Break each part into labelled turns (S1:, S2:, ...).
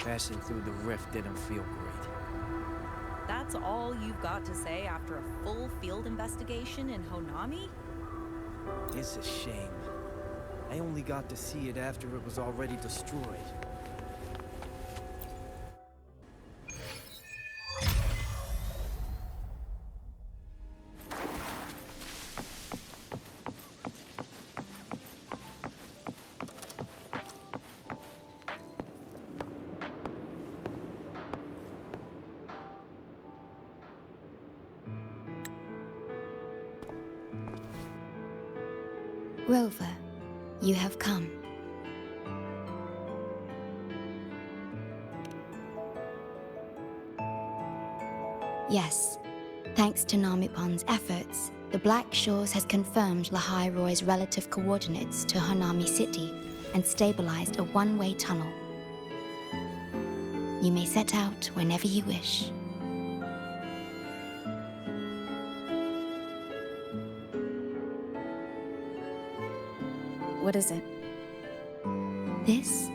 S1: Passing through the rift didn't feel great.
S2: That's all you've got to say after a full field investigation in Honami?
S1: It's a shame. I only got to see it after it was already destroyed.
S3: Rover, you have come. Yes, thanks to Namipon's efforts, the Black Shores has confirmed Lahai Roy's relative coordinates to Honami City and stabilized a one-way tunnel. You may set out whenever you wish.
S4: What is it?
S3: This?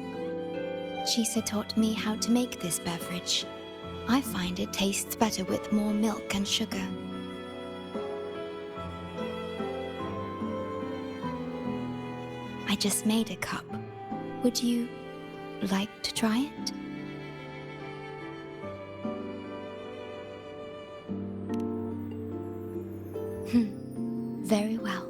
S3: Chisa taught me how to make this beverage. I find it tastes better with more milk and sugar. I just made a cup. Would you like to try it? Very well.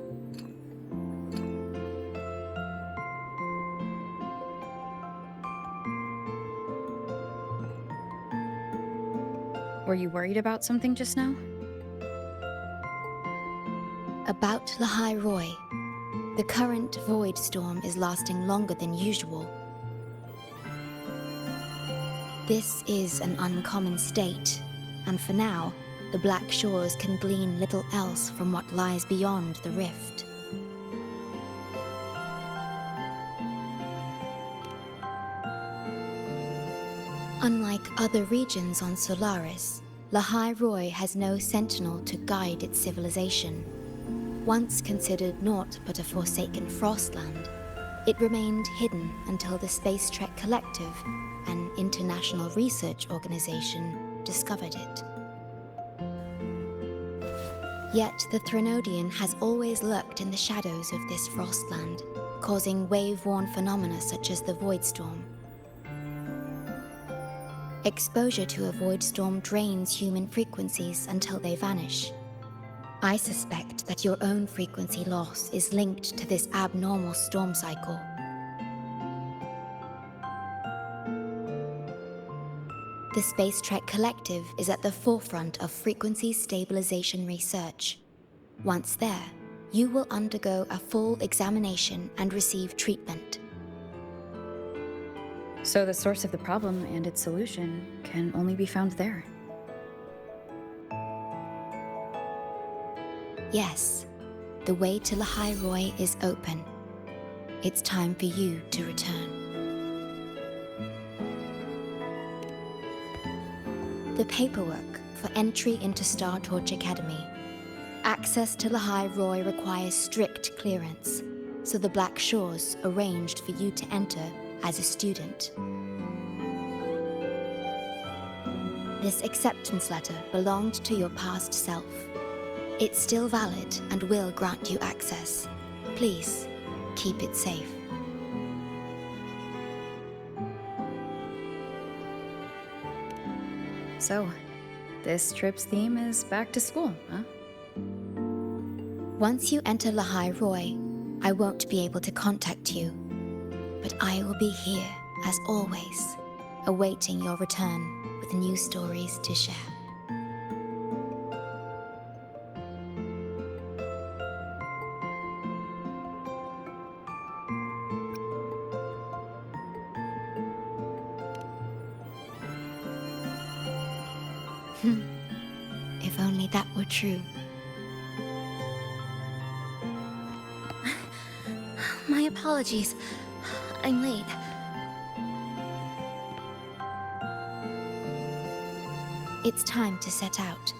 S4: Were you worried about something just now?
S3: About Lahai Roy. The current void storm is lasting longer than usual. This is an uncommon state, and for now, the Black Shores can glean little else from what lies beyond the rift. Unlike other regions on Solaris, Lahai Roy has no sentinel to guide its civilization. Once considered naught but a forsaken frostland, it remained hidden until the Space Trek Collective, an international research organization, discovered it. Yet the Threnodian has always lurked in the shadows of this frostland, causing wave-worn phenomena such as the Void Storm. Exposure to a void storm drains human frequencies until they vanish. I suspect that your own frequency loss is linked to this abnormal storm cycle. The Space Trek Collective is at the forefront of frequency stabilization research. Once there, you will undergo a full examination and receive treatment.
S4: So the source of the problem and its solution can only be found there.
S3: Yes, the way to Lahai Roy is open. It's time for you to return. The paperwork for entry into Star Torch Academy. Access to Lahai Roy requires strict clearance, so the Black Shores arranged for you to enter as a student. This acceptance letter belonged to your past self. It's still valid and will grant you access. Please, keep it safe.
S4: So, this trip's theme is back to school, huh?
S3: Once you enter Lahai Roy, I won't be able to contact you, but I will be here, as always, awaiting your return with new stories to share. If only that were true.
S5: My apologies. I'm late.
S3: It's time to set out.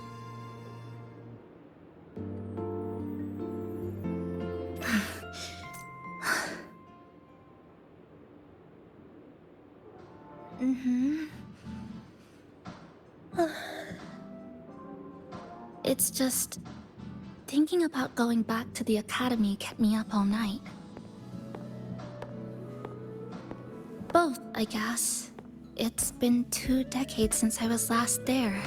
S5: Mm-hmm. It's just... thinking about going back to the academy kept me up all night. Both, I guess. It's been 2 decades since I was last there.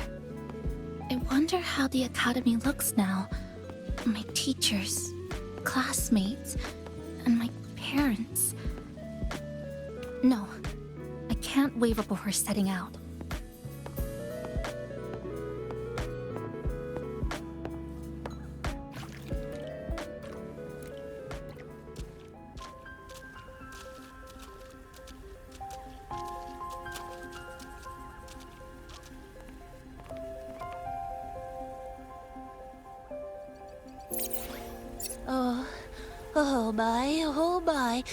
S5: I wonder how the academy looks now. My teachers, classmates, and my parents. No, I can't waver before setting out.
S6: Oh my,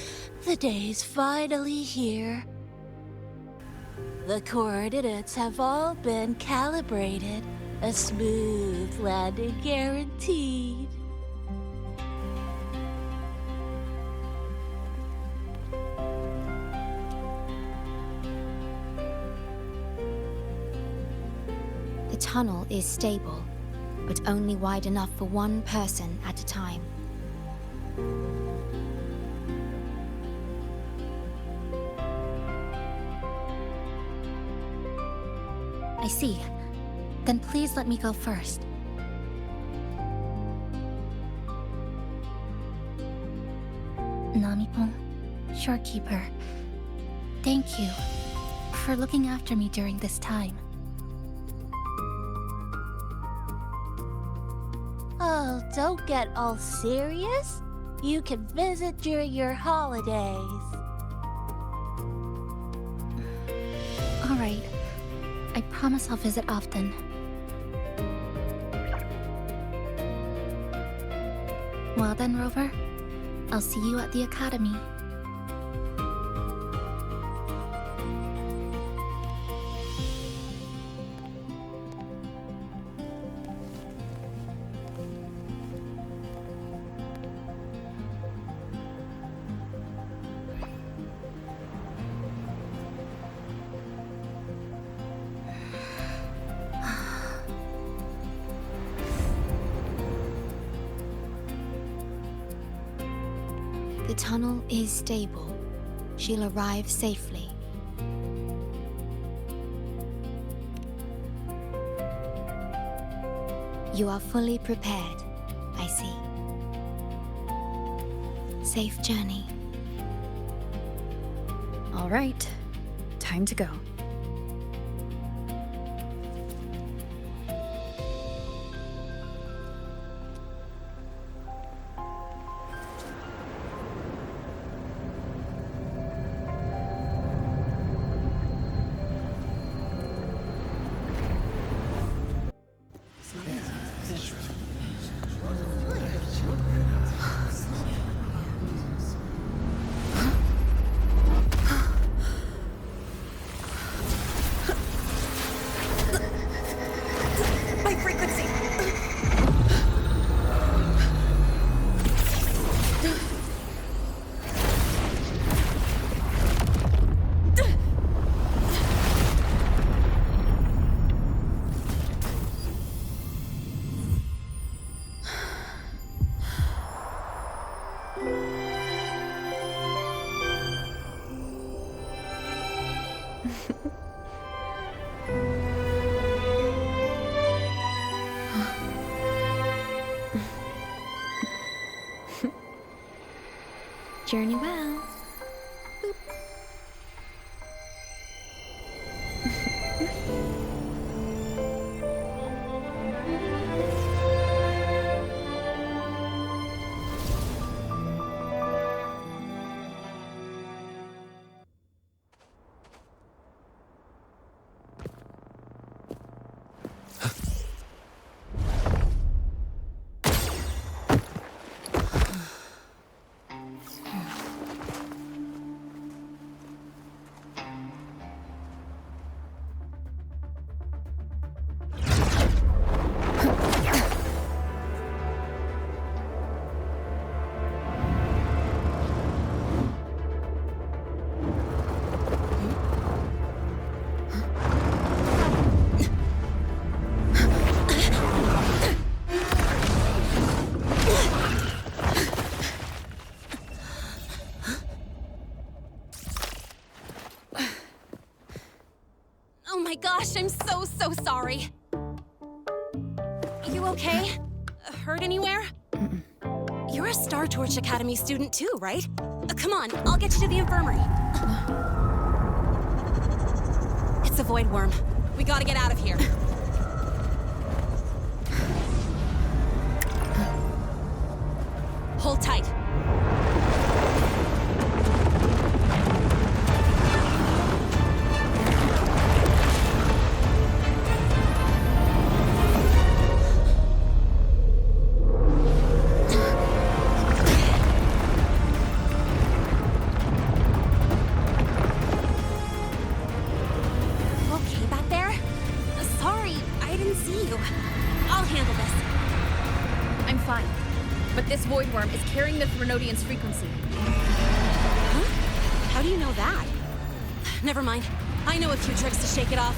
S6: the day's finally here. The coordinates have all been calibrated. A smooth landing guaranteed.
S3: The tunnel is stable, but only wide enough for one person at a time.
S5: I see. Then please let me go first. Namipon, Shorekeeper, thank you for looking after me during this time.
S6: Oh, don't get all serious. You can visit during your holidays.
S5: All right. I promise I'll visit often. Well then, Rover. I'll see you at the academy.
S3: The tunnel is stable. She'll arrive safely. You are fully prepared, I see. Safe journey.
S4: All right, time to go.
S3: Journey well.
S7: so sorry. You okay? Hurt anywhere? You're a Star Torch Academy student too, right? Come on, I'll get you to the infirmary. It's a void worm. We gotta get out of here. Hold tight. Okay back there? Sorry, I didn't see you. I'll handle this.
S4: I'm fine. But this void worm is carrying the Threnodian's frequency.
S7: Huh? How do you know that? Never mind. I know a few tricks to shake it off.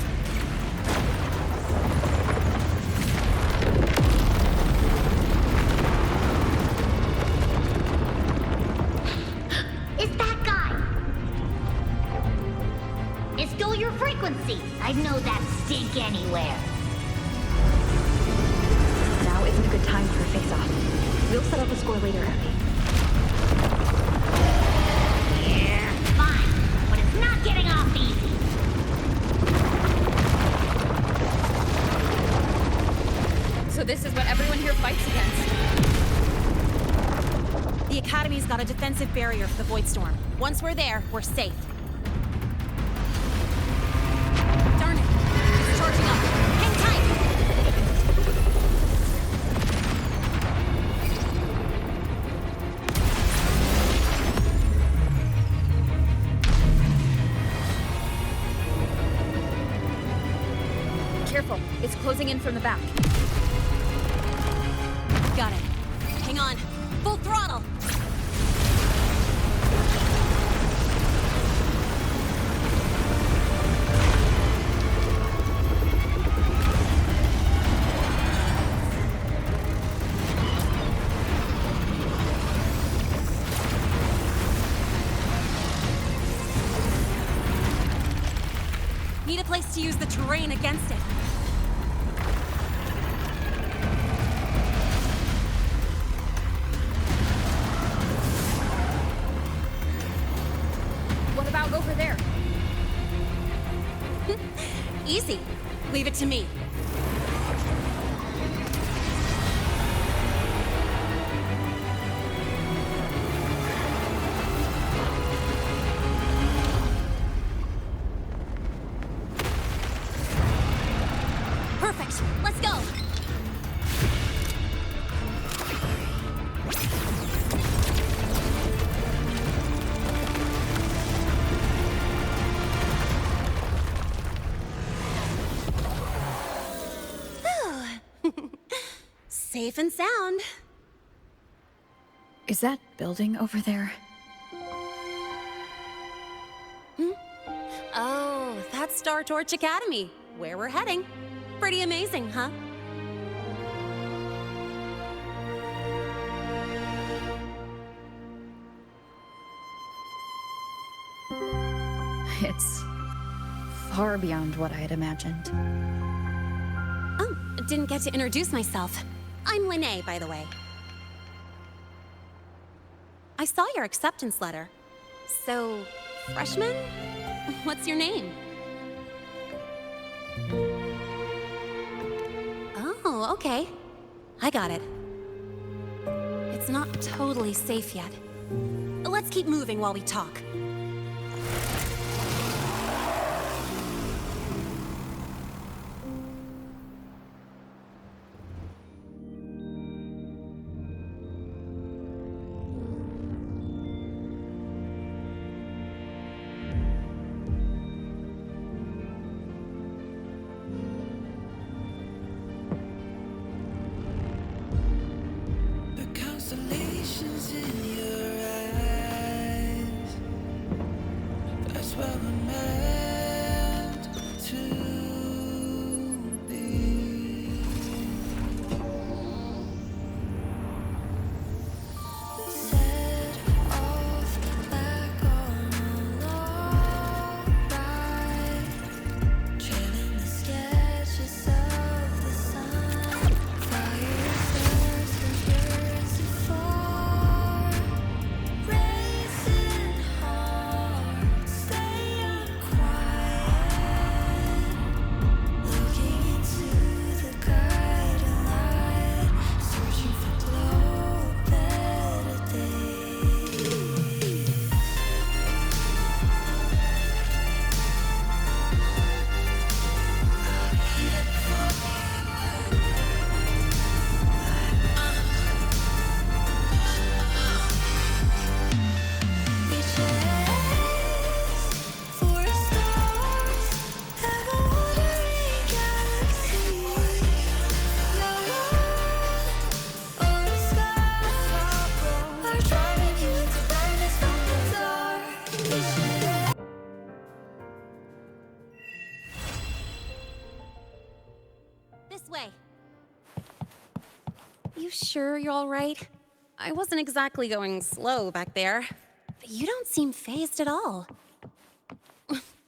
S8: It's that guy! It's still your frequency. I'd know that stink anywhere.
S4: Now isn't a good time for a face-off. We'll settle the score later, Abby.
S8: Yeah, fine. But it's not getting off easy.
S4: So this is what everyone here fights against.
S7: The Academy's got a defensive barrier for the Void Storm. Once we're there, we're safe. Darn it! It's charging up. Hang tight!
S4: Careful, it's closing in from the back.
S7: Got it. Hang on. Full throttle! Need a place to use the terrain against it.
S4: What about over there?
S7: Easy. Leave it to me. Perfect. Let's go. Safe and sound.
S4: Is that building over there?
S7: Oh, that's Star Torch Academy, where we're heading. Pretty amazing, huh?
S4: It's far beyond what I had imagined.
S7: Oh, didn't get to introduce myself. I'm Linnea, by the way. I saw your acceptance letter. So, freshman? What's your name? Oh, okay. I got it. It's not totally safe yet. Let's keep moving while we talk.
S1: The constellations in your eyes. That's where we're meant to be. Set off back on a long ride, trailing the sky.
S7: way. You sure you're all right? I wasn't exactly going slow back there. You don't seem fazed at all.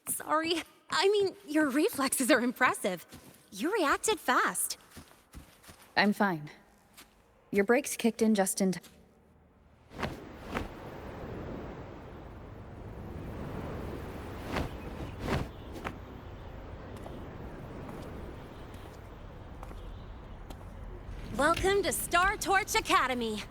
S7: Sorry. I mean, your reflexes are impressive. You reacted fast.
S4: I'm fine. Your brakes kicked in just in time.
S7: Welcome to Star Torch Academy.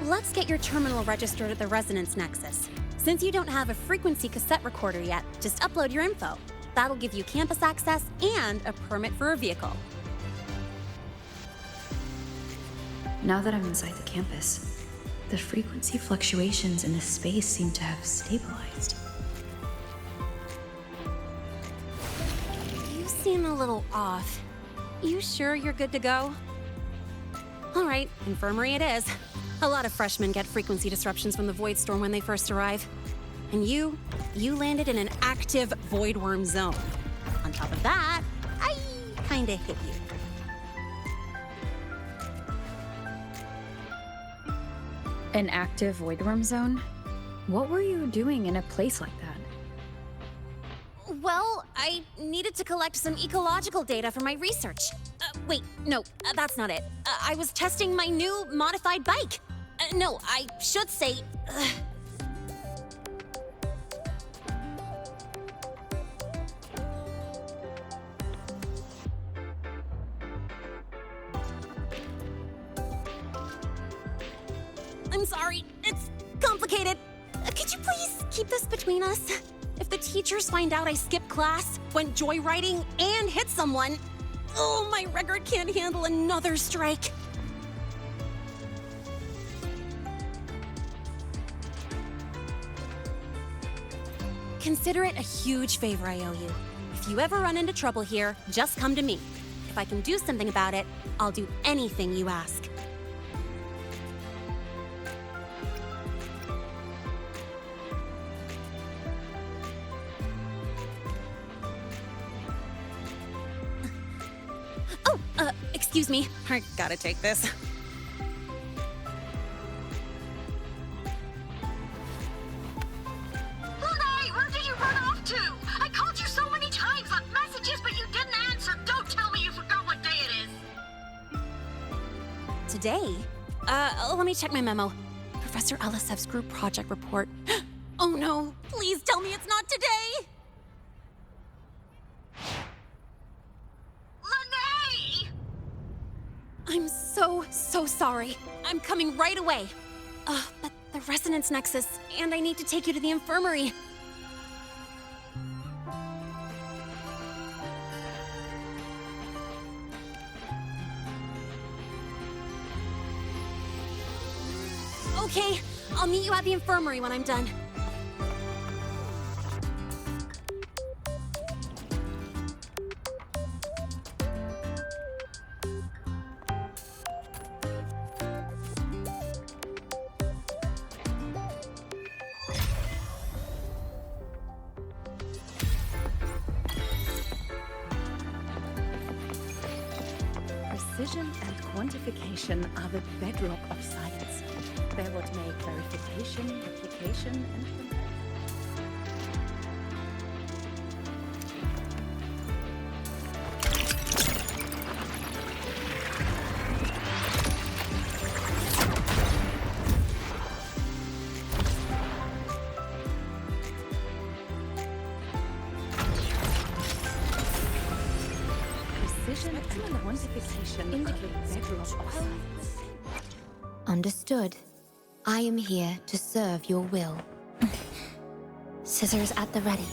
S7: Let's get your terminal registered at the Resonance Nexus. Since you don't have a frequency cassette recorder yet, just upload your info. That'll give you campus access and a permit for a vehicle.
S9: Now that I'm inside the campus, the frequency fluctuations in this space seem to have stabilized.
S7: You seem a little off. You sure you're good to go? All right, infirmary it is. A lot of freshmen get frequency disruptions from the Void Storm when they first arrive. And you landed in an active Void Worm zone. On top of that, I kinda hit you.
S4: An active void worm zone? What were you doing in a place like that?
S7: Well, I needed to collect some ecological data for my research. Wait, no, that's not it. I was testing my new modified bike. No, I should say... I'm sorry, it's complicated. Could you please keep this between us? If the teachers find out I skipped class, went joyriding, and hit someone, oh, my record can't handle another strike. Consider it a huge favor I owe you. If you ever run into trouble here, just come to me. If I can do something about it, I'll do anything you ask. Excuse me. I gotta take this.
S8: Lunay, where did you run off to? I called you so many times, left messages, but you didn't answer. Don't tell me you forgot what day it is.
S7: Today? Let me check my memo. Professor Elisev's group project report. Oh no, please tell me it's not today!
S8: Lunay!
S7: I'm so sorry. I'm coming right away. But the Resonance Nexus, and I need to take you to the infirmary. Okay, I'll meet you at the infirmary when I'm done.
S10: Precision and quantification are the bedrock of science. They're what make verification, replication, and and quantification of the bedrock of science.
S3: Understood. I am here to serve your will.
S5: Scissors at the ready.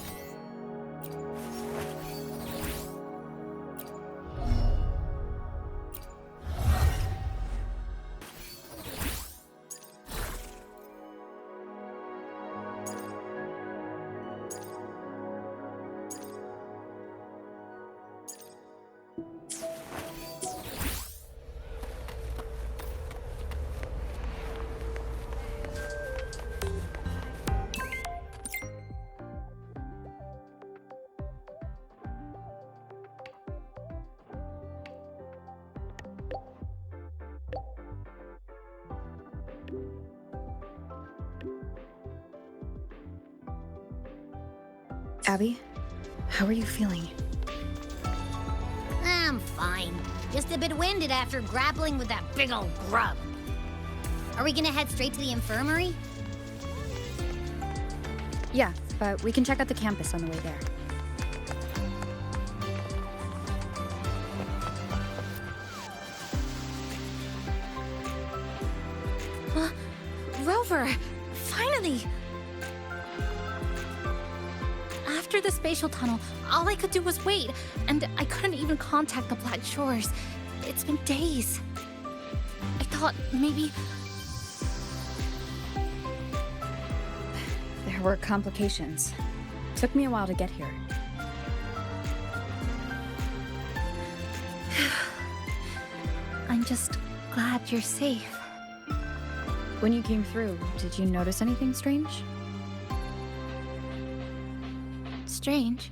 S4: Abby, how are you feeling?
S11: I'm fine. Just a bit winded after grappling with that big old grub. Are we gonna head straight to the infirmary?
S4: Yeah, but we can check out the campus on the way there.
S5: Rover! Finally! After the spatial tunnel, all I could do was wait, and I couldn't even contact the Black Shores. It's been days. I thought maybe...
S4: There were complications. Took me a while to get here.
S5: I'm just glad you're safe.
S4: When you came through, did you notice anything strange?
S5: Strange?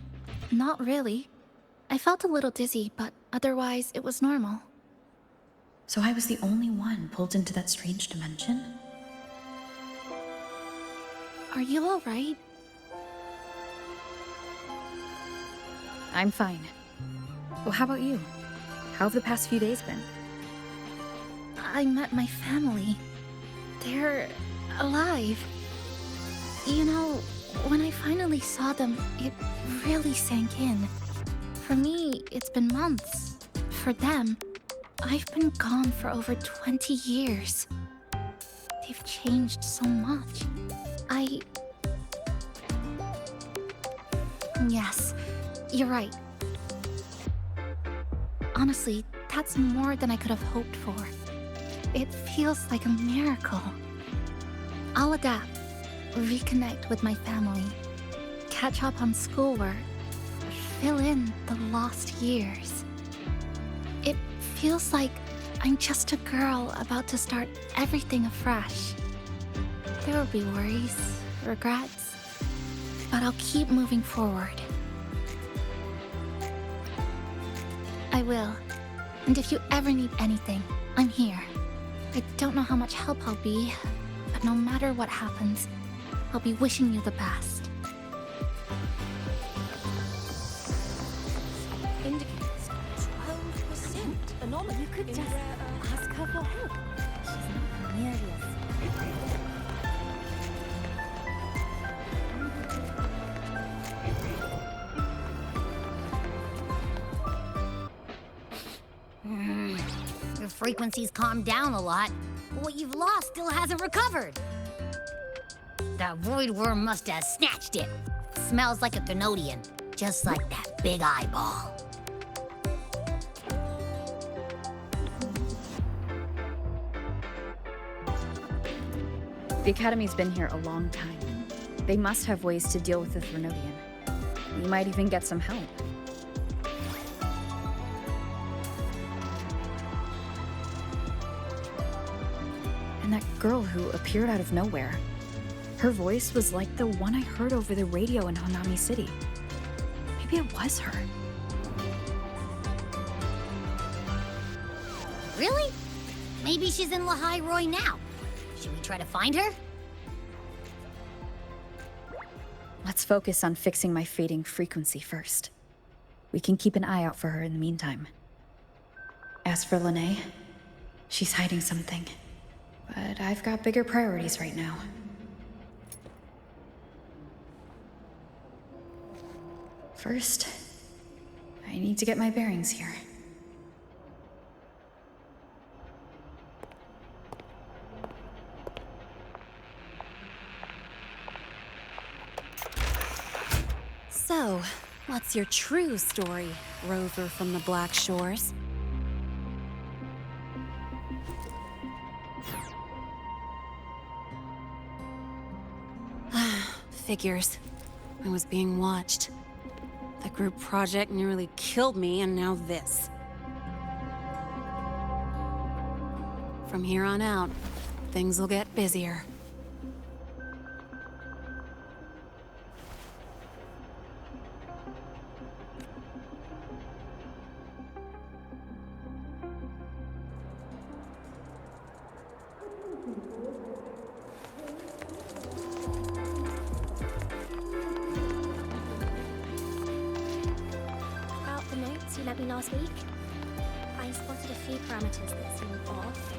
S5: Not really. I felt a little dizzy, but otherwise it was normal.
S9: So I was the only one pulled into that strange dimension?
S5: Are you alright?
S4: I'm fine. Well, how about you? How have the past few days been?
S5: I met my family. They're alive. You know, when I finally saw them, it really sank in. For me, it's been months. For them, I've been gone for over 20 years. They've changed so much. Yes, you're right. Honestly, that's more than I could have hoped for. It feels like a miracle. I'll adapt, reconnect with my family, catch up on schoolwork, fill in the lost years. It feels like I'm just a girl about to start everything afresh. There will be worries, regrets, but I'll keep moving forward. I will. And if you ever need anything, I'm here. I don't know how much help I'll be, but no matter what happens, I'll be wishing you the best.
S6: Indicates 12% anomaly. You could just ask her for help. She's not nearly
S11: Your frequency's calmed down a lot, but what you've lost still hasn't recovered. That void worm must have snatched it. Smells like a Thenodian, just like that big eyeball.
S4: The Academy's been here a long time. They must have ways to deal with the Thenodian. We might even get some help. And that girl who appeared out of nowhere. Her voice was like the one I heard over the radio in Honami City. Maybe it was her.
S11: Really? Maybe she's in Lahai Roy now. Should we try to find her?
S4: Let's focus on fixing my fading frequency first. We can keep an eye out for her in the meantime.
S9: As for Lene, she's hiding something. But I've got bigger priorities right now. First, I need to get my bearings here.
S7: So, what's your true story, rover from the Black Shores? Figures. I was being watched. The group project nearly killed me, and now this. From here on out, things will get busier.
S12: About the notes you lent me last week, I spotted a few parameters that seem off.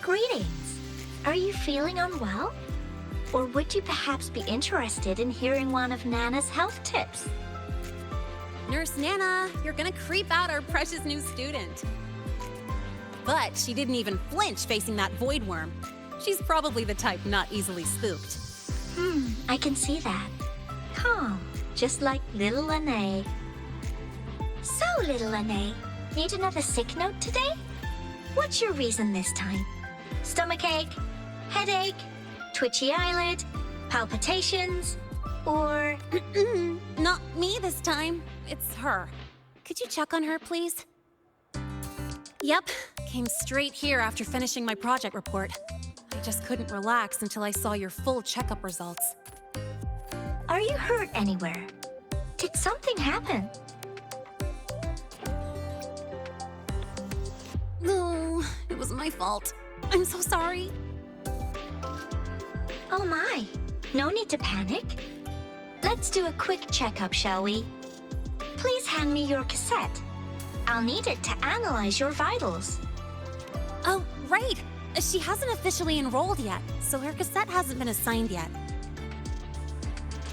S5: Greetings. Are you feeling unwell? Or would you perhaps be interested in hearing one of Nana's health tips?
S7: Nurse Nana, you're gonna creep out our precious new student. But she didn't even flinch facing that void worm. She's probably the type not easily spooked.
S5: I can see that. Calm, just like little Lene. So, little Lene, need another sick note today? What's your reason this time? Stomachache? Headache? Twitchy eyelid? Palpitations? Or...
S7: Not me this time. It's her. Could you check on her, please? Yep, came straight here after finishing my project report. I just couldn't relax until I saw your full checkup results.
S5: Are you hurt anywhere? Did something happen?
S7: No, it was my fault. I'm so sorry.
S5: Oh my, no need to panic. Let's do a quick checkup, shall we? Please hand me your cassette. I'll need it to analyze your vitals.
S7: Oh, right. She hasn't officially enrolled yet, so her cassette hasn't been assigned yet.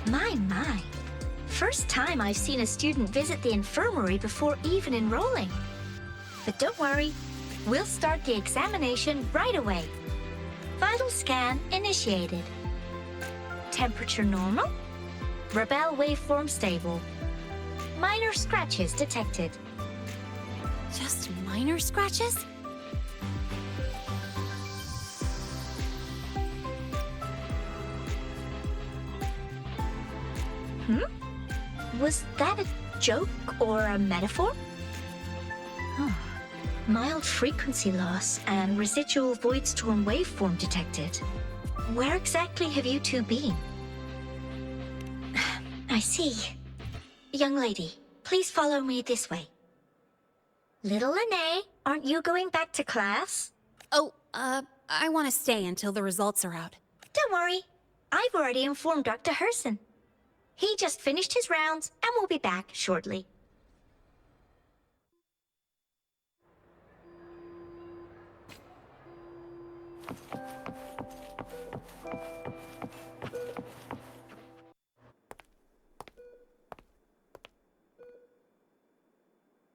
S5: My. First time I've seen a student visit the infirmary before even enrolling. But don't worry, we'll start the examination right away. Vital scan initiated. Temperature normal. Rebel waveform stable. Minor scratches detected.
S7: Just minor scratches?
S5: Was that a joke or a metaphor? Mild frequency loss and residual void storm waveform detected. Where exactly have you two been? I see. Young lady, please follow me this way. Little Lene, aren't you going back to class?
S7: Oh, I want to stay until the results are out.
S5: Don't worry. I've already informed Dr. Herson. He just finished his rounds and will be back shortly.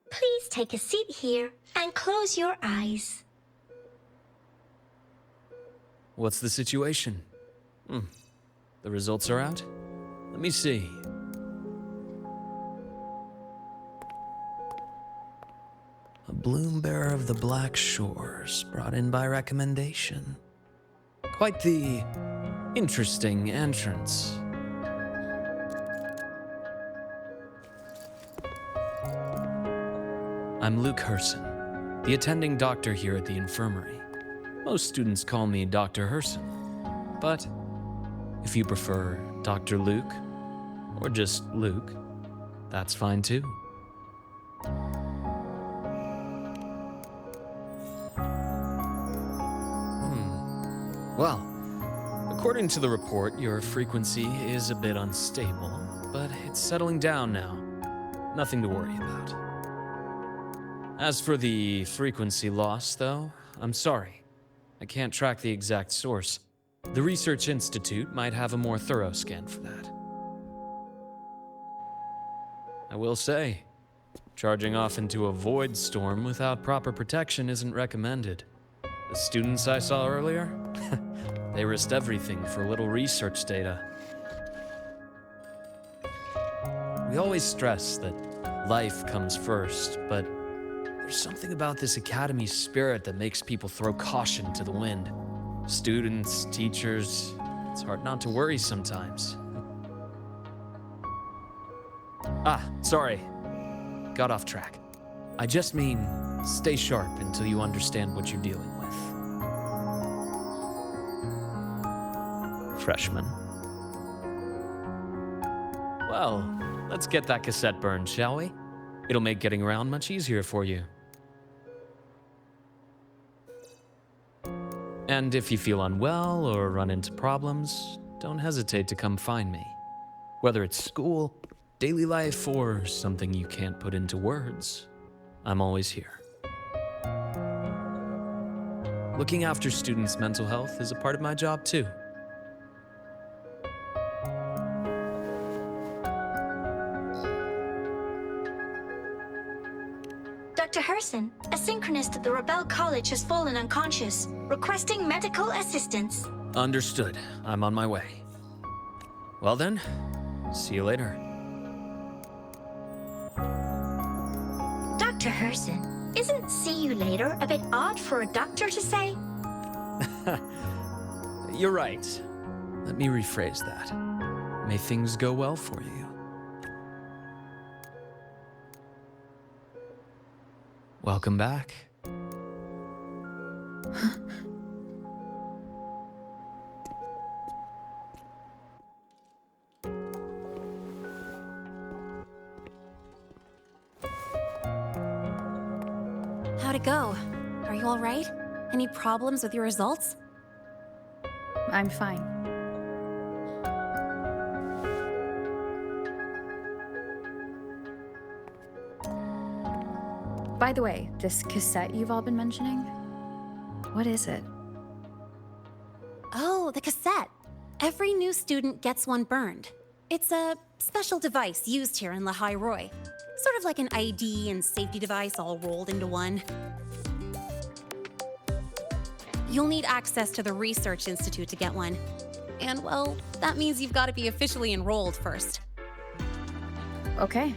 S5: Please take a seat here and close your eyes.
S1: What's the situation? The results are out? Let me see. A bloom bearer of the Black Shores, brought in by recommendation. Quite the interesting entrance. I'm Luke Herson, the attending doctor here at the infirmary. Most students call me Dr. Herson, but if you prefer Dr. Luke, or just Luke, that's fine too. Well, according to the report, your frequency is a bit unstable, but it's settling down now. Nothing to worry about. As for the frequency loss, though, I'm sorry. I can't track the exact source. The Research Institute might have a more thorough scan for that. I will say, Charging off into a void storm without proper protection isn't recommended. The students I saw earlier, they risked everything for a little research data. We always stress that life comes first, but there's something about this academy spirit that makes people throw caution to the wind. Students, teachers, it's hard not to worry sometimes. Sorry. Got off track. I just mean, stay sharp until you understand what you're dealing with. Freshman. Well, let's get that cassette burned, shall we? It'll make getting around much easier for you. And if you feel unwell or run into problems, don't hesitate to come find me. Whether it's school, daily life, or something you can't put into words, I'm always here. Looking after students' mental health is a part of my job too.
S13: Dr. Herson, a synchronist at the Rebel College has fallen unconscious, requesting medical assistance.
S1: Understood. I'm on my way. Well then, see you later.
S13: Dr. Herson, isn't see you later a bit odd for a doctor to say?
S1: You're right. Let me rephrase that. May things go well for you. Welcome back.
S7: How'd it go? Are you all right? Any problems with your results?
S4: I'm fine. By the way, this cassette you've all been mentioning, what is it?
S7: Oh, the cassette. Every new student gets one burned. It's a special device used here in Lehigh Roy. Sort of like an ID and safety device all rolled into one. You'll need access to the Research Institute to get one. And, well, that means you've got to be officially enrolled first.
S4: Okay,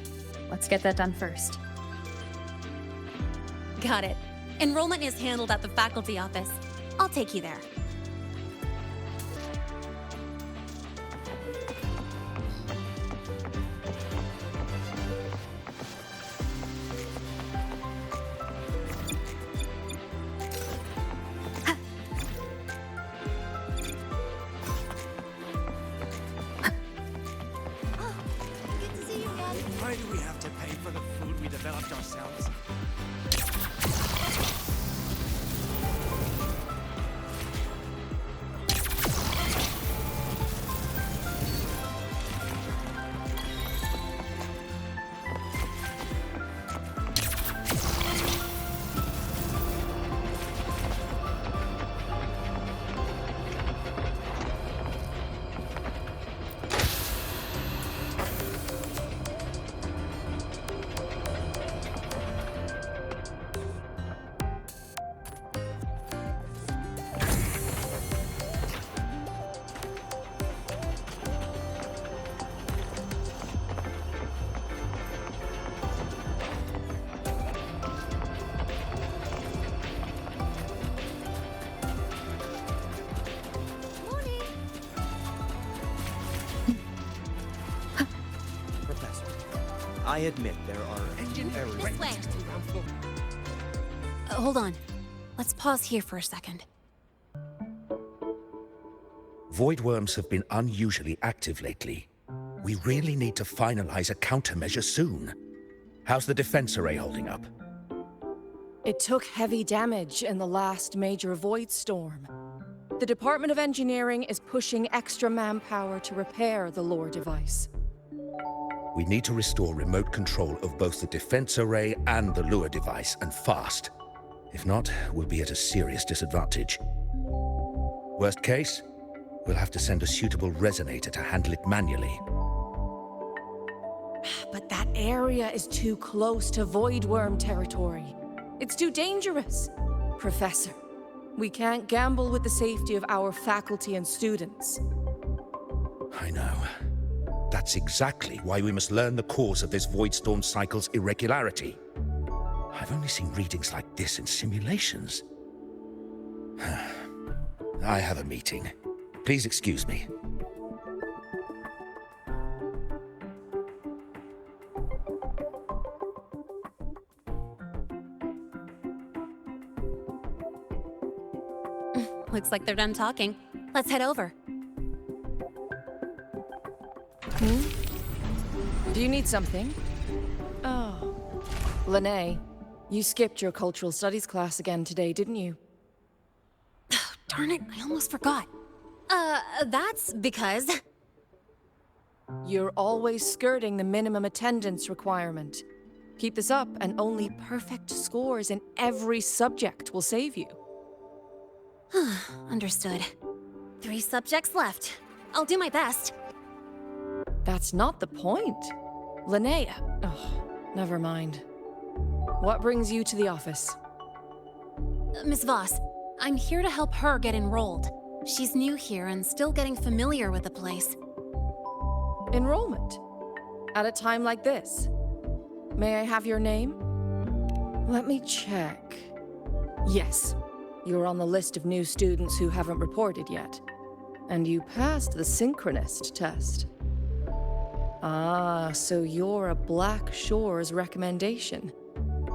S4: let's get that done first.
S7: Got it. Enrollment is handled at the faculty office. I'll take you there.
S14: Why do we have to pay for the food we developed ourselves?
S15: I admit there are engine errors.
S7: This way. Hold on. Let's pause here for a second.
S16: Void worms have been unusually active lately. We really need to finalize a countermeasure soon. How's the defense array holding up?
S17: It took heavy damage in the last major void storm. The Department of Engineering is pushing extra manpower to repair the lore device.
S16: We need to restore remote control of both the defense array and the lure device, and fast. If not, we'll be at a serious disadvantage. Worst case, we'll have to send a suitable resonator to handle it manually.
S17: But that area is too close to Voidworm territory. It's too dangerous. Professor, we can't gamble with the safety of our faculty and students.
S16: I know. That's exactly why we must learn the cause of this Voidstorm cycle's irregularity. I've only seen readings like this in simulations. I have a meeting. Please excuse me.
S7: Looks like they're done talking. Let's head over.
S17: Do you need something? Oh. Lene, you skipped your cultural studies class again today, didn't you?
S7: Darn it, I almost forgot. That's because...
S17: You're always skirting the minimum attendance requirement. Keep this up, and only perfect scores in every subject will save you.
S7: Understood. 3 subjects left. I'll do my best.
S17: That's not the point. Linnea. Oh, never mind. What brings you to the office?
S7: Miss Voss, I'm here to help her get enrolled. She's new here and still getting familiar with the place.
S17: Enrollment? At a time like this? May I have your name? Let me check. Yes, you're on the list of new students who haven't reported yet. And you passed the Synchronist test. Ah, so you're a Black Shores recommendation.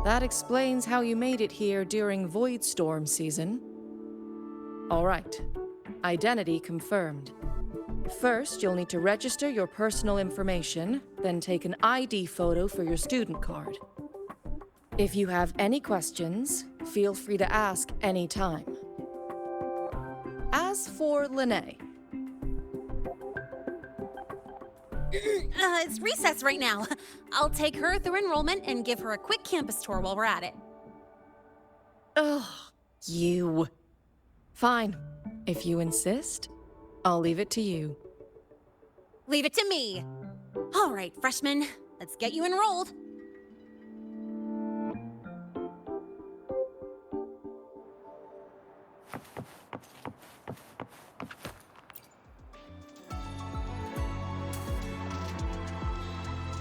S17: That explains how you made it here during Voidstorm season. All right. Identity confirmed. First, you'll need to register your personal information, then take an ID photo for your student card. If you have any questions, feel free to ask any time. As for Lene...
S7: It's recess right now. I'll take her through enrollment and give her a quick campus tour while we're at it.
S17: Ugh, you. Fine. If you insist, I'll leave it to you.
S7: Leave it to me. All right, freshmen, let's get you enrolled.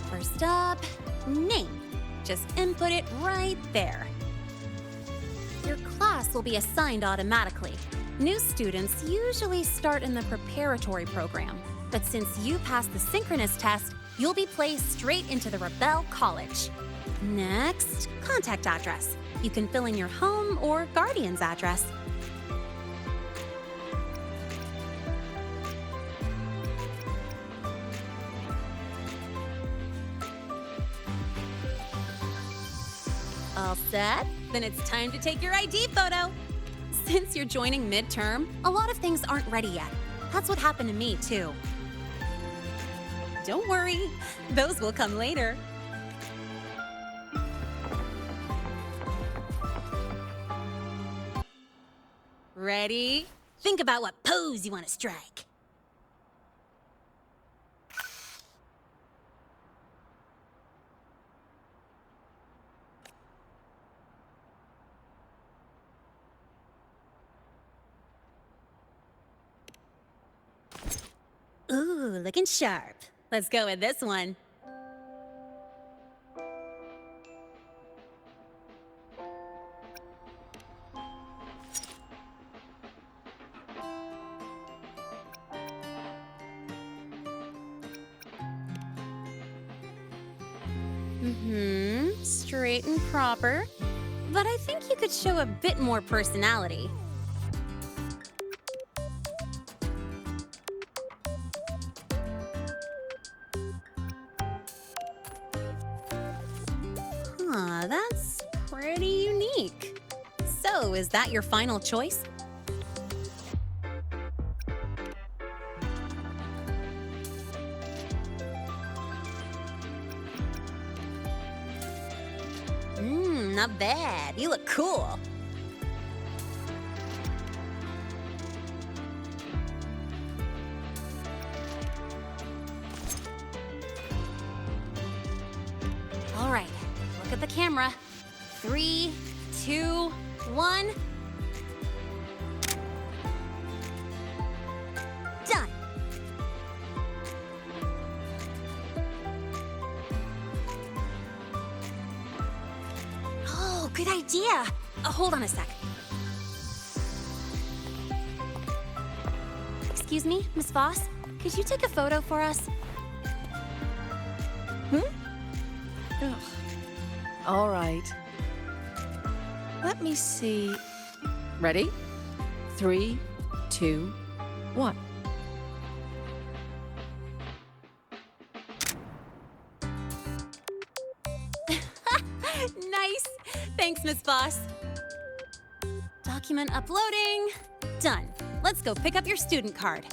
S7: First up, name. Just input it right there. Your class will be assigned automatically. New students usually start in the preparatory program, but since you passed the Synchronist test, you'll be placed straight into the Rebel College. Next, contact address. You can fill in your home or guardian's address. All set? Then it's time to take your ID photo. Since you're joining midterm, a lot of things aren't ready yet. That's what happened to me, too. Don't worry, those will come later. Ready? Think about what pose you want to strike. Ooh, looking sharp. Let's go with this one. Straight and proper. But I think you could show a bit more personality. That's pretty unique. So, is that your final choice? Not bad. You look cool. Look at the camera. 3, 2, 1. Done. Oh, good idea. Hold on a sec. Excuse me, Miss Voss? Could you take a photo for us?
S17: Ugh. All right. Let me see. Ready? 3, 2, 1.
S7: Nice. Thanks, Miss Voss. Document uploading. Done. Let's go pick up your student card.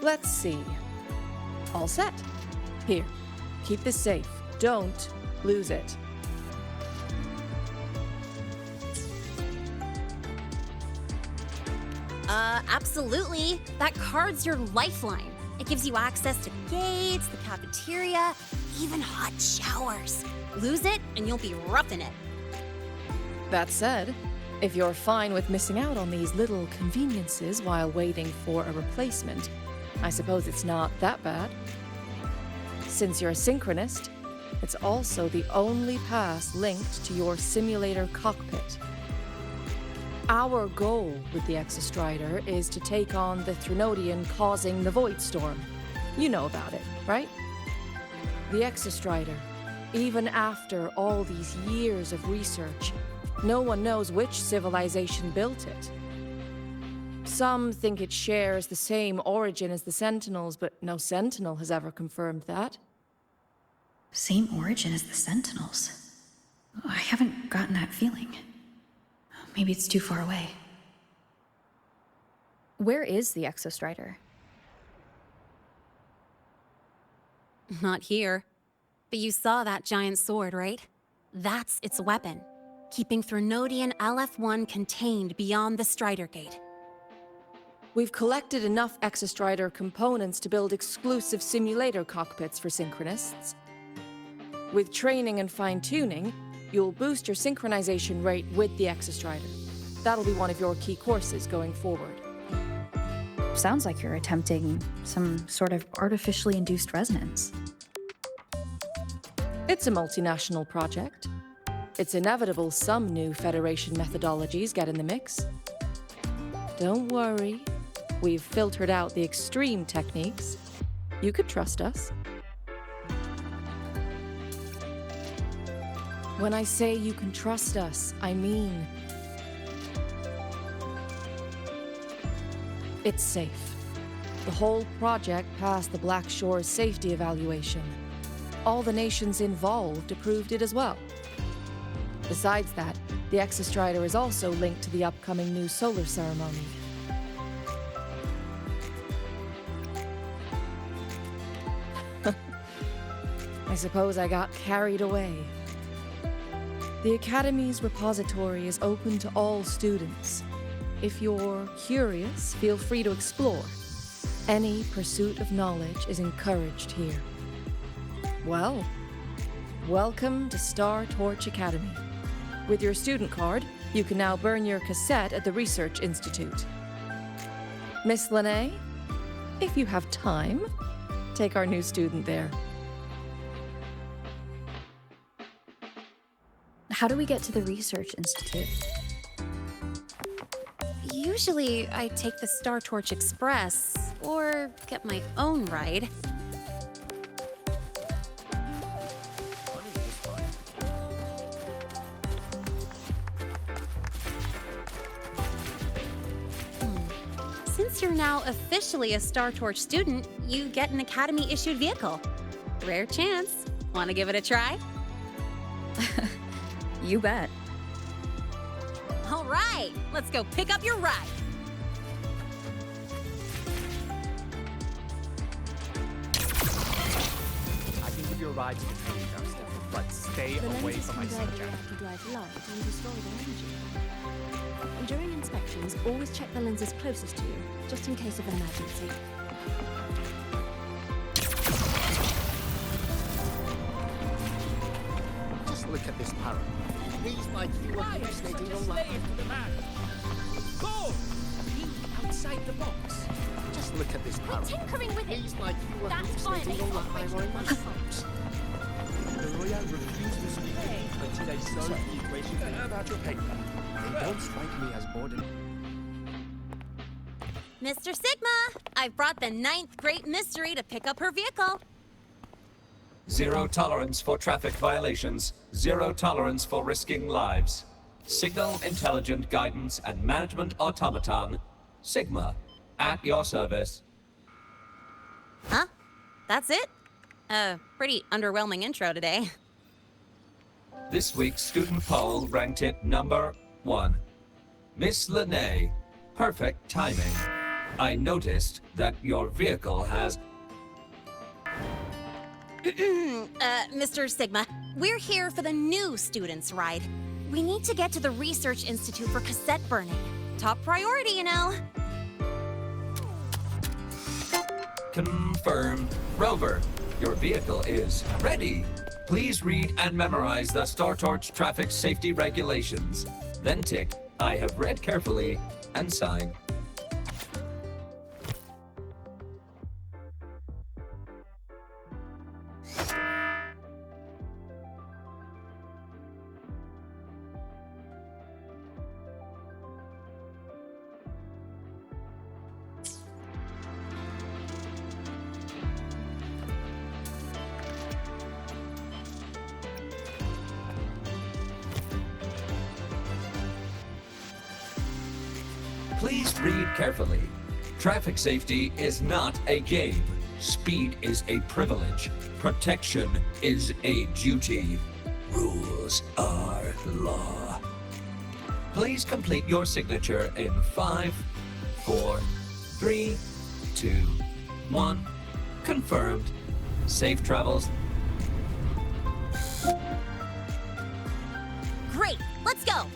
S17: Let's see. All set. Here, keep this safe. Don't lose it.
S7: Absolutely. That card's your lifeline. It gives you access to gates, the cafeteria, even hot showers. Lose it, and you'll be roughing it.
S17: That said, if you're fine with missing out on these little conveniences while waiting for a replacement, I suppose it's not that bad. Since you're a synchronist, it's also the only pass linked to your simulator cockpit. Our goal with the Exostrider is to take on the Threnodian causing the Void Storm. You know about it, right? The Exostrider, even after all these years of research, no one knows which civilization built it. Some think it shares the same origin as the Sentinels, but no Sentinel has ever confirmed that.
S9: Same origin as the Sentinels. I haven't gotten that feeling. Maybe it's too far away.
S4: Where is the Exostrider?
S7: Not here. But you saw that giant sword, right? That's its weapon, keeping Threnodian LF1 contained beyond the Strider Gate.
S17: We've collected enough Exostrider components to build exclusive simulator cockpits for synchronists. With training and fine-tuning, you'll boost your synchronization rate with the Exostrider. That'll be one of your key courses going forward.
S4: Sounds like you're attempting some sort of artificially induced resonance.
S17: It's a multinational project. It's inevitable some new Federation methodologies get in the mix. Don't worry, we've filtered out the extreme techniques. You could trust us. When I say you can trust us, I mean it's safe. The whole project passed the Black Shore's safety evaluation. All the nations involved approved it as well. Besides that, the Exostrider is also linked to the upcoming new solar ceremony. I suppose I got carried away. The Academy's repository is open to all students. If you're curious, feel free to explore. Any pursuit of knowledge is encouraged here. Well, welcome to Star Torch Academy. With your student card, you can now burn your cassette at the Research Institute. Miss Lene, if you have time, take our new student there.
S4: How do we get to the Research Institute?
S7: Usually, I take the Star Torch Express, or get my own ride. Since you're now officially a Star Torch student, you get an Academy-issued vehicle. Rare chance. Want to give it a try?
S4: You bet.
S7: All right, let's go pick up your ride.
S14: I can give you a ride to the training ground, Stefan. but stay
S10: The
S14: away
S10: lenses
S14: from my
S10: convert the
S14: subject.
S10: reactive drive light and destroy their energy. And during inspections, always check the lenses closest to you, just in case of an emergency.
S14: Just look at this parrot. Reads like you are hallucinating your life. To the man. Go! Be outside the box. Just look at this parrot.
S6: Tinkering with it.
S14: Reads like you are
S6: That's
S14: hallucinating your
S6: violating
S14: life. My socks. The Royal refused to speak until they solve the equation. About your paper. They don't strike me as boredom.
S7: Mr. Sigma, I've brought the 9th Great Mystery to pick up her vehicle.
S18: Zero tolerance for traffic violations. Zero tolerance for risking lives. Signal Intelligent Guidance and Management Automaton. Sigma. At your service.
S7: Huh? That's it? Pretty underwhelming intro today.
S18: This week's student poll ranked it number 1. Miss Lene, perfect timing. I noticed that your vehicle has...
S7: Mr. Sigma, we're here for the new students' ride. We need to get to the Research Institute for cassette burning. Top priority, you know.
S18: Confirmed. Rover, your vehicle is ready. Please read and memorize the StarTorch traffic safety regulations. Then tick, I have read carefully, and sign. Please read carefully. Traffic safety is not a game. Speed is a privilege. Protection is a duty. Rules are law. Please complete your signature in 5, 4, 3, 2, 1. Confirmed. Safe travels.
S7: Great, let's go.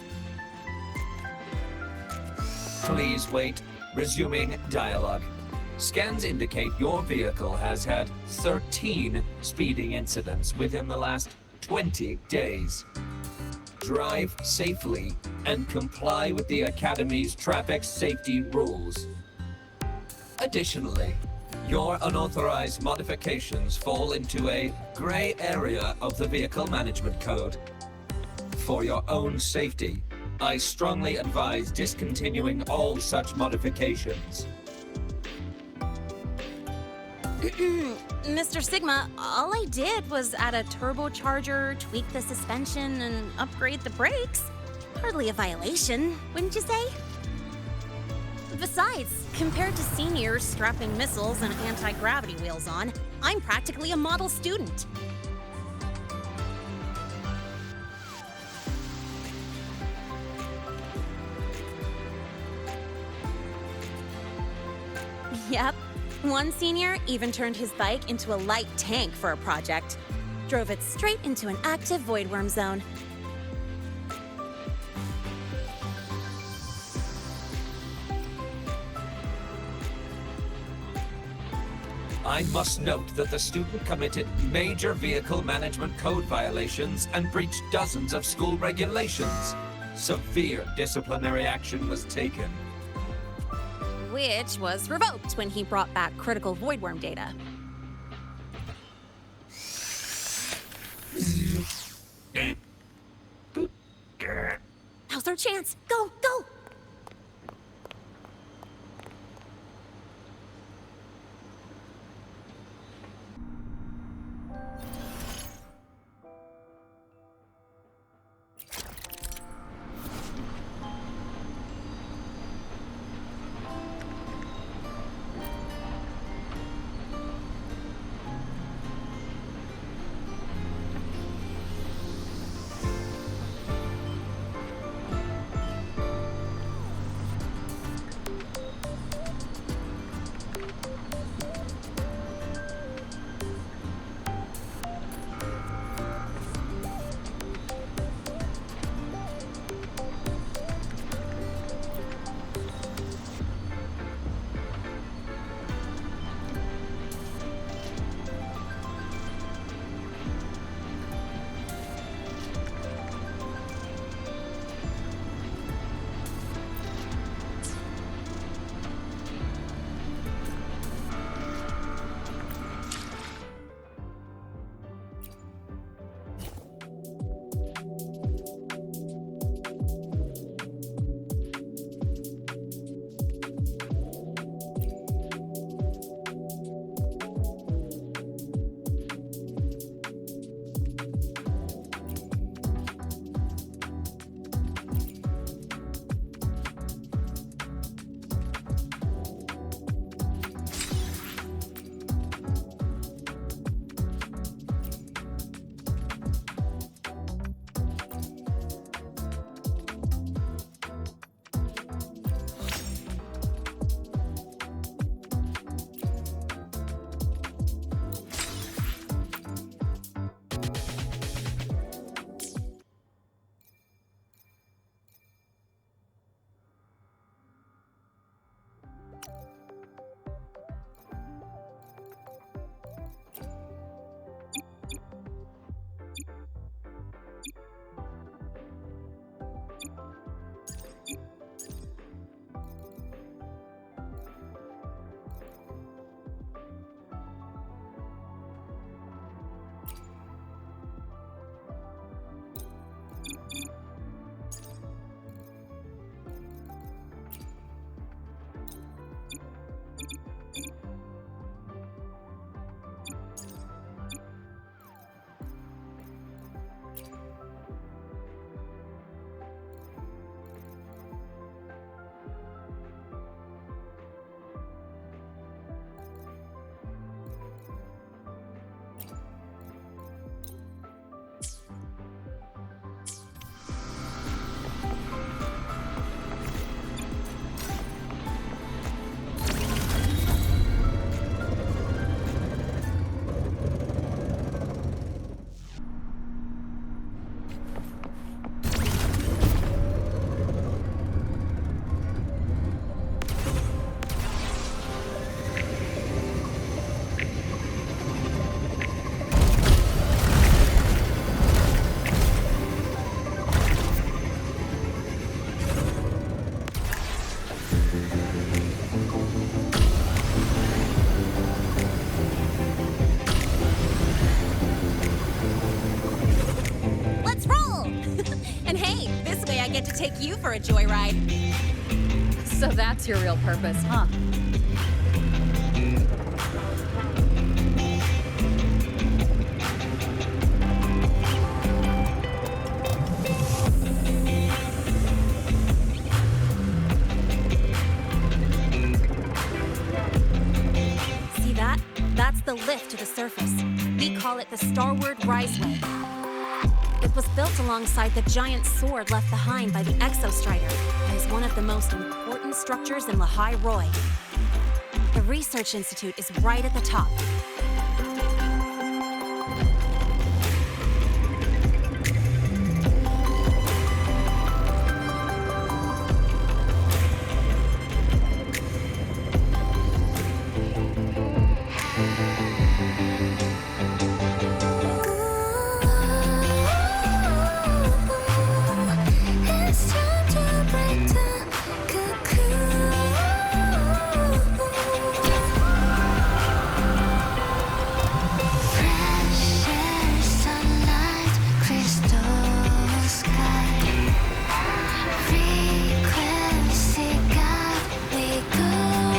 S18: Please wait. Resuming dialogue. Scans indicate your vehicle has had 13 speeding incidents within the last 20 days. Drive safely and comply with the Academy's traffic safety rules. Additionally, your unauthorized modifications fall into a gray area of the Vehicle Management Code. For your own safety, I strongly advise discontinuing all such modifications.
S7: Mr. Sigma, all I did was add a turbocharger, tweak the suspension, and upgrade the brakes. Hardly a violation, wouldn't you say? Besides, compared to seniors strapping missiles and anti-gravity wheels on, I'm practically a model student. Yep. One senior even turned his bike into a light tank for a project. Drove it straight into an active voidworm zone.
S18: I must note that the student committed major vehicle management code violations and breached dozens of school regulations. Severe disciplinary action was taken.
S7: Which was revoked when he brought back critical voidworm data. Now's our chance. Go, go! take you for a joyride.
S4: So that's your real purpose, huh?
S7: See that? That's the lift to the surface. We call it the Starward Riseway. It was built alongside the giant sword left behind by the Exostrider and is one of the most important structures in Lahai Roi. The Research Institute is right at the top.
S13: It's time to break the cocoon. Fresh air, sunlight, crystal sky. Frequency guide, we good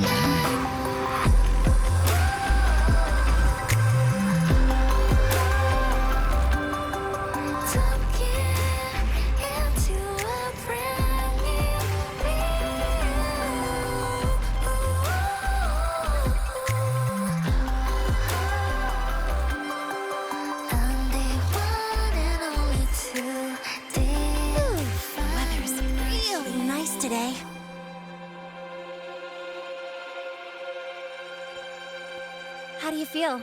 S13: night. Tuck it into a brand new I'm the one and only two.
S7: Weather's really nice today. How do you feel?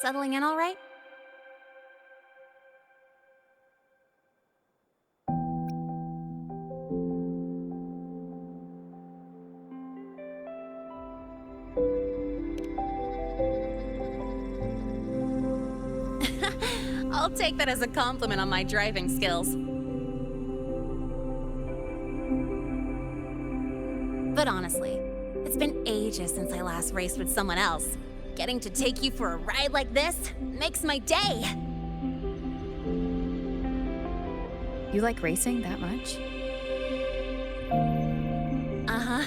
S7: Settling in all right? I'll take that as a compliment on my driving skills. But honestly, it's been ages since I last raced with someone else. Getting to take you for a ride like this makes my day.
S4: You like racing that much?
S7: Uh-huh.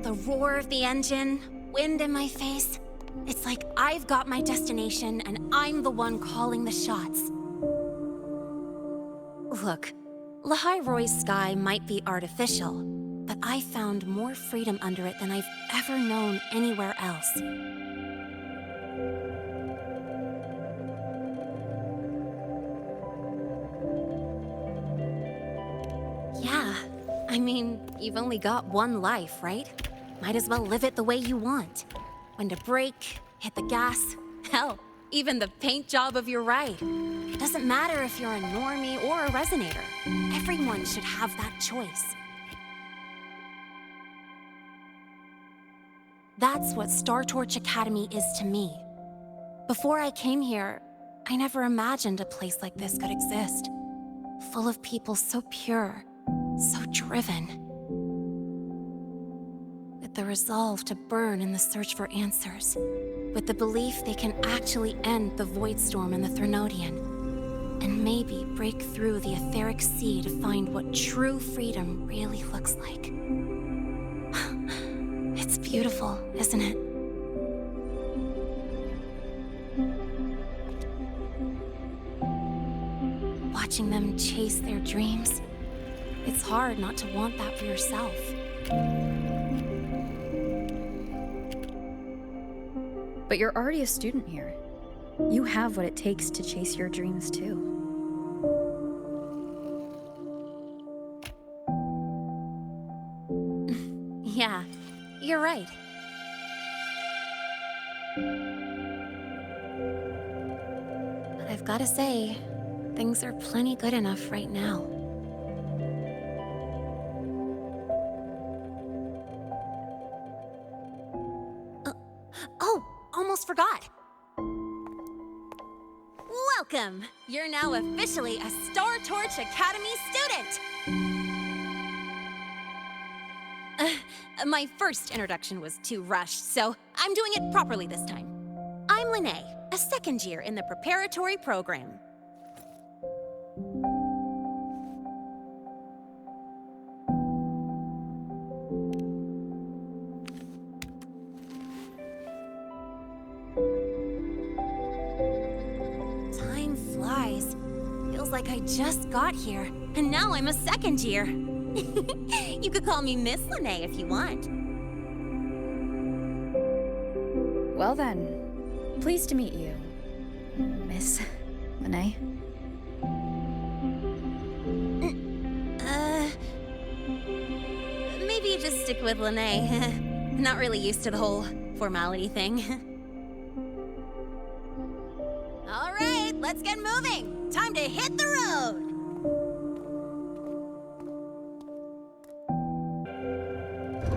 S7: The roar of the engine, wind in my face. It's like I've got my destination and I'm the one calling the shots. Look, Lahai Roi's sky might be artificial, but I found more freedom under it than I've ever known anywhere else. Yeah, I mean, you've only got one life, right? Might as well live it the way you want. When to brake, hit the gas, hell, even the paint job of your ride. It doesn't matter if you're a normie or a resonator. Everyone should have that choice. That's what Star Torch Academy is to me. Before I came here, I never imagined a place like this could exist. Full of people so pure, so driven. With the resolve to burn in the search for answers. With the belief they can actually end the Void Storm and the Threnodian. And maybe break through the etheric sea to find what true freedom really looks like. It's beautiful, isn't it? Watching them chase their dreams. It's hard not to want that for yourself.
S4: But you're already a student here. You have what it takes to chase your dreams too.
S7: Yeah, you're right. But I've gotta say, things are plenty good enough right now. Oh, almost forgot. Welcome! You're now officially a Star Torch Academy student! My first introduction was too rushed, so I'm doing it properly this time. I'm Lene, a second year in the preparatory program. like I just got here, and now I'm a second year. You could call me Miss Lene if you want.
S4: Well then, pleased to meet you, Miss Lene.
S7: Maybe just stick with Lene. Not really used to the whole formality thing. All right, let's get moving. Time to hit the road.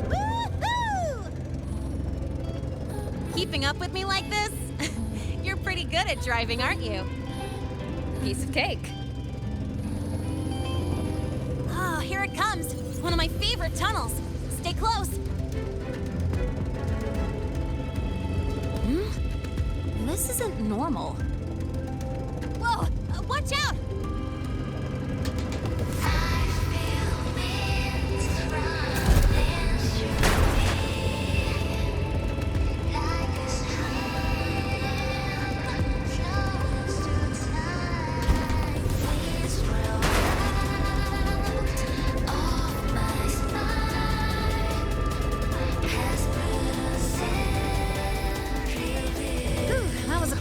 S7: Woohoo! Keeping up with me like this? You're pretty good at driving, aren't you?
S4: Piece of cake.
S7: Oh, here it comes. One of my favorite tunnels. Stay close. This isn't normal. Whoa! Watch out!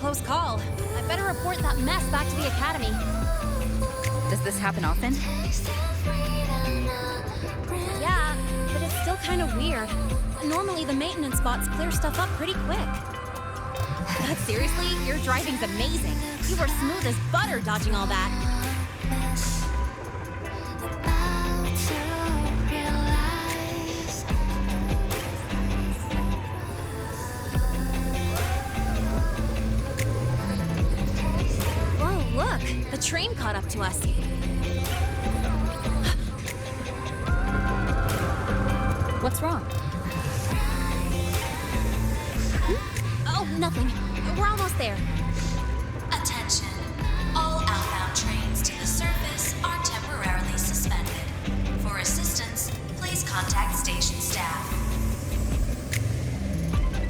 S7: Close call. I better report that mess back to the academy.
S4: Does this happen often?
S7: Yeah, but it's still kind of weird. Normally the maintenance bots clear stuff up pretty quick. But seriously, your driving's amazing. You were smooth as butter dodging all that. Look, the train caught up to us.
S4: What's wrong?
S7: Oh, nothing. We're almost there.
S19: Attention. All outbound trains to the surface are temporarily suspended. For assistance, please contact station staff.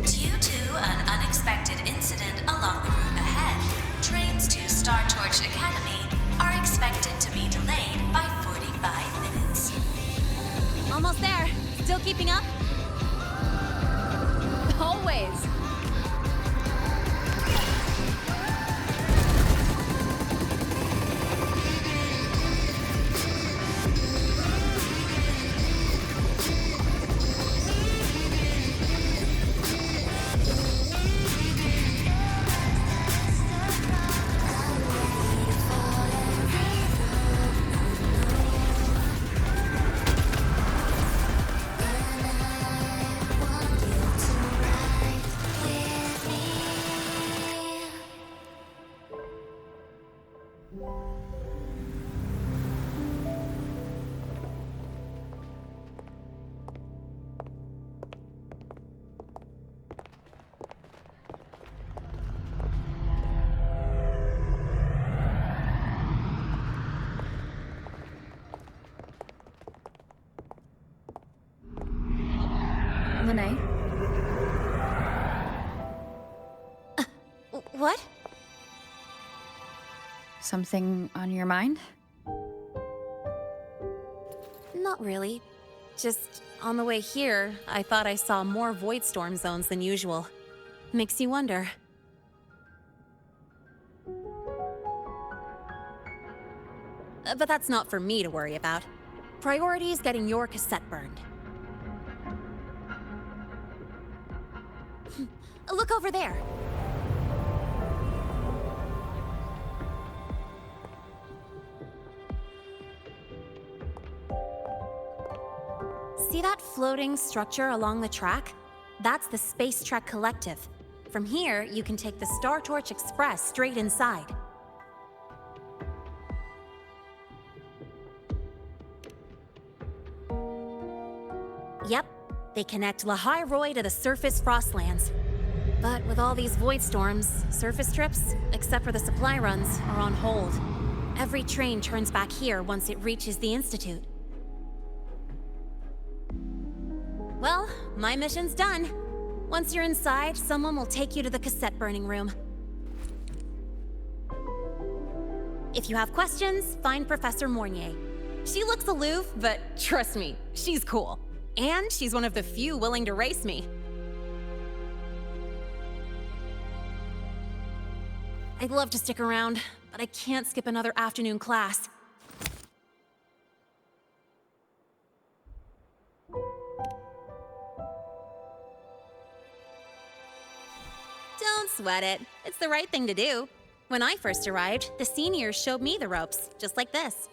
S19: Due to an unexpected incident along the route ahead, trains to Star Torch Academy are expected to be delayed by 45 minutes.
S7: Almost there. Still keeping up?
S4: Always. Lene?
S7: What?
S4: Something on your mind?
S7: Not really. Just on the way here, I thought I saw more Void Storm zones than usual. Makes you wonder. But that's not for me to worry about. Priority is getting your cassette burned. Look over there. See that floating structure along the track? That's the Space Trek Collective. From here, you can take the Star Torch Express straight inside. Yep, they connect Lahai Roi to the surface Frostlands. But with all these void storms, surface trips, except for the supply runs, are on hold. Every train turns back here once it reaches the Institute. Well, my mission's done. Once you're inside, someone will take you to the cassette burning room. If you have questions, find Professor Mornier. She looks aloof, but trust me, she's cool. And she's one of the few willing to race me. I'd love to stick around, but I can't skip another afternoon class. Don't sweat it. It's the right thing to do. When I first arrived, the seniors showed me the ropes, just like this.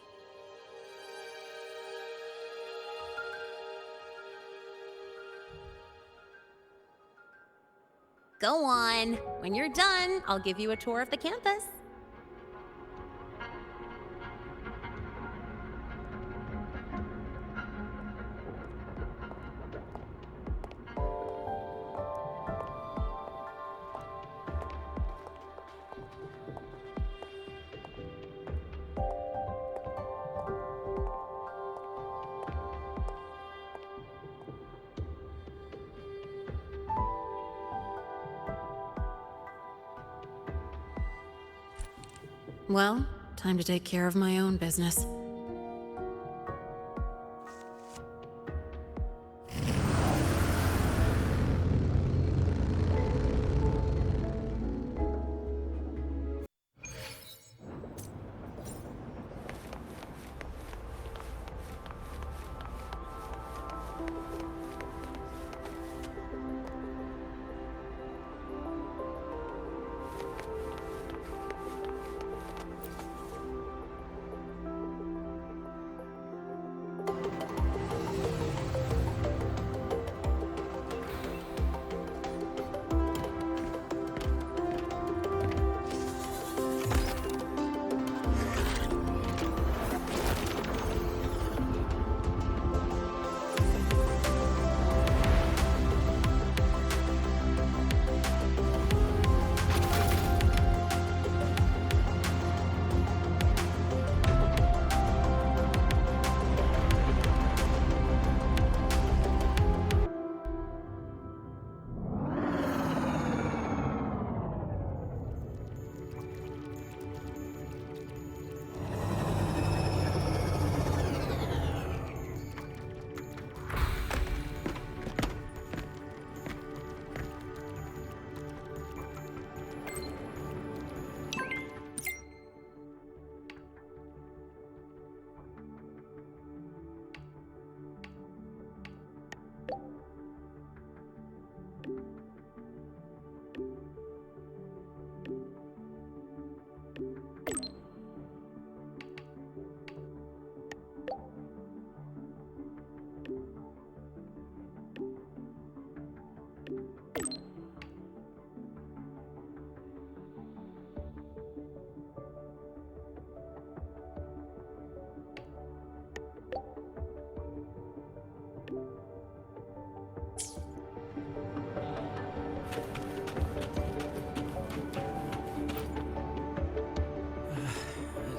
S7: Go on. When you're done, I'll give you a tour of the campus. Well, time to take care of my own business.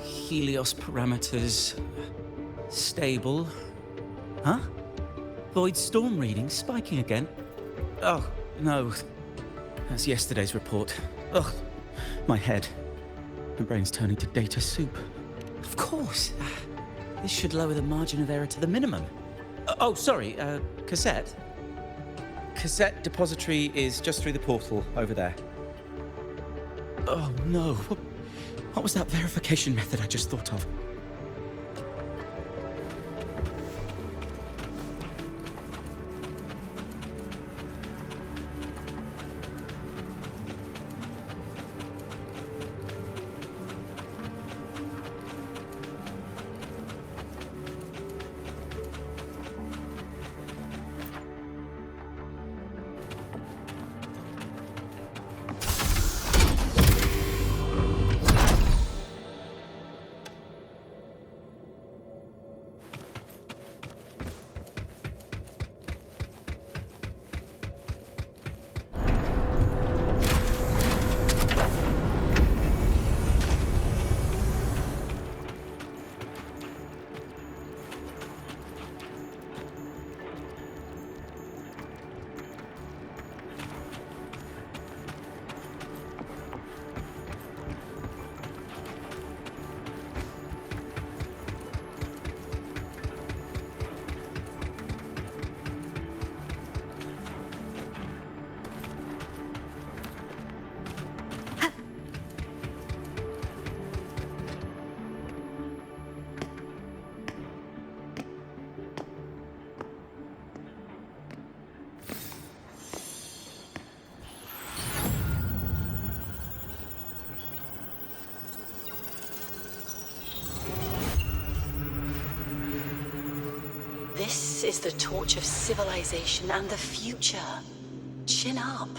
S20: Helios parameters stable. Huh? Void storm reading spiking again? Oh, no. That's yesterday's report. Ugh, my head. My brain's turning to data soup. Of course. This should lower the margin of error to the minimum. Oh, sorry, cassette? Cassette depository is just through the portal over there. Oh, no. What was that verification method I just thought of?
S21: This is the torch of civilization and the future. Chin up.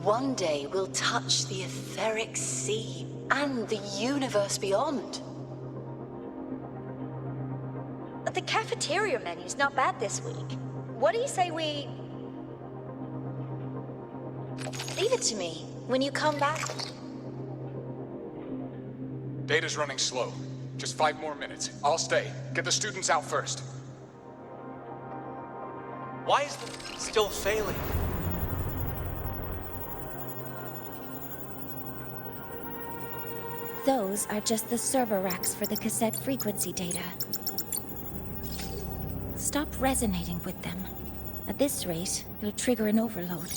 S21: One day we'll touch the etheric sea and the universe beyond.
S12: The cafeteria menu's not bad this week. What do you say we... Leave it to me. When you come back...
S22: Data's running slow. Just 5 more minutes. I'll stay. Get the students out first.
S15: Why is the still failing?
S23: Those are just the server racks for the cassette frequency data. Stop resonating with them. At this rate, you'll trigger an overload.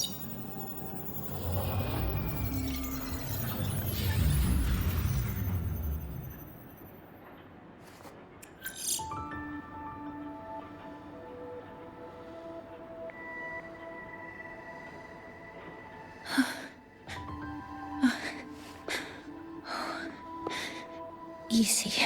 S23: Easy.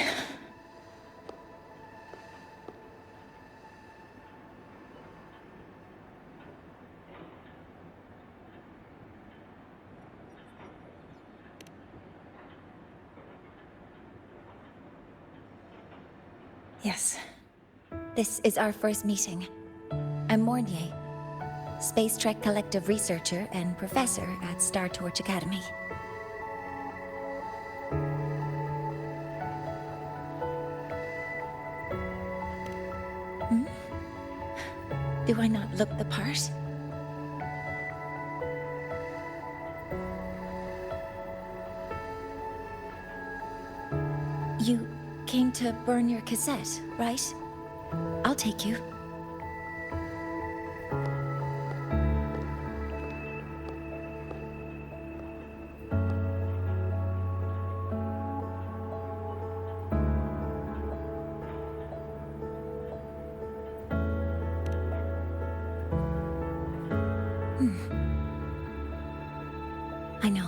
S23: Yes. This is our first meeting. I'm Mornier, Space Trek Collective researcher and professor at Star Torch Academy. Do I not look the part? You came to burn your cassette, right? I'll take you. I know.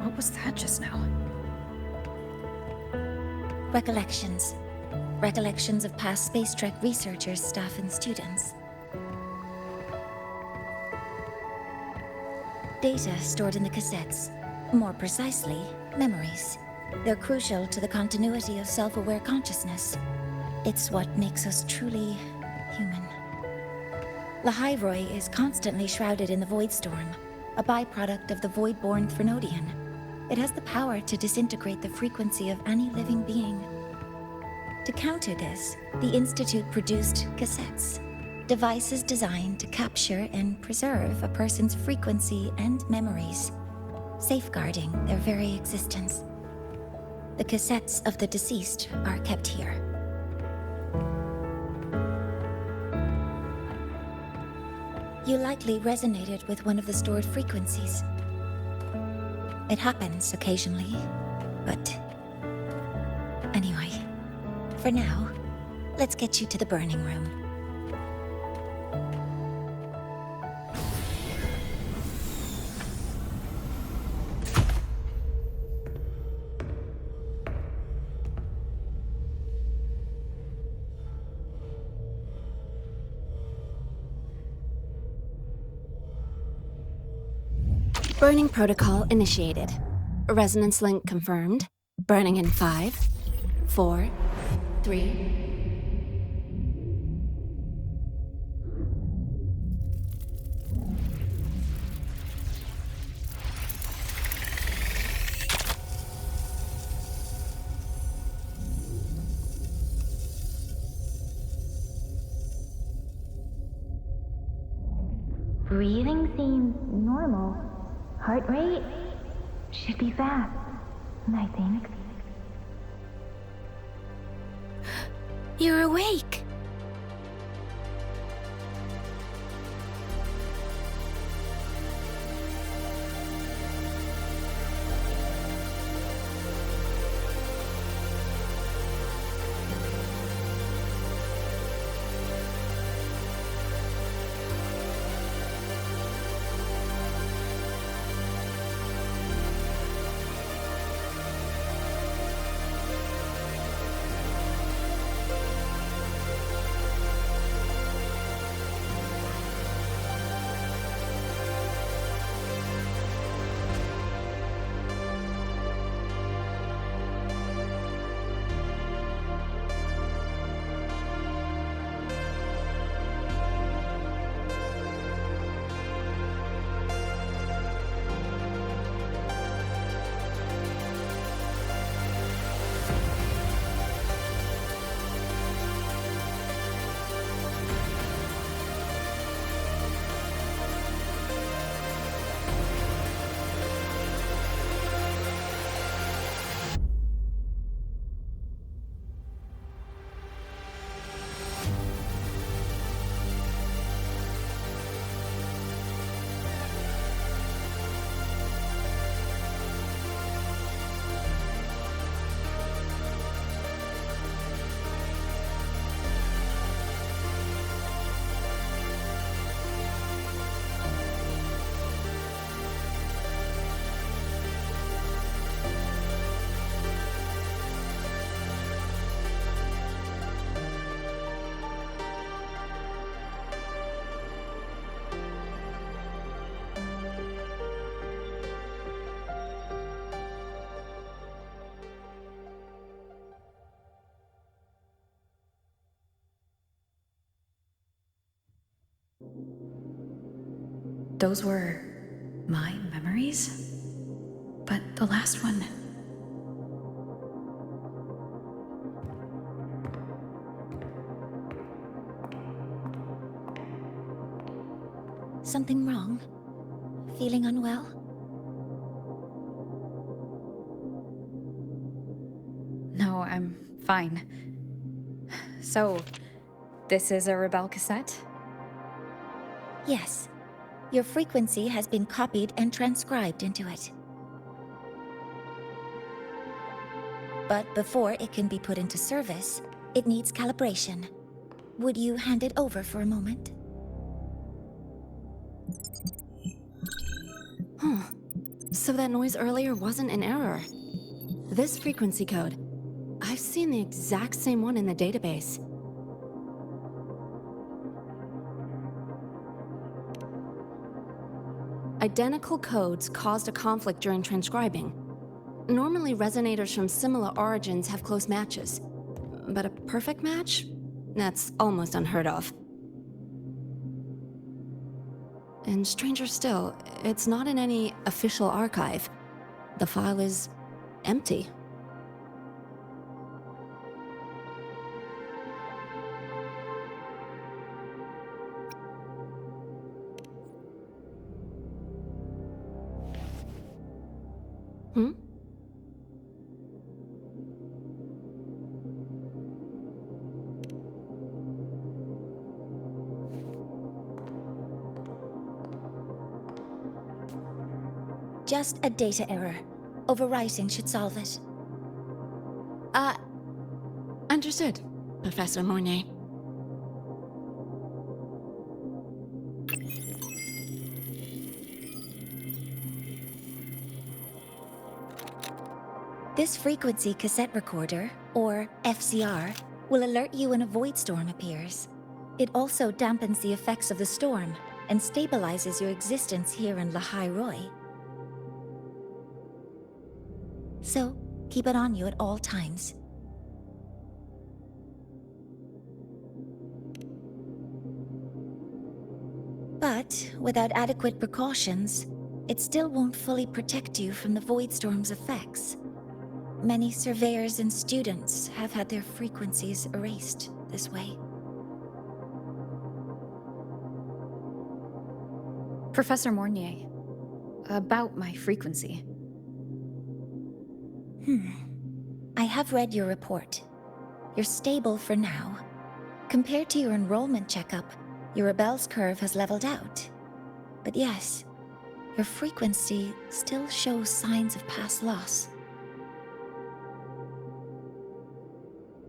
S4: What was that just now?
S23: Recollections. Recollections of past Space Trek researchers, staff, and students. Data stored in the cassettes. More precisely, memories. They're crucial to the continuity of self-aware consciousness. It's what makes us truly human. Lahairoi is constantly shrouded in the Void Storm, a byproduct of the Void-born Threnodian. It has the power to disintegrate the frequency of any living being. To counter this, the Institute produced cassettes, devices designed to capture and preserve a person's frequency and memories, safeguarding their very existence. The cassettes of the deceased are kept here. You likely resonated with one of the stored frequencies. It happens occasionally, but... Anyway, for now, let's get you to the burning room.
S7: Burning protocol initiated. Resonance link confirmed. Burning in 5, 4, 3...
S13: Breathing seems normal. Heart rate should be fast, I think.
S23: You're awake!
S9: those were my memories? But the last one...
S23: Something wrong? Feeling unwell?
S4: No, I'm fine. So, this is a Rebel cassette?
S23: Yes. Your frequency has been copied and transcribed into it. But before it can be put into service, it needs calibration. Would you hand it over for a moment?
S7: Huh. So that noise earlier wasn't an error. This frequency code, I've seen the exact same one in the database. Identical codes caused a conflict during transcribing. Normally, resonators from similar origins have close matches. But a perfect match? That's almost unheard of. And stranger still, it's not in any official archive. The file is empty. Hmm?
S23: Just a data error. Overwriting should solve it.
S7: Understood, Professor Mornay.
S23: This frequency cassette recorder, or FCR, will alert you when a void storm appears. It also dampens the effects of the storm and stabilizes your existence here in Lahai Roi. So, keep it on you at all times. But without adequate precautions, it still won't fully protect you from the void storm's effects. Many surveyors and students have had their frequencies erased this way.
S4: Professor Mornier, about my frequency.
S23: I have read your report. You're stable for now. Compared to your enrollment checkup, your Rebel's curve has leveled out. But yes, your frequency still shows signs of past loss.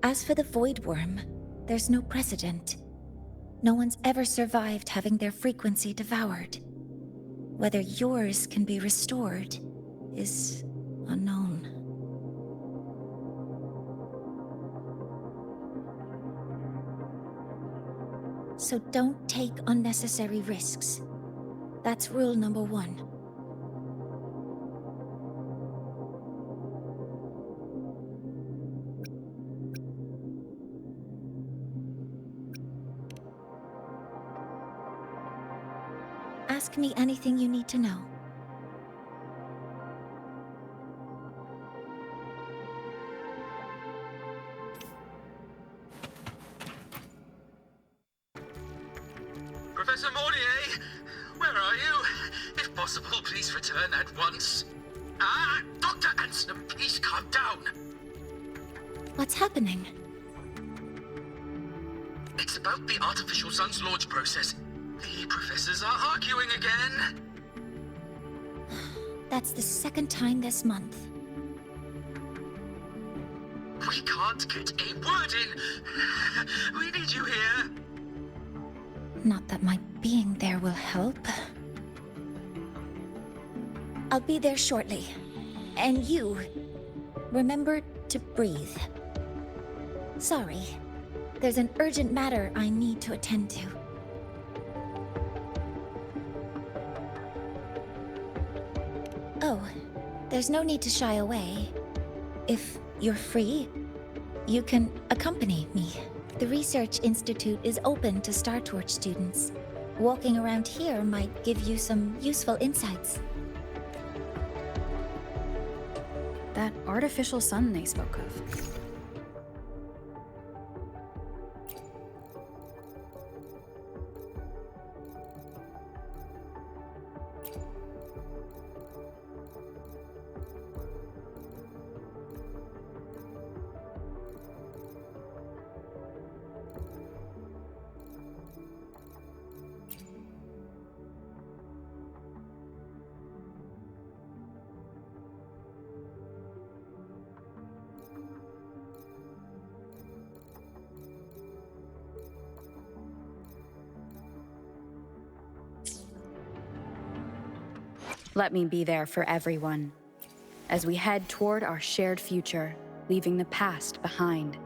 S23: As for the Void Worm, there's no precedent. No one's ever survived having their frequency devoured. Whether yours can be restored is unknown. So don't take unnecessary risks. That's rule number 1. Ask me anything you need to know.
S2: Professor Mornier, where are you? If possible, please return at once. Dr. Ansem, please calm down.
S23: What's happening?
S2: It's about the artificial sun's launch process. The professors are arguing again.
S23: That's the second time this month.
S2: We can't get a word in. We need you here.
S23: Not that my being there will help. I'll be there shortly. And you, remember to breathe. Sorry, there's an urgent matter I need to attend to. Oh, there's no need to shy away. If you're free, you can accompany me. The Research Institute is open to Star Torch students. Walking around here might give you some useful insights.
S4: That artificial sun they spoke of. Let me be there for everyone, as we head toward our shared future, leaving the past behind.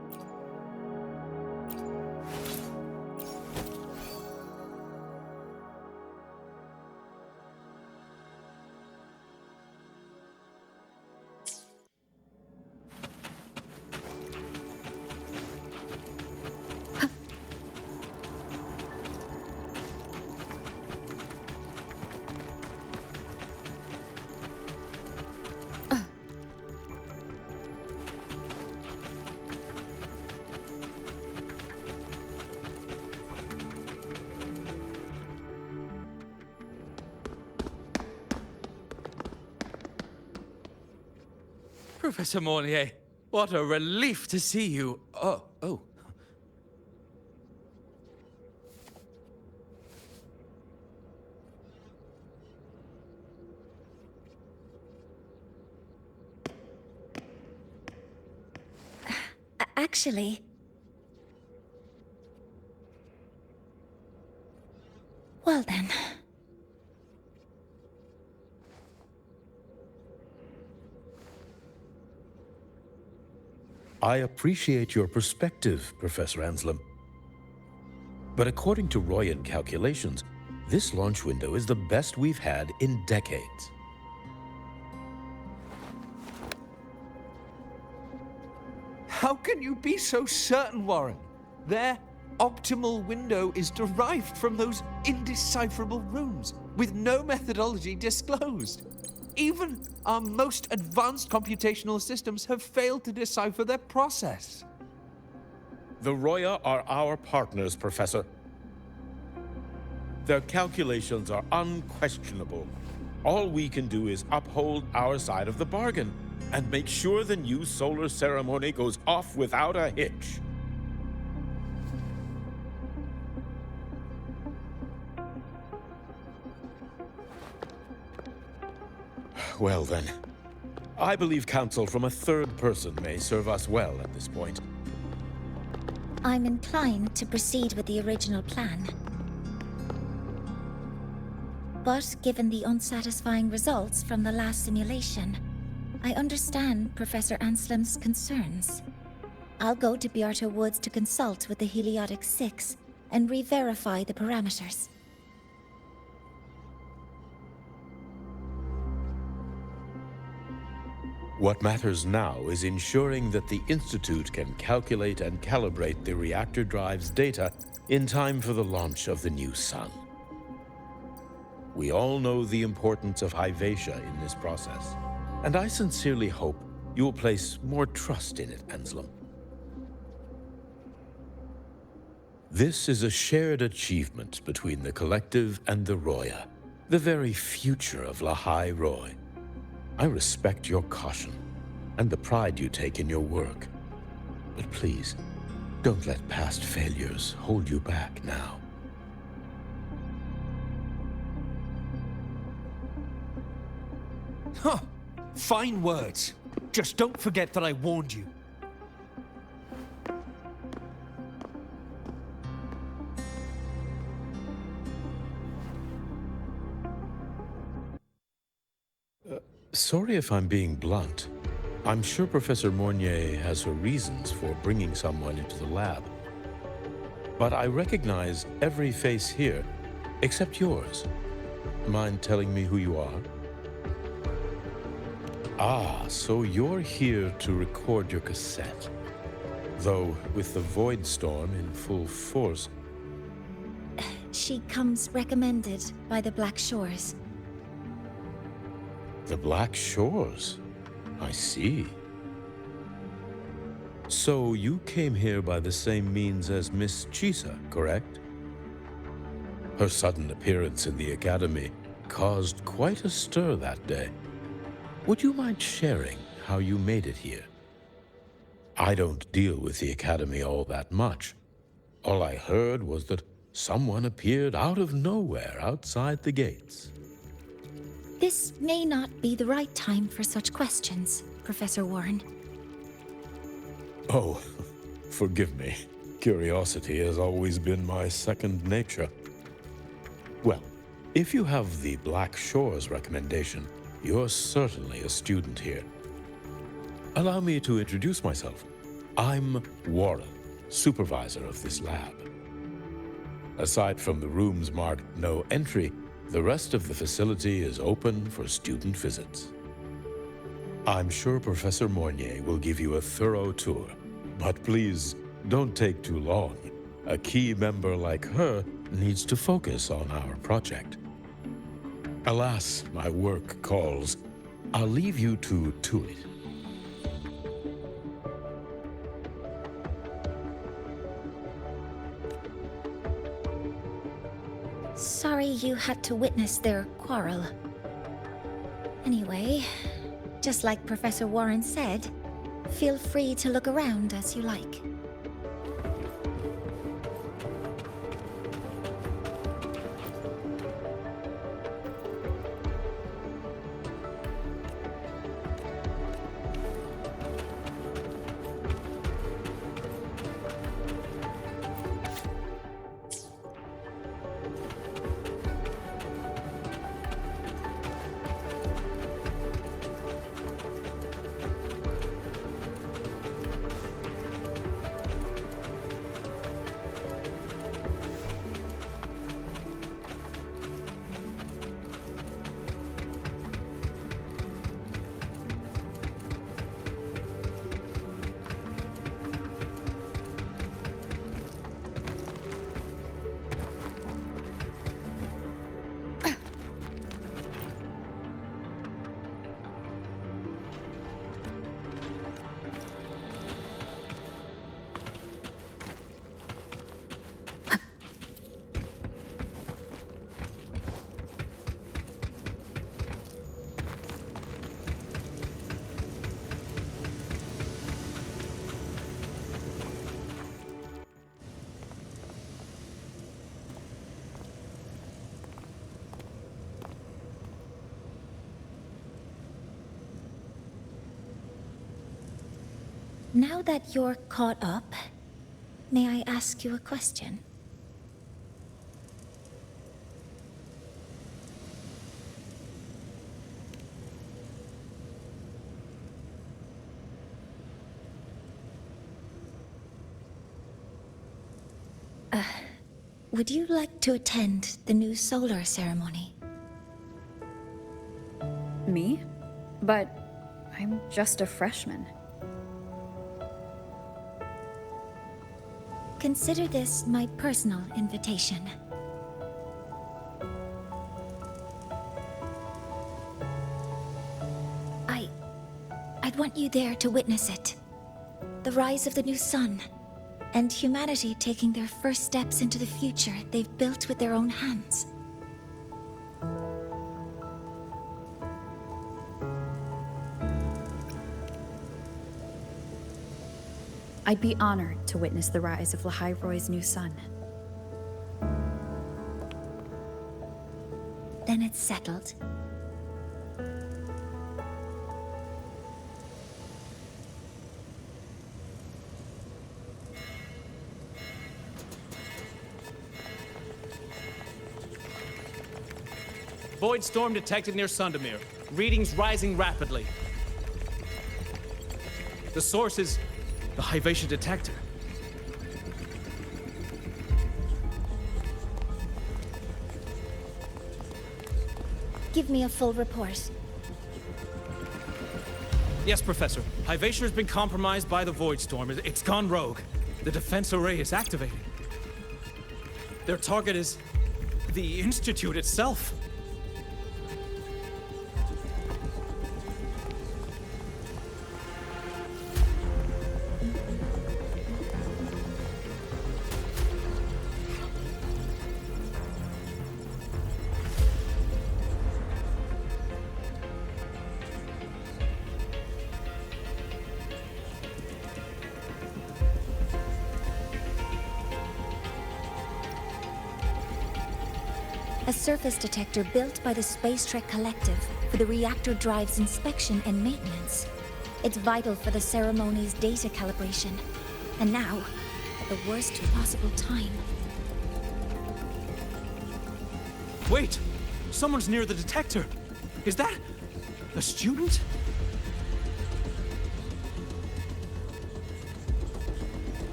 S3: Professor Mornier, what a relief to see you. Oh.
S23: Actually... Well then...
S16: I appreciate your perspective, Professor Anselm. But according to Royan calculations, this launch window is the best we've had in decades.
S8: How can you be so certain, Warren? Their optimal window is derived from those indecipherable runes, with no methodology disclosed. Even our most advanced computational systems have failed to decipher their process.
S16: The Roya are our partners, Professor. Their calculations are unquestionable. All we can do is uphold our side of the bargain and make sure the new solar ceremony goes off without a hitch. Well then, I believe counsel from a third person may serve us well at this point.
S23: I'm inclined to proceed with the original plan. But given the unsatisfying results from the last simulation, I understand Professor Anselm's concerns. I'll go to Beata Woods to consult with the Heliotic Six and re-verify the parameters.
S16: What matters now is ensuring that the Institute can calculate and calibrate the reactor drive's data in time for the launch of the new sun. We all know the importance of Hyvatia in this process, and I sincerely hope you will place more trust in it, Anselm. This is a shared achievement between the Collective and the Roya, the very future of Lahai Roi. I respect your caution and the pride you take in your work. But please, don't let past failures hold you back now.
S8: Huh. Fine words. Just don't forget that I warned you.
S16: Sorry if I'm being blunt. I'm sure Professor Mornier has her reasons for bringing someone into the lab. But I recognize every face here, except yours. Mind telling me who you are? Ah, so you're here to record your cassette. Though, with the Void Storm in full force...
S23: she comes recommended by the Black Shores.
S16: The Black Shores? I see. So you came here by the same means as Miss Chisa, correct? Her sudden appearance in the Academy caused quite a stir that day. Would you mind sharing how you made it here? I don't deal with the Academy all that much. All I heard was that someone appeared out of nowhere outside the gates.
S23: This may not be the right time for such questions, Professor Warren.
S16: Oh, forgive me. Curiosity has always been my second nature. Well, if you have the Black Shores recommendation, you're certainly a student here. Allow me to introduce myself. I'm Warren, supervisor of this lab. Aside from the rooms marked no entry, the rest of the facility is open for student visits. I'm sure Professor Mornier will give you a thorough tour, but please don't take too long. A key member like her needs to focus on our project. Alas, my work calls. I'll leave you to it.
S23: Sorry you had to witness their quarrel. Anyway, just like Professor Warren said, feel free to look around as you like. Now that you're caught up, may I ask you a question? Would you like to attend the new solar ceremony?
S4: Me? But I'm just a freshman.
S23: Consider this my personal invitation. I'd want you there to witness it. The rise of the new sun, and humanity taking their first steps into the future they've built with their own hands.
S4: I'd be honored to witness the rise of Lahai-Roy's new sun.
S23: Then it's settled.
S3: Void storm detected near Sundamir. Readings rising rapidly. The source is the Hivatia detector.
S23: Give me a full report.
S3: Yes, Professor. Hivatia has been compromised by the Void Storm. It's gone rogue. The defense array is activated. Their target is The Institute itself.
S23: A surface detector built by the Space Trek Collective for the reactor drive's inspection and maintenance. It's vital for the ceremony's data calibration. And now, at the worst possible time.
S3: Wait! Someone's near the detector. Is that a student?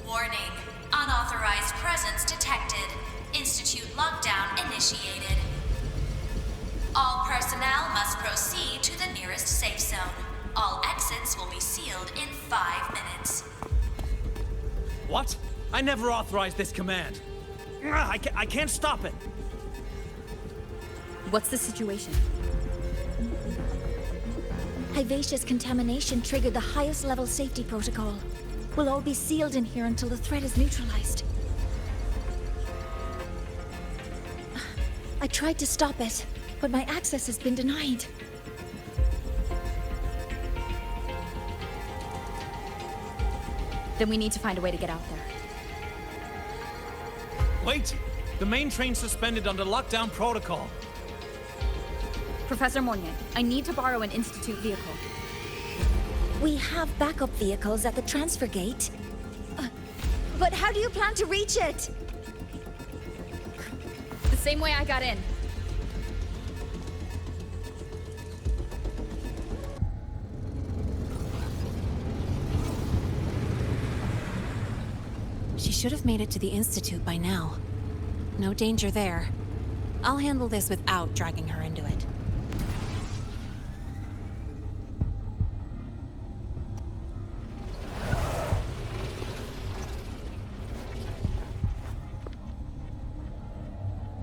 S19: Warning. Unauthorized presence detected. Institute lockdown initiated. All personnel must proceed to the nearest safe zone. All exits will be sealed in 5 minutes.
S3: What? I never authorized this command. I can't stop it.
S4: What's the situation?
S23: Vivacious contamination triggered the highest level safety protocol. We'll all be sealed in here until the threat is neutralized. I tried to stop it, but my access has been denied.
S4: Then we need to find a way to get out there.
S3: Wait! The main train's suspended under lockdown protocol.
S4: Professor Mournier, I need to borrow an Institute vehicle.
S23: We have backup vehicles at the transfer gate. But how do you plan to reach it?
S4: The same way I got in.
S7: She should have made it to the Institute by now. No danger there. I'll handle this without dragging her into it.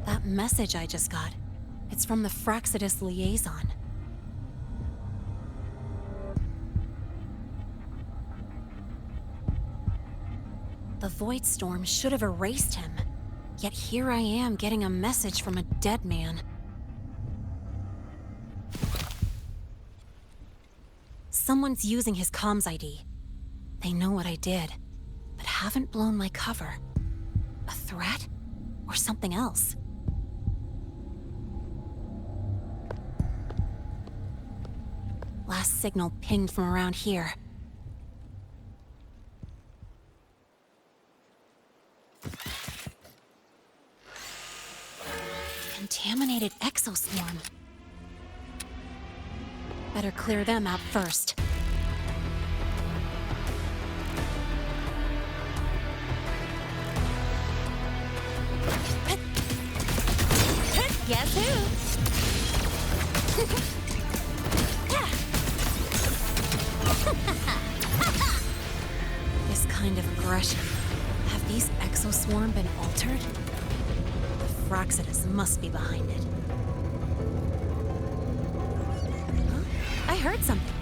S7: That message I just got, it's from the Fraxidus liaison. The Void Storm should have erased him. Yet here I am getting a message from a dead man. Someone's using his comms ID. They know what I did, but haven't blown my cover. A threat? Or something else? Last signal pinged from around here. Contaminated exoswarm. Better clear them out first.
S6: Guess who?
S7: This kind of aggression. Have these exoswarm been altered? The Fraxidus must be behind it. Huh? I heard something.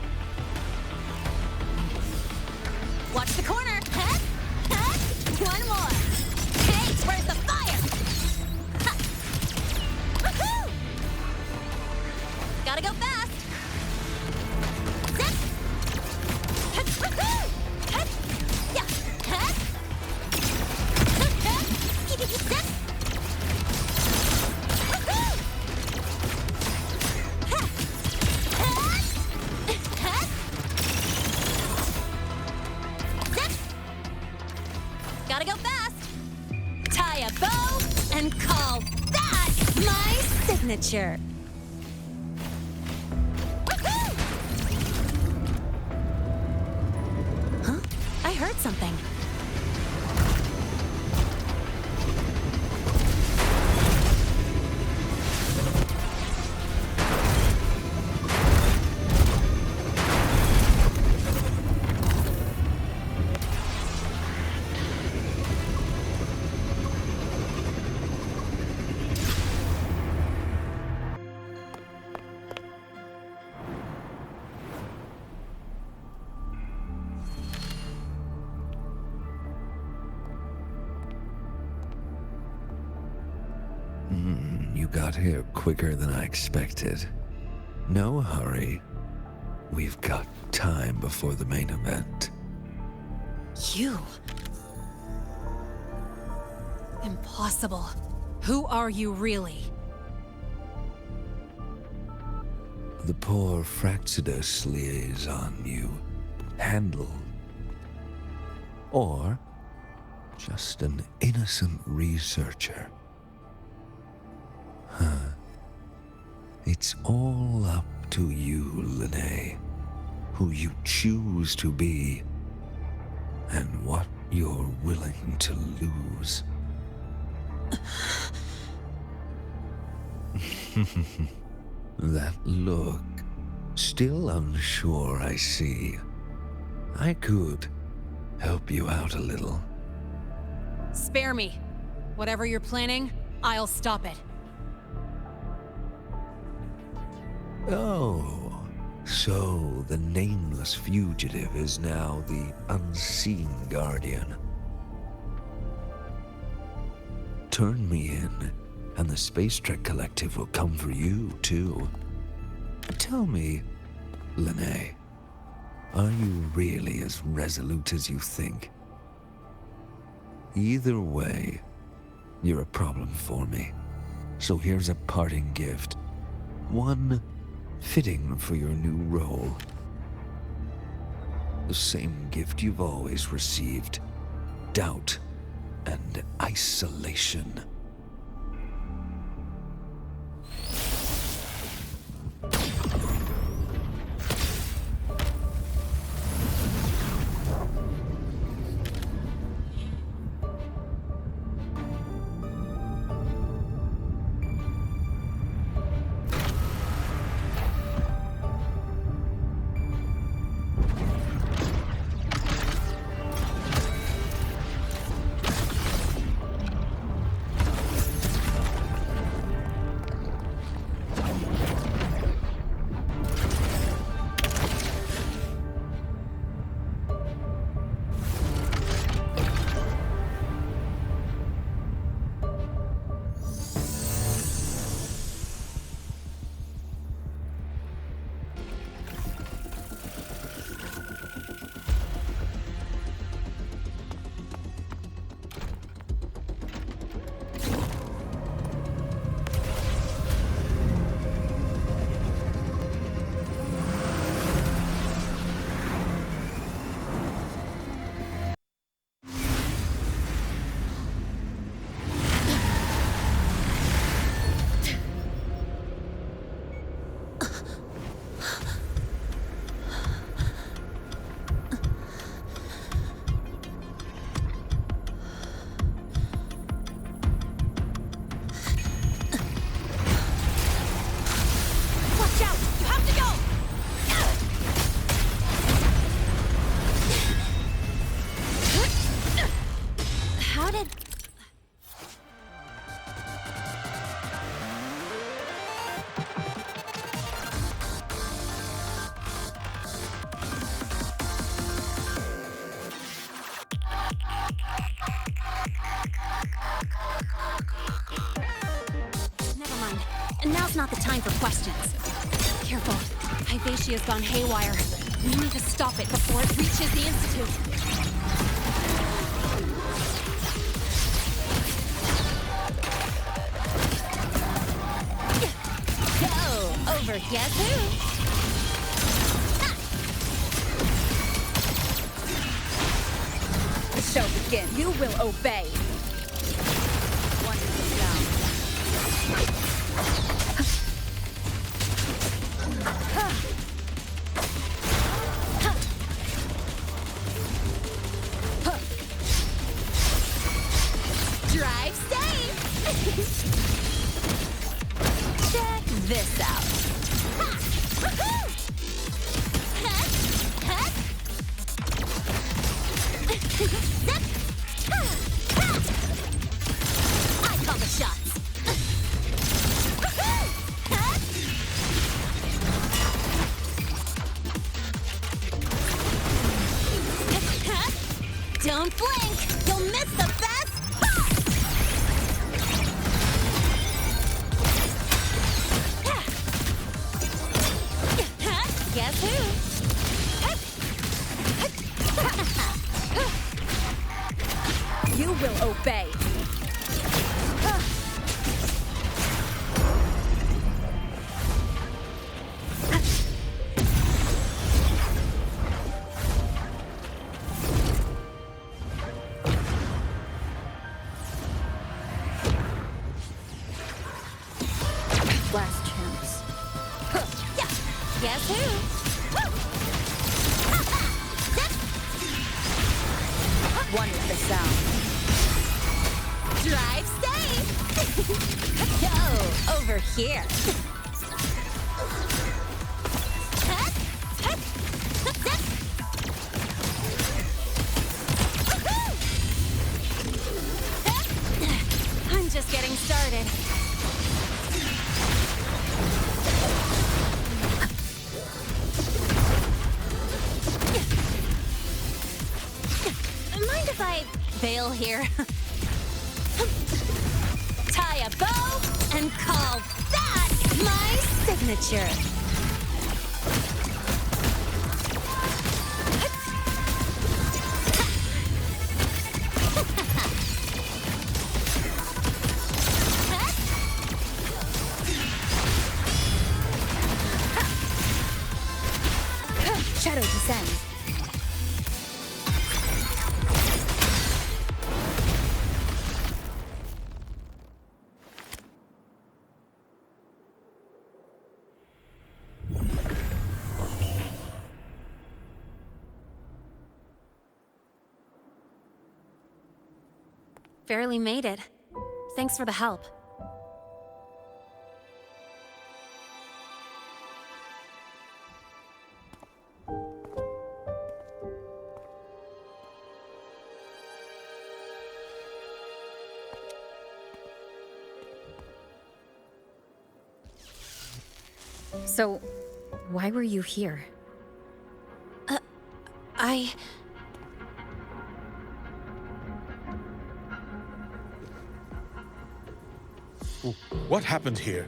S6: Watch the corner. Head, head. One more. Hey, where's the fire? Ha. Woohoo! Gotta go fast. Zip. Head, woohoo! Head. Yeah. Head. Head. Zip. Woohoo! Ha. Head. Head. Zip. Gotta go fast. Tie a bow and call that my signature. Woohoo!
S7: heard something.
S8: You got here quicker than I expected. No hurry. We've got time before the main event.
S7: You? Impossible. Who are you really?
S8: The poor Fraxidus liaison you handled. Or just an innocent researcher. It's all up to you, Lene, who you choose to be, and what you're willing to lose. That look, still unsure, I see. I could help you out a little.
S7: Spare me. Whatever you're planning, I'll stop it.
S8: Oh, so the nameless fugitive is now the unseen guardian. Turn me in, and the Space Trek Collective will come for you, too. Tell me, Lene, are you really as resolute as you think? Either way, you're a problem for me. So here's a parting gift. One fitting for your new role. The same gift you've always received. Doubt and isolation.
S7: Now's not the time for questions. Careful. Hyvatia's gone haywire. We need to stop it before it reaches the Institute.
S6: Go over guess who?
S10: The show begins. You will obey. Wonderful down.
S7: Drive safe! Check this out. Ha! Woohoo! Hut! Hut! Zip! Ha! Ha! I call the shots. Woohoo! Hut! Hut! Don't blink! You'll miss the best part! Guess who? You will obey.
S4: Last chance.
S7: Guess who?
S4: One with the sound.
S7: Drive safe! Yo, over here. I'm just getting started. Mind if I bail here? Tie a bow and call that my signature.
S4: Shadow descends.
S7: Barely made it. Thanks for the help.
S4: So, why were you here?
S16: What happened here?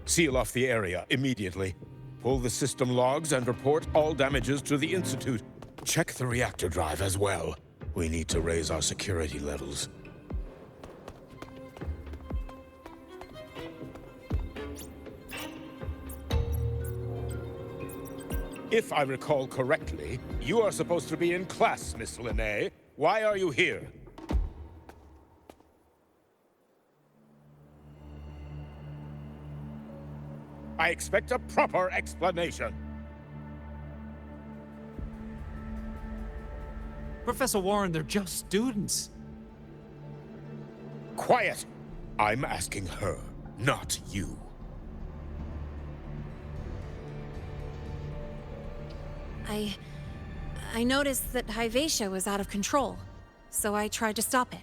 S16: Seal off the area immediately. Pull the system logs and report all damages to the Institute. Check the reactor drive as well. We need to raise our security levels. If I recall correctly, you are supposed to be in class, Miss Linnae. Why are you here? I expect a proper explanation.
S3: Professor Warren, they're just students.
S16: Quiet! I'm asking her, not you.
S7: I noticed that Hyvatia was out of control, so I tried to stop it.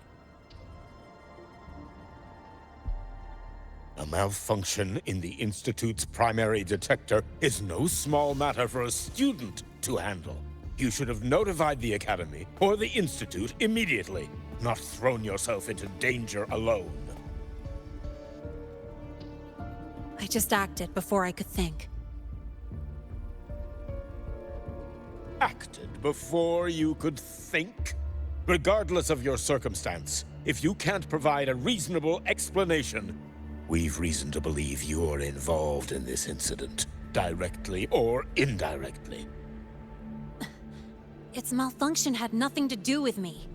S16: A malfunction in the Institute's primary detector is no small matter for a student to handle. You should have notified the Academy or the Institute immediately, not thrown yourself into danger alone.
S7: I just acted before I could think.
S16: Acted before you could think? Regardless of your circumstance, if you can't provide a reasonable explanation, we've reason to believe you're involved in this incident, directly or indirectly.
S7: Its malfunction had nothing to do with me.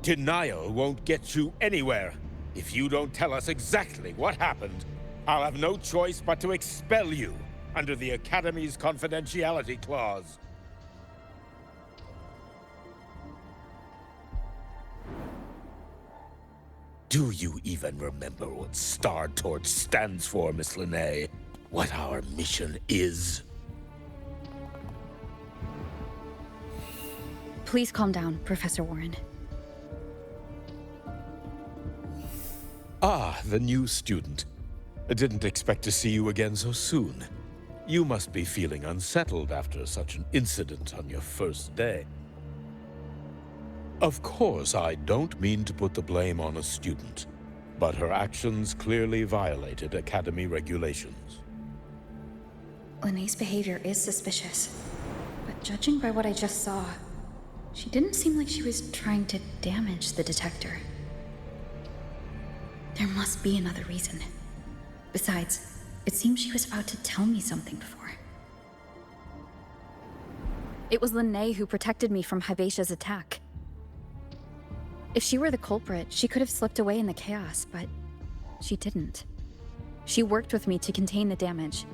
S16: Denial won't get you anywhere. If you don't tell us exactly what happened, I'll have no choice but to expel you under the Academy's confidentiality clause. Do you even remember what Star Torch stands for, Miss Linnae? What our mission is?
S4: Please calm down, Professor Warren.
S16: Ah, the new student. I didn't expect to see you again so soon. You must be feeling unsettled after such an incident on your first day. Of course, I don't mean to put the blame on a student, but her actions clearly violated Academy regulations.
S9: Linnae's behavior is suspicious, but judging by what I just saw, she didn't seem like she was trying to damage the detector. There must be another reason. Besides, it seems she was about to tell me something before.
S4: It was Linnae who protected me from Hivatia's attack. If she were the culprit, she could have slipped away in the chaos, but she didn't. She worked with me to contain the damage.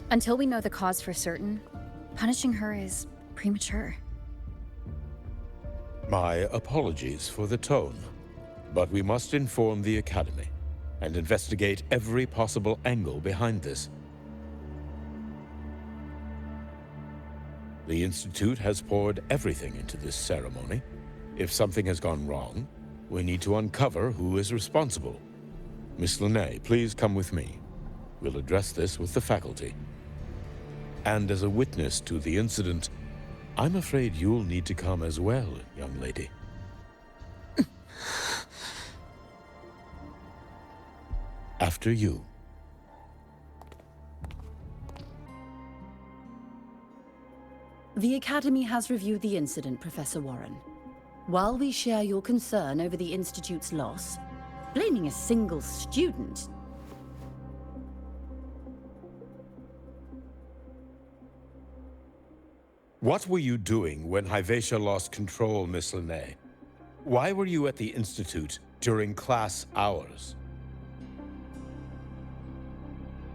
S4: Until we know the cause for certain, punishing her is premature.
S16: My apologies for the tone, but we must inform the Academy and investigate every possible angle behind this. The Institute has poured everything into this ceremony. If something has gone wrong, we need to uncover who is responsible. Miss Linnae, please come with me. We'll address this with the faculty. And as a witness to the incident, I'm afraid you'll need to come as well, young lady. After you.
S1: The Academy has reviewed the incident, Professor Warren. While we share your concern over the Institute's loss, blaming a single student...
S16: What were you doing when Hivatia lost control, Miss Linnae? Why were you at the Institute during class hours?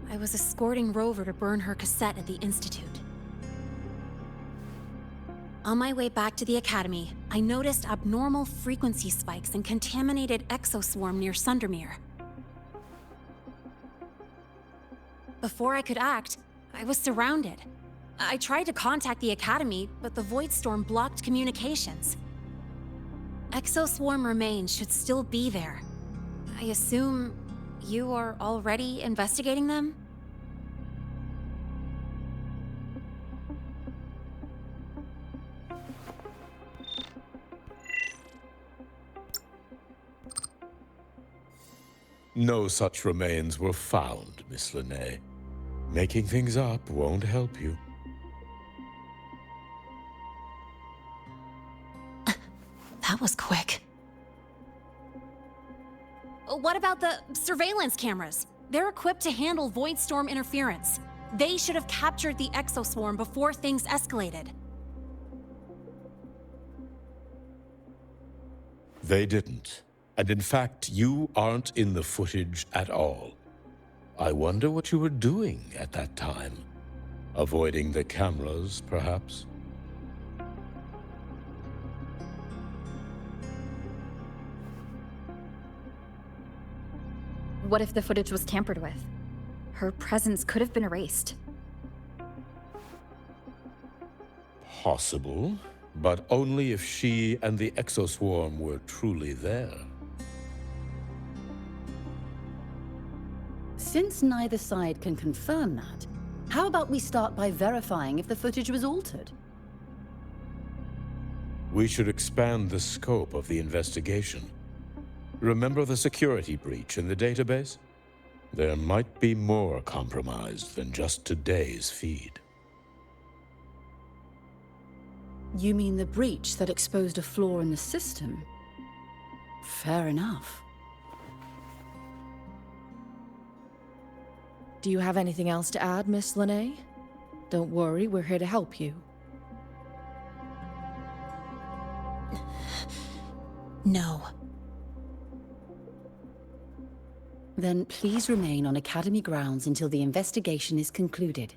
S7: I was escorting Rover to burn her cassette at the Institute. On my way back to the Academy, I noticed abnormal frequency spikes and contaminated exoswarm near Sundermere. Before I could act, I was surrounded. I tried to contact the Academy, but the Void Storm blocked communications. Exoswarm remains should still be there. I assume you are already investigating them?
S16: No such remains were found, Miss Linnae. Making things up won't help you.
S7: That was quick. What about the surveillance cameras? They're equipped to handle Void Storm interference. They should have captured the exoswarm before things escalated.
S16: They didn't. And in fact, you aren't in the footage at all. I wonder what you were doing at that time. Avoiding the cameras, perhaps?
S4: What if the footage was tampered with? Her presence could have been erased.
S16: Possible, but only if she and the exoswarm were truly there.
S1: Since neither side can confirm that, how about we start by verifying if the footage was altered?
S16: We should expand the scope of the investigation. Remember the security breach in the database? There might be more compromised than just today's feed.
S1: You mean the breach that exposed a flaw in the system? Fair enough.
S17: Do you have anything else to add, Miss Linnae? Don't worry, we're here to help you.
S7: No.
S1: Then please remain on Academy grounds until the investigation is concluded.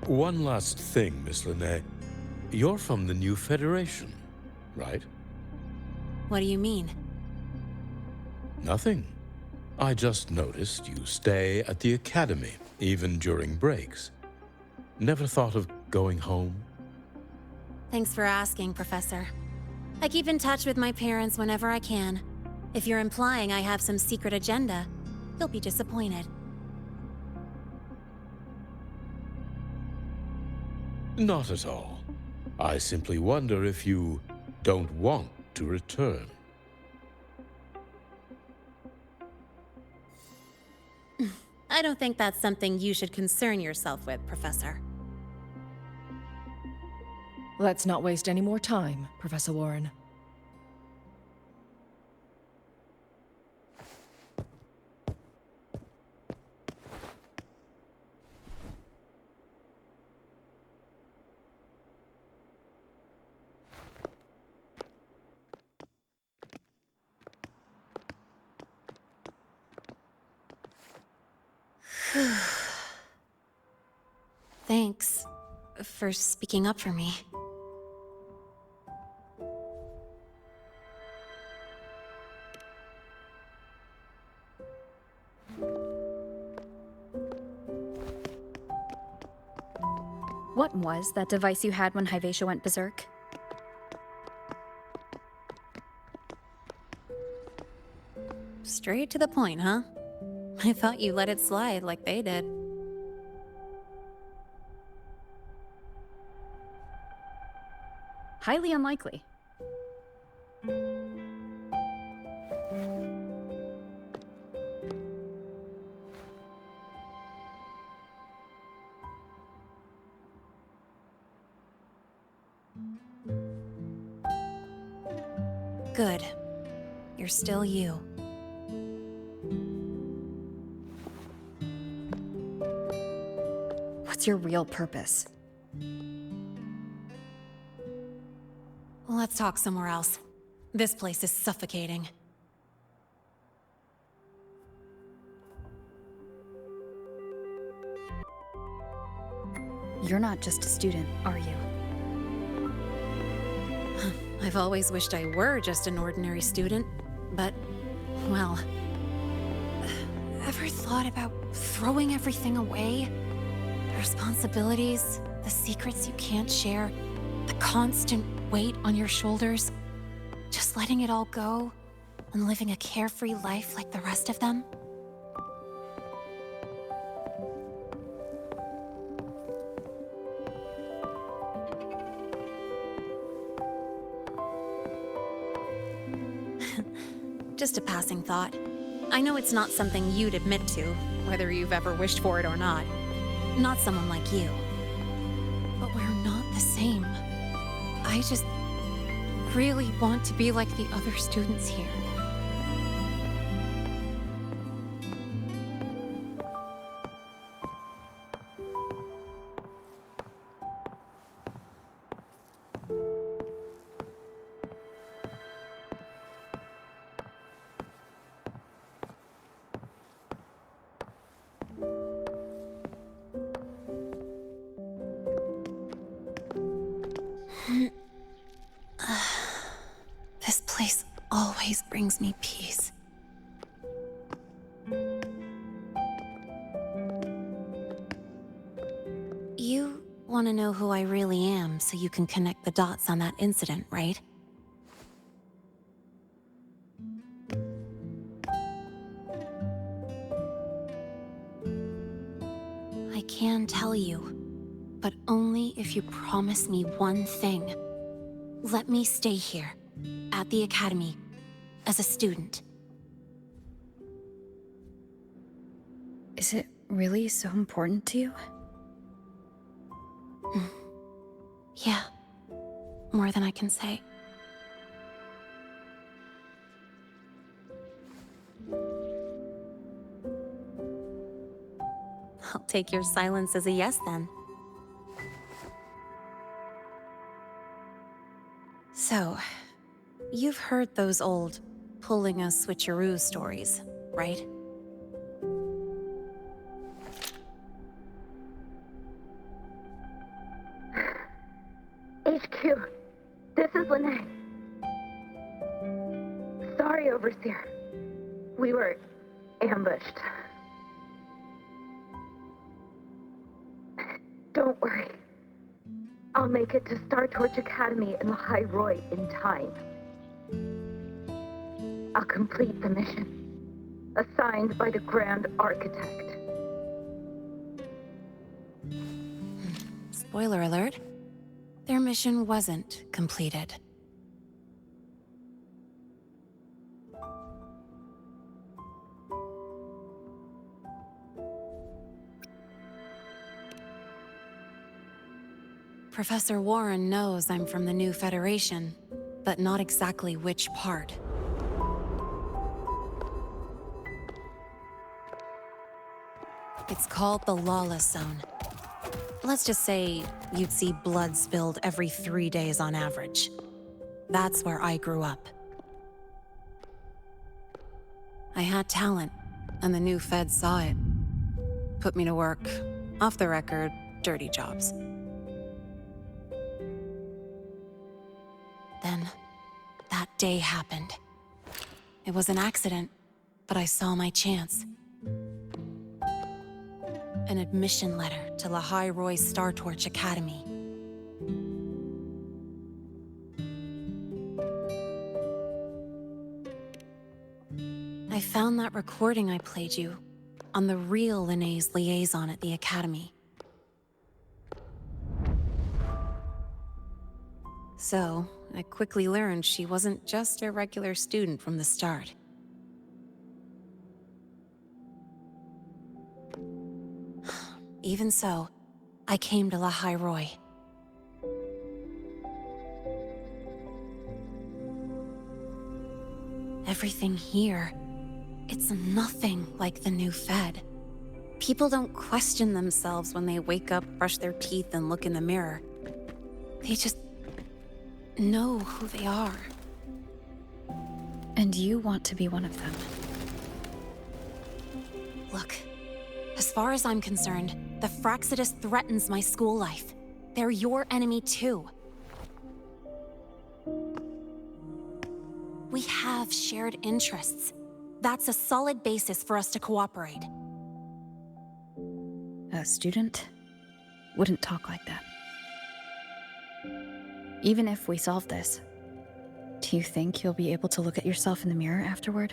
S16: One last thing, Miss Linnae. You're from the New Federation, right?
S7: What do you mean?
S16: Nothing. I just noticed you stay at the Academy, even during breaks. Never thought of going home?
S7: Thanks for asking, Professor. I keep in touch with my parents whenever I can. If you're implying I have some secret agenda, you'll be disappointed.
S16: Not at all. I simply wonder if you don't want to return.
S7: I don't think that's something you should concern yourself with, Professor.
S17: Let's not waste any more time, Professor Warren.
S7: Thanks for speaking up for me.
S4: What was that device you had when Hyvatia went berserk?
S7: Straight to the point, huh? I thought you let it slide like they did.
S4: Highly unlikely.
S7: Good. You're still you.
S4: What's your real purpose?
S7: Let's talk somewhere else. This place is suffocating.
S4: You're not just a student, are you?
S7: I've always wished I were just an ordinary student, but, well... Ever thought about throwing everything away? The responsibilities, the secrets you can't share, the constant weight on your shoulders? Just letting it all go and living a carefree life like the rest of them? Just a passing thought. I know it's not something you'd admit to, whether you've ever wished for it or not. Not someone like you. But we're not the same. I just really want to be like the other students here. This place always brings me peace. You want to know who I really am so you can connect the dots on that incident, right? I can tell you, but only if you promise me one thing. Let me stay here, at the Academy, as a student.
S4: Is it really so important to you?
S7: Yeah, more than I can say. I'll take your silence as a yes, then. So, you've heard those old pulling a switcheroo stories, right?
S5: Sorry, Overseer. We were ambushed. Don't worry. I'll make it to Star Torch Academy in the High Roy in time. I'll complete the mission, assigned by the Grand Architect.
S7: Spoiler alert. Their mission wasn't completed. Professor Warren knows I'm from the New Federation, but not exactly which part. It's called the Lawless Zone. Let's just say you'd see blood spilled every 3 days on average. That's where I grew up. I had talent, and the new feds saw it. Put me to work, off the record, dirty jobs. Then, that day happened. It was an accident, but I saw my chance. An admission letter to La High Roy Star Torch Academy. I found that recording I played you on the real Linnéa's liaison at the Academy. So, I quickly learned she wasn't just a regular student from the start. Even so, I came to La High Roy. Everything here, it's nothing like the new Fed. People don't question themselves when they wake up, brush their teeth, and look in the mirror. They just know who they are.
S4: And you want to be one of them.
S7: Look, as far as I'm concerned, the Fractsidus threatens my school life. They're your enemy too. We have shared interests. That's a solid basis for us to cooperate.
S4: A student wouldn't talk like that. Even if we solve this, do you think you'll be able to look at yourself in the mirror afterward?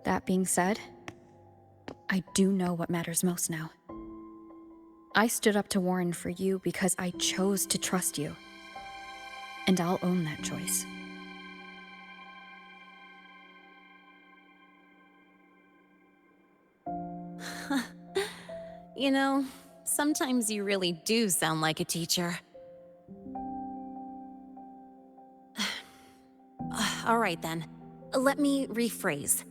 S4: That being said, I do know what matters most now. I stood up to Warren for you because I chose to trust you. And I'll own that choice.
S7: You know, sometimes you really do sound like a teacher. All right then, let me rephrase.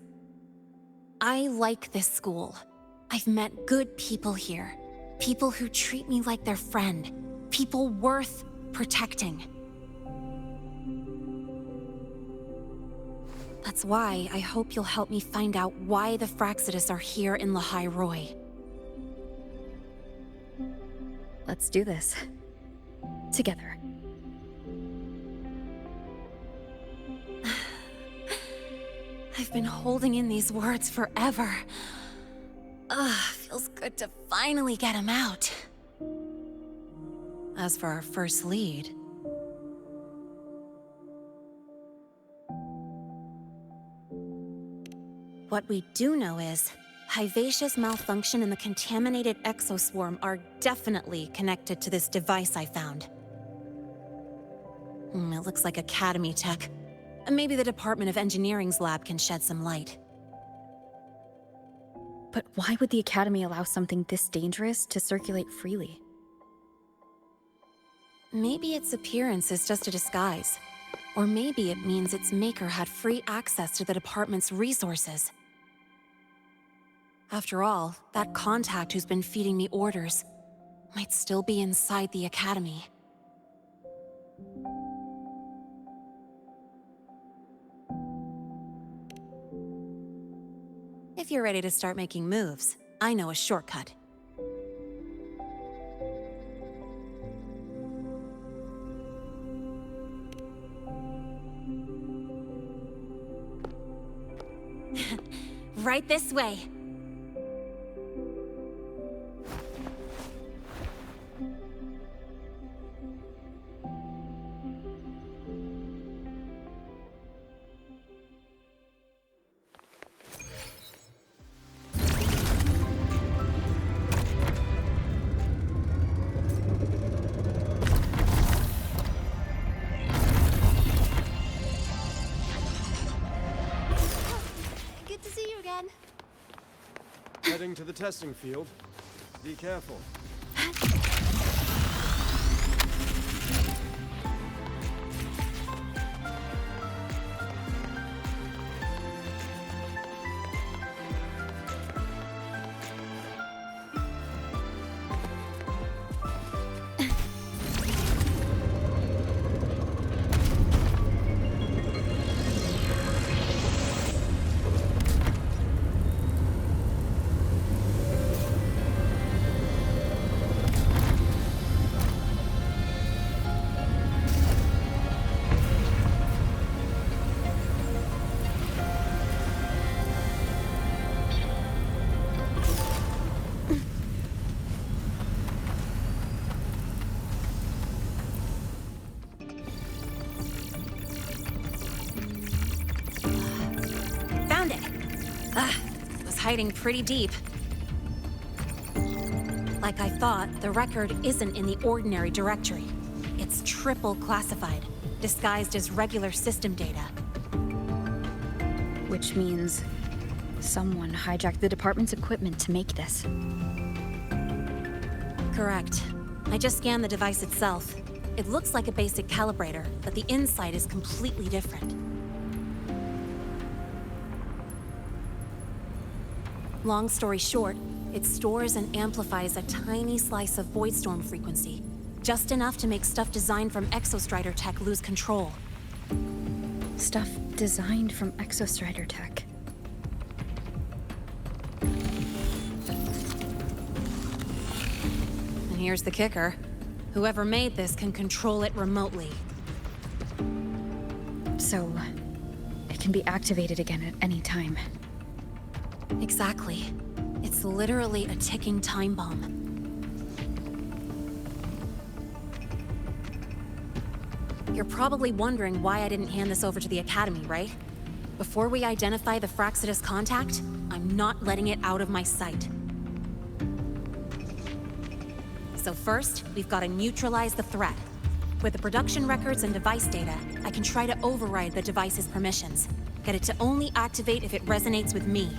S7: I like this school. I've met good people here. People who treat me like their friend. People worth protecting. That's why I hope you'll help me find out why the Fractsidus are here in La High Roy.
S4: Let's do this. Together.
S7: I've been holding in these words forever. Feels good to finally get them out. As for our first lead... What we do know is, Hyvatia's malfunction and the contaminated exoswarm are definitely connected to this device I found. It looks like Academy tech. Maybe the Department of Engineering's lab can shed some light.
S4: But why would the Academy allow something this dangerous to circulate freely?
S7: Maybe its appearance is just a disguise. Or maybe it means its maker had free access to the department's resources. After all, that contact who's been feeding me orders might still be inside the Academy. If you're ready to start making moves, I know a shortcut. Right this way.
S6: Good to see you again.
S11: Heading to the testing field. Be careful.
S7: Found it! Was hiding pretty deep. Like I thought, the record isn't in the ordinary directory. It's triple classified, disguised as regular system data.
S4: Which means someone hijacked the department's equipment to make this.
S7: Correct. I just scanned the device itself. It looks like a basic calibrator, but the inside is completely different. Long story short, it stores and amplifies a tiny slice of Voidstorm frequency, just enough to make stuff designed from Exostrider tech lose control.
S4: Stuff designed from Exostrider tech.
S7: And here's the kicker. Whoever made this can control it remotely.
S4: So, it can be activated again at any time.
S7: Exactly. It's literally a ticking time bomb. You're probably wondering why I didn't hand this over to the Academy, right? Before we identify the Fraxidus contact, I'm not letting it out of my sight. So first, we've got to neutralize the threat. With the production records and device data, I can try to override the device's permissions. Get it to only activate if it resonates with me.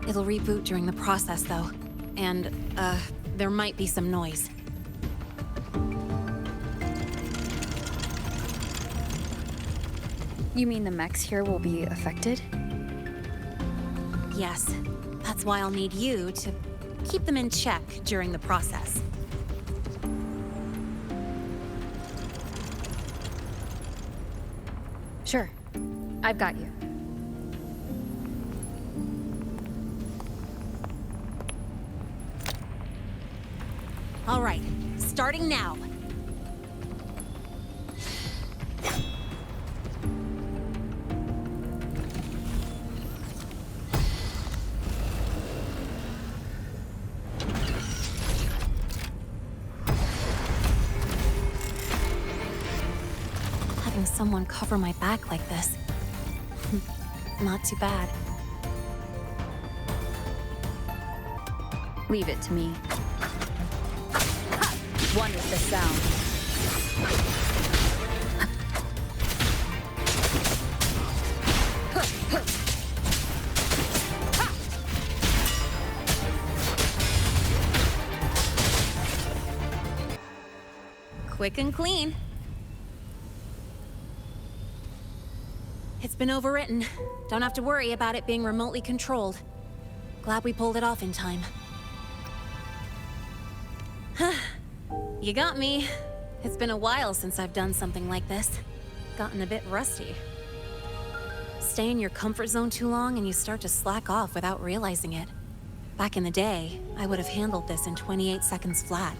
S7: It'll reboot during the process, though. And, there might be some noise.
S4: You mean the mechs here will be affected?
S7: Yes. That's why I'll need you to keep them in check during the process.
S4: Sure. I've got you.
S7: All right, starting now. Having someone cover my back like this, not too bad.
S4: Leave it to me. One is the sound.
S7: Quick and clean. It's been overwritten. Don't have to worry about it being remotely controlled. Glad we pulled it off in time. You got me. It's been a while since I've done something like this. Gotten a bit rusty. Stay in your comfort zone too long and you start to slack off without realizing it. Back in the day, I would have handled this in 28 seconds flat.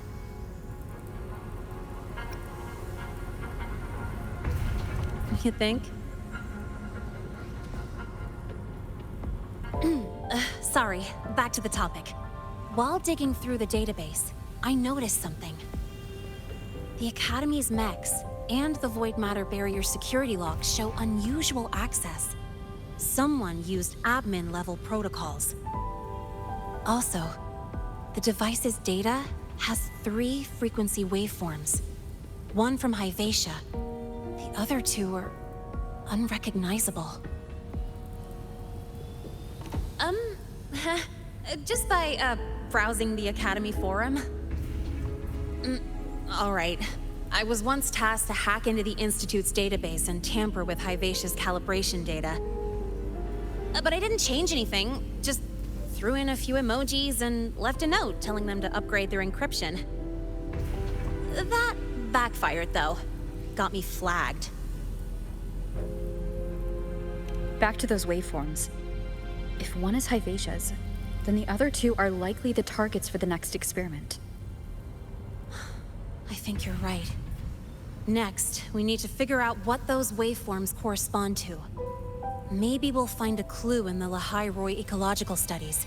S7: You think? Sorry, back to the topic. While digging through the database, I noticed something. The Academy's mechs and the Void Matter Barrier security logs show unusual access. Someone used admin-level protocols. Also, the device's data has 3 frequency waveforms. One from Hyvatia. The other 2 are unrecognizable. Just by, browsing the Academy forum. All right. I was once tasked to hack into the Institute's database and tamper with Hyvatia's calibration data. But I didn't change anything, just threw in a few emojis and left a note telling them to upgrade their encryption. That backfired, though. Got me flagged.
S4: Back to those waveforms. If one is Hyvatia's, then the other 2 are likely the targets for the next experiment.
S7: I think you're right. Next, we need to figure out what those waveforms correspond to. Maybe we'll find a clue in the Lahai Roy ecological studies.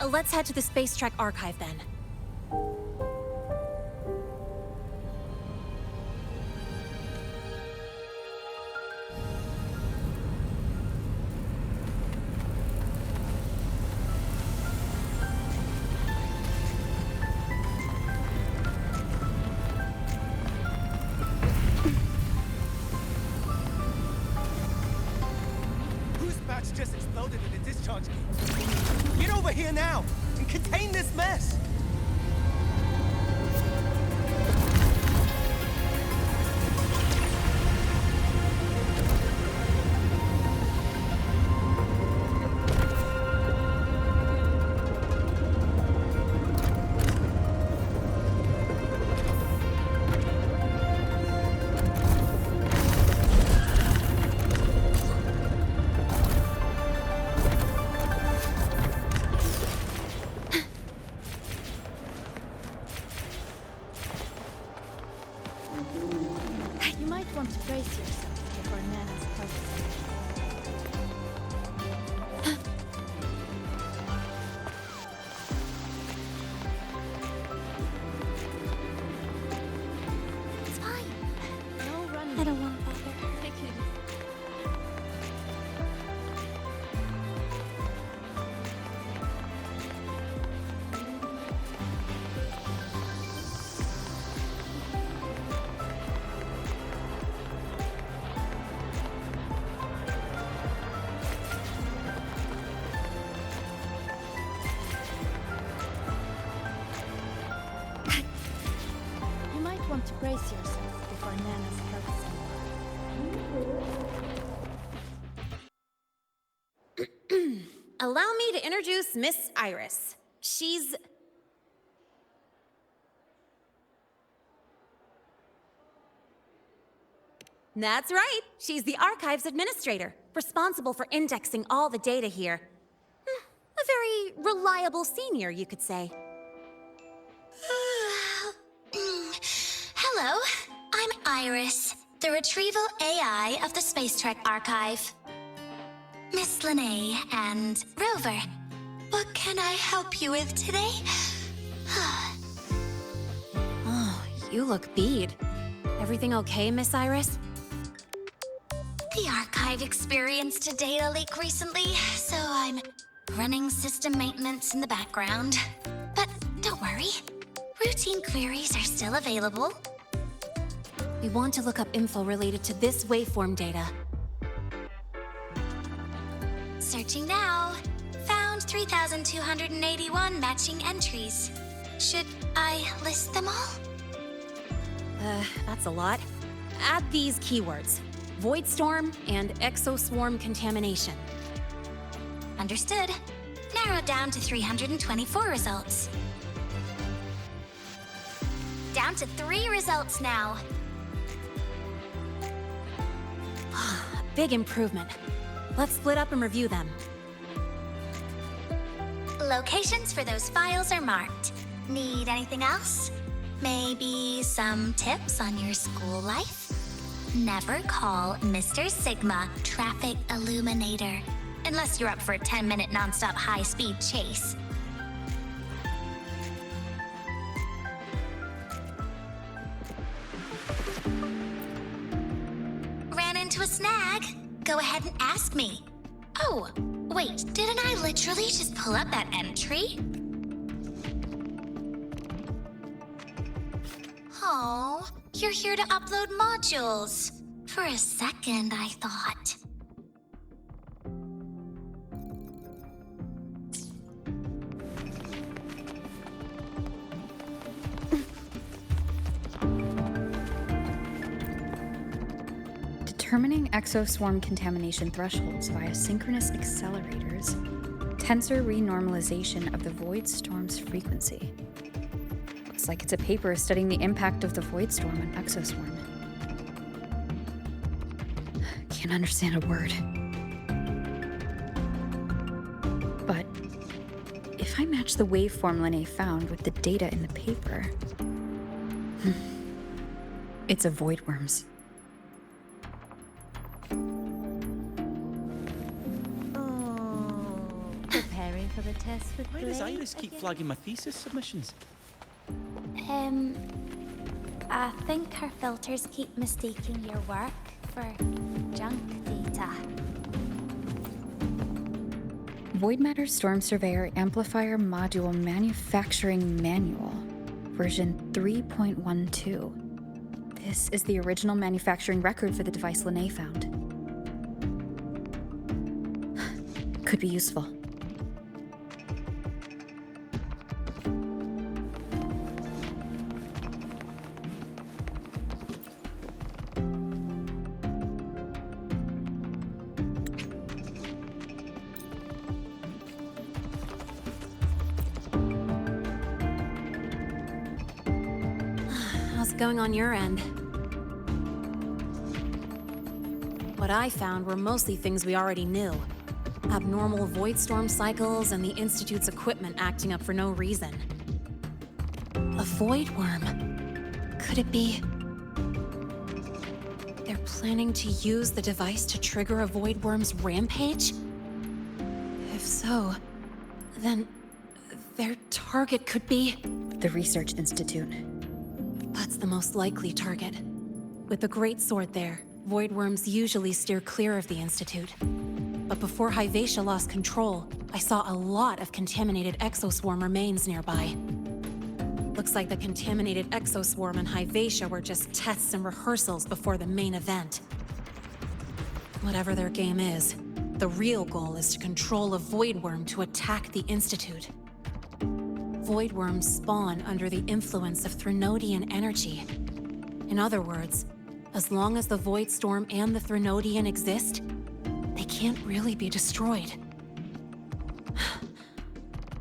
S7: Let's head to the Space Trek archive then.
S14: Just exploded in the discharge gate. Get over here now and contain this mess!
S10: To brace yourself before Nana's health.
S7: Allow me to introduce Miss Iris. She's... That's right. She's the Archives Administrator, responsible for indexing all the data here. A very reliable senior, you could say.
S13: Hello, I'm Iris, the Retrieval AI of the Space Trek Archive. Miss Linnae and Rover, what can I help you with today?
S7: Oh, you look beat. Everything okay, Miss Iris?
S13: The Archive experienced a data leak recently, so I'm running system maintenance in the background. But don't worry, routine queries are still available.
S7: We want to look up info related to this waveform data.
S13: Searching now. Found 3,281 matching entries. Should I list them all?
S7: That's a lot. Add these keywords: Voidstorm and Exoswarm contamination.
S13: Understood. Narrowed down to 324 results. Down to 3 results now.
S7: Big improvement. Let's split up and review them.
S13: Locations for those files are marked. Need anything else? Maybe some tips on your school life? Never call Mr. Sigma Traffic Illuminator. Unless you're up for a 10-minute non-stop high-speed chase. Ran into a snag? Go ahead and ask me. Oh, wait, didn't I literally just pull up that entry? Oh, you're here to upload modules. For a second, I thought.
S4: Determining exoswarm contamination thresholds via synchronous accelerators. Tensor renormalization of the void storm's frequency. Looks like it's a paper studying the impact of the void storm on exoswarm. Can't understand a word. But if I match the waveform Linné found with the data in the paper, it's a voidworm's.
S6: Preparing for the test with
S3: Why does
S6: Blake
S3: Iris keep flagging my thesis submissions?
S12: I think her filters keep mistaking your work for junk data.
S4: Void Matter Storm Surveyor Amplifier Module Manufacturing Manual, version 3.12. This is the original manufacturing record for the device Linné found. Could be useful.
S7: How's it going on your end? What I found were mostly things we already knew. Abnormal void storm cycles and the Institute's equipment acting up for no reason. A void worm. Could it be... they're planning to use the device to trigger a void worm's rampage? If so, then their target could be...
S4: the Research Institute.
S7: That's the most likely target. With the Great Sword there, void worms usually steer clear of the Institute. But before Hyvatia lost control, I saw a lot of contaminated exoswarm remains nearby. Looks like the contaminated exoswarm and Hyvatia were just tests and rehearsals before the main event. Whatever their game is, the real goal is to control a void worm to attack the Institute. Void worms spawn under the influence of Threnodian energy. In other words, as long as the Void Storm and the Threnodian exist, they can't really be destroyed.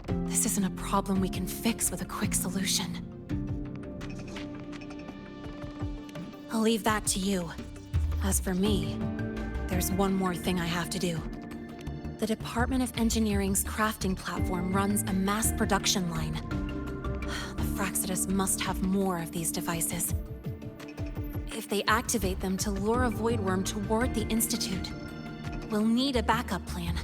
S7: This isn't a problem we can fix with a quick solution. I'll leave that to you. As for me, there's one more thing I have to do. The Department of Engineering's crafting platform runs a mass production line. The Fractsidus must have more of these devices. If they activate them to lure a voidworm toward the Institute, we'll need a backup plan.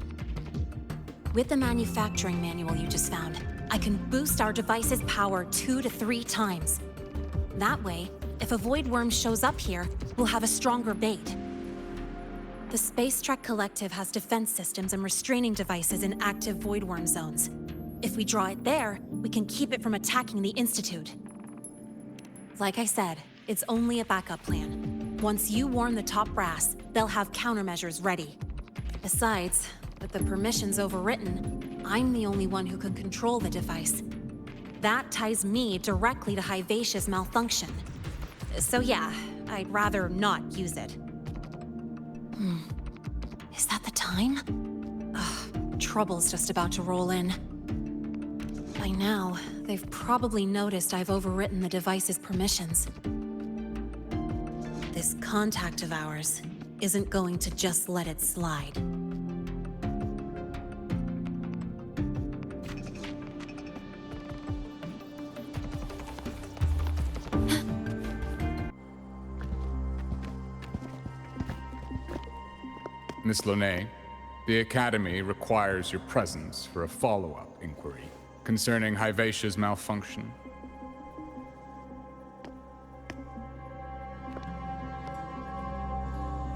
S7: With the manufacturing manual you just found, I can boost our device's power 2 to 3 times. That way, if a voidworm shows up here, we'll have a stronger bait. The Space Trek Collective has defense systems and restraining devices in active voidworm zones. If we draw it there, we can keep it from attacking the Institute. Like I said, it's only a backup plan. Once you warn the top brass, they'll have countermeasures ready. Besides, with the permissions overwritten, I'm the only one who can control the device. That ties me directly to Hyvatia's malfunction. So yeah, I'd rather not use it. Is that the time? Ugh, trouble's just about to roll in. By now, they've probably noticed I've overwritten the device's permissions. This contact of ours isn't going to just let it slide.
S22: Miss Linné, The Academy requires your presence for a follow-up inquiry concerning Hyvatia's malfunction.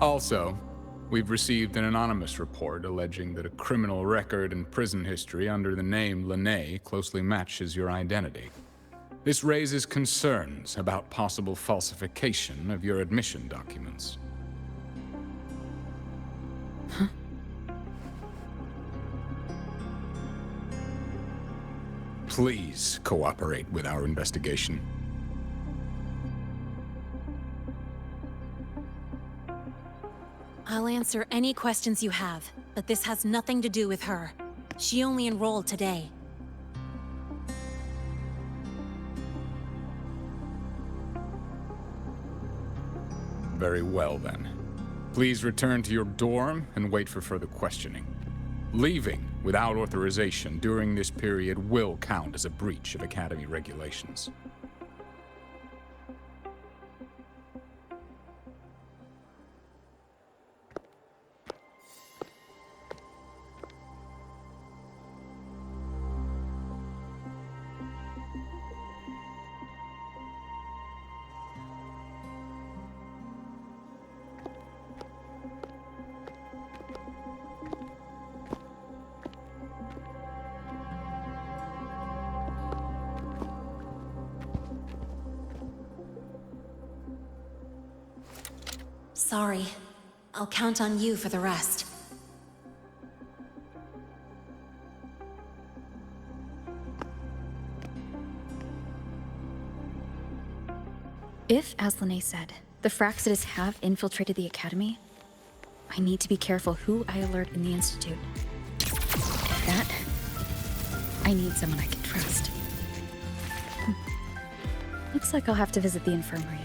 S22: Also, we've received an anonymous report alleging that a criminal record and prison history under the name Lene closely matches your identity. This raises concerns about possible falsification of your admission documents.
S4: Huh?
S22: Please cooperate with our investigation.
S7: I'll answer any questions you have, but this has nothing to do with her. She only enrolled today.
S22: Very well, then. Please return to your dorm and wait for further questioning. Leaving without authorization during this period will count as a breach of Academy regulations.
S7: Sorry. I'll count on you for the rest.
S4: If, as Lene said, the Fractsidus have infiltrated the Academy, I need to be careful who I alert in the Institute. That, I need someone I can trust. Looks like I'll have to visit the infirmary again.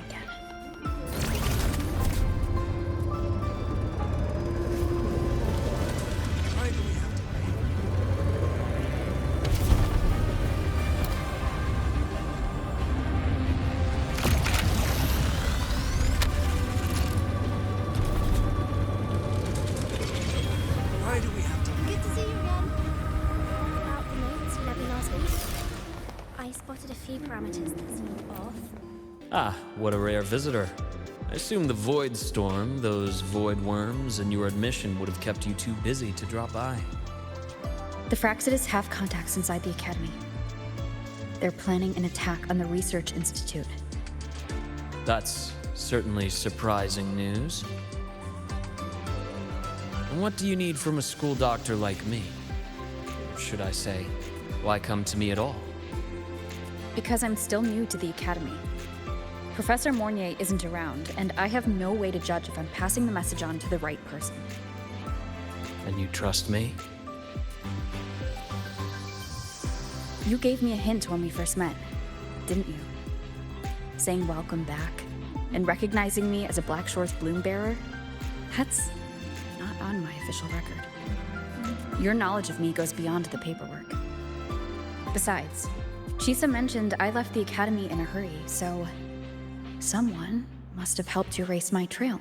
S18: Ah, what a rare visitor. I assume the Void Storm, those void worms, and your admission would have kept you too busy to drop by.
S4: The Fractsidus have contacts inside the Academy. They're planning an attack on the Research Institute.
S18: That's certainly surprising news. And what do you need from a school doctor like me? Or should I say, why come to me at all?
S4: Because I'm still new to the Academy. Professor Mornier isn't around, and I have no way to judge if I'm passing the message on to the right person.
S18: And you trust me?
S4: You gave me a hint when we first met, didn't you? Saying welcome back, and recognizing me as a Black Shore's bloom bearer? That's not on my official record. Your knowledge of me goes beyond the paperwork. Besides, Chisa mentioned I left the Academy in a hurry, so someone must have helped you erase my trail.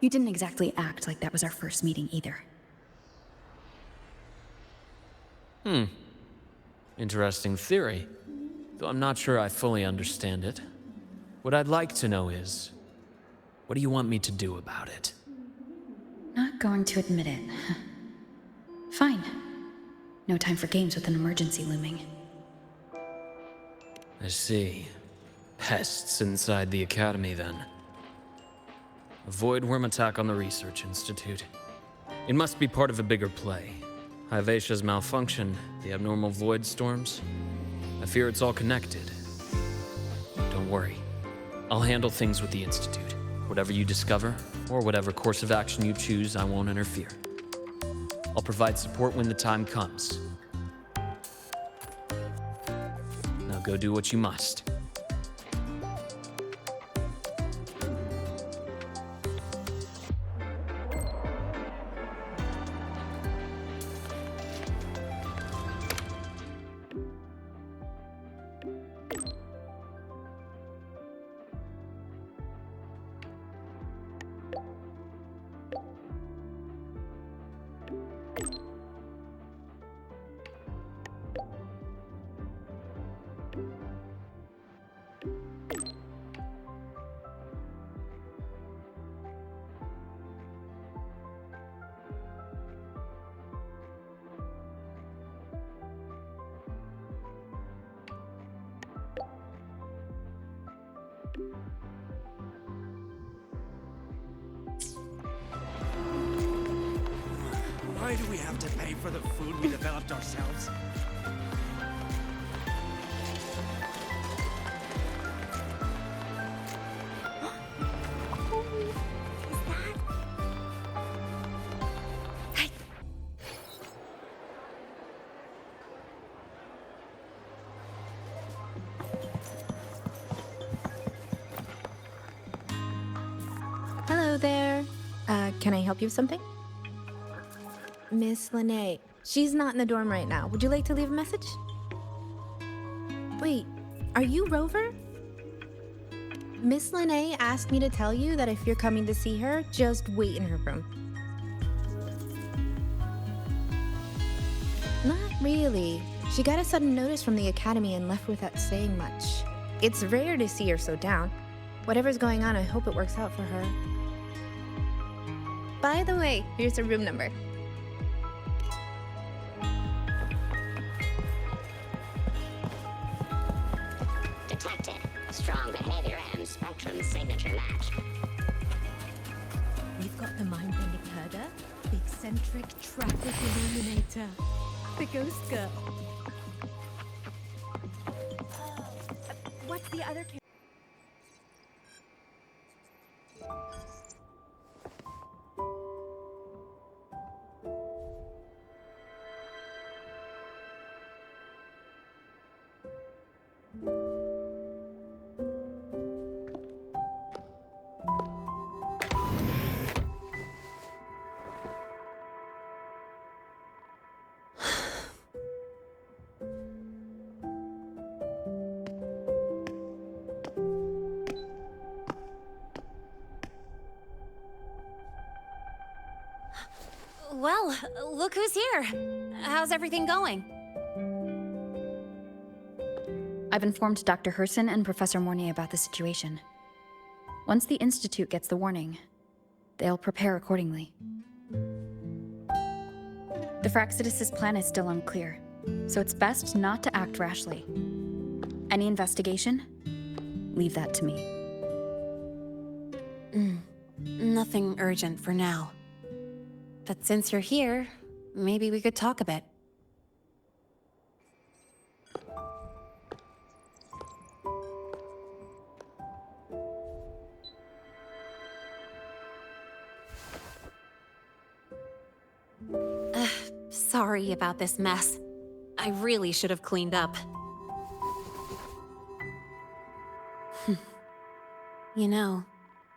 S4: You didn't exactly act like that was our first meeting either.
S18: Interesting theory, though I'm not sure I fully understand it. What I'd like to know is, what do you want me to do about it?
S4: Not going to admit it. Fine. No time for games with an emergency looming.
S18: I see. Pests inside the Academy, then. A void worm attack on the Research Institute. It must be part of a bigger play. Hyvatia's malfunction, the abnormal void storms. I fear it's all connected. Don't worry. I'll handle things with the Institute. Whatever you discover, or whatever course of action you choose, I won't interfere. I'll provide support when the time comes. Now go do what you must.
S14: Why do we have to pay for the food we developed ourselves?
S15: Hello there. Can I help you with something? Miss Lene. She's not in the dorm right now. Would you like to leave a message? Wait, are you Rover? Miss Lene asked me to tell you that if you're coming to see her, just wait in her room. Not really. She got a sudden notice from the academy and left without saying much. It's rare to see her so down. Whatever's going on, I hope it works out for her. By the way, here's her room number.
S20: Detected. Strong behavior and spectrum signature match.
S21: We've got the mind-bending herder, the eccentric traffic illuminator, the ghost girl. What's the other character?
S7: Well, look who's here. How's everything going?
S4: I've informed Dr. Herson and Professor Mornier about the situation. Once the Institute gets the warning, they'll prepare accordingly. The Fraxidus' plan is still unclear, so it's best not to act rashly. Any investigation? Leave that to me.
S7: Nothing urgent for now. But since you're here, maybe we could talk a bit. Sorry about this mess. I really should have cleaned up. You know,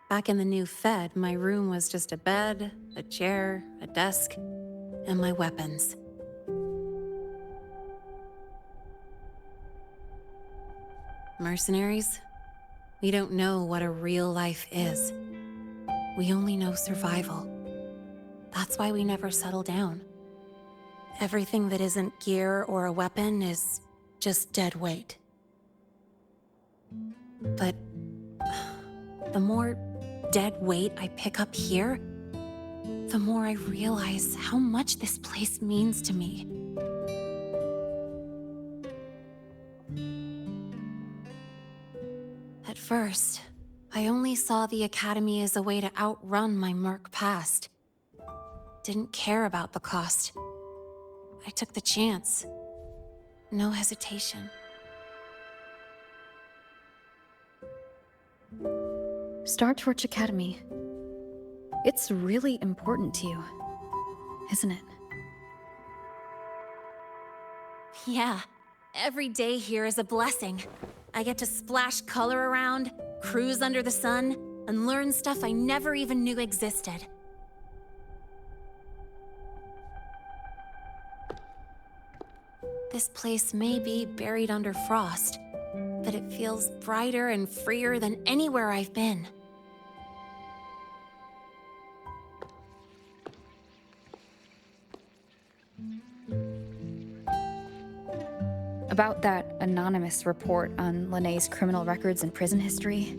S7: back in the new Fed, my room was just a bed, a chair, a desk, and my weapons. Mercenaries? We don't know what a real life is. We only know survival. That's why we never settle down. Everything that isn't gear or a weapon is just dead weight. But the more dead weight I pick up here, the more I realize how much this place means to me. At first, I only saw the Academy as a way to outrun my Merc past. Didn't care about the cost. I took the chance. No hesitation.
S4: Star Torch Academy. It's really important to you, isn't it?
S7: Yeah, every day here is a blessing. I get to splash color around, cruise under the sun, and learn stuff I never even knew existed. This place may be buried under frost, but it feels brighter and freer than anywhere I've been.
S4: About that anonymous report on Lene's criminal records and prison history,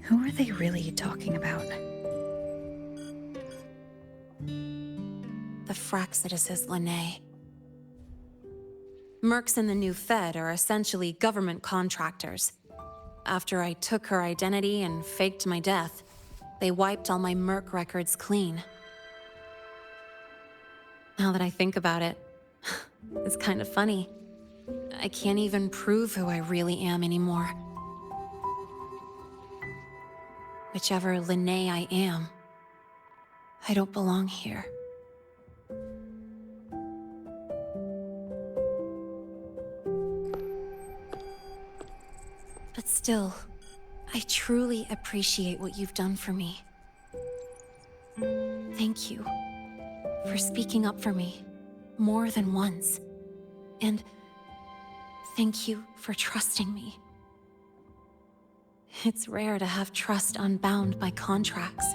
S4: who are they really talking about?
S7: The Fraxidus is Lene. Mercs in the new Fed are essentially government contractors. after I took her identity and faked my death, they wiped all my Merc records clean. Now that I think about it, it's kind of funny. I can't even prove who I really am anymore. Whichever Linné I am, I don't belong here. But still, I truly appreciate what you've done for me. Thank you for speaking up for me more than once. And thank you for trusting me. It's rare to have trust unbound by contracts.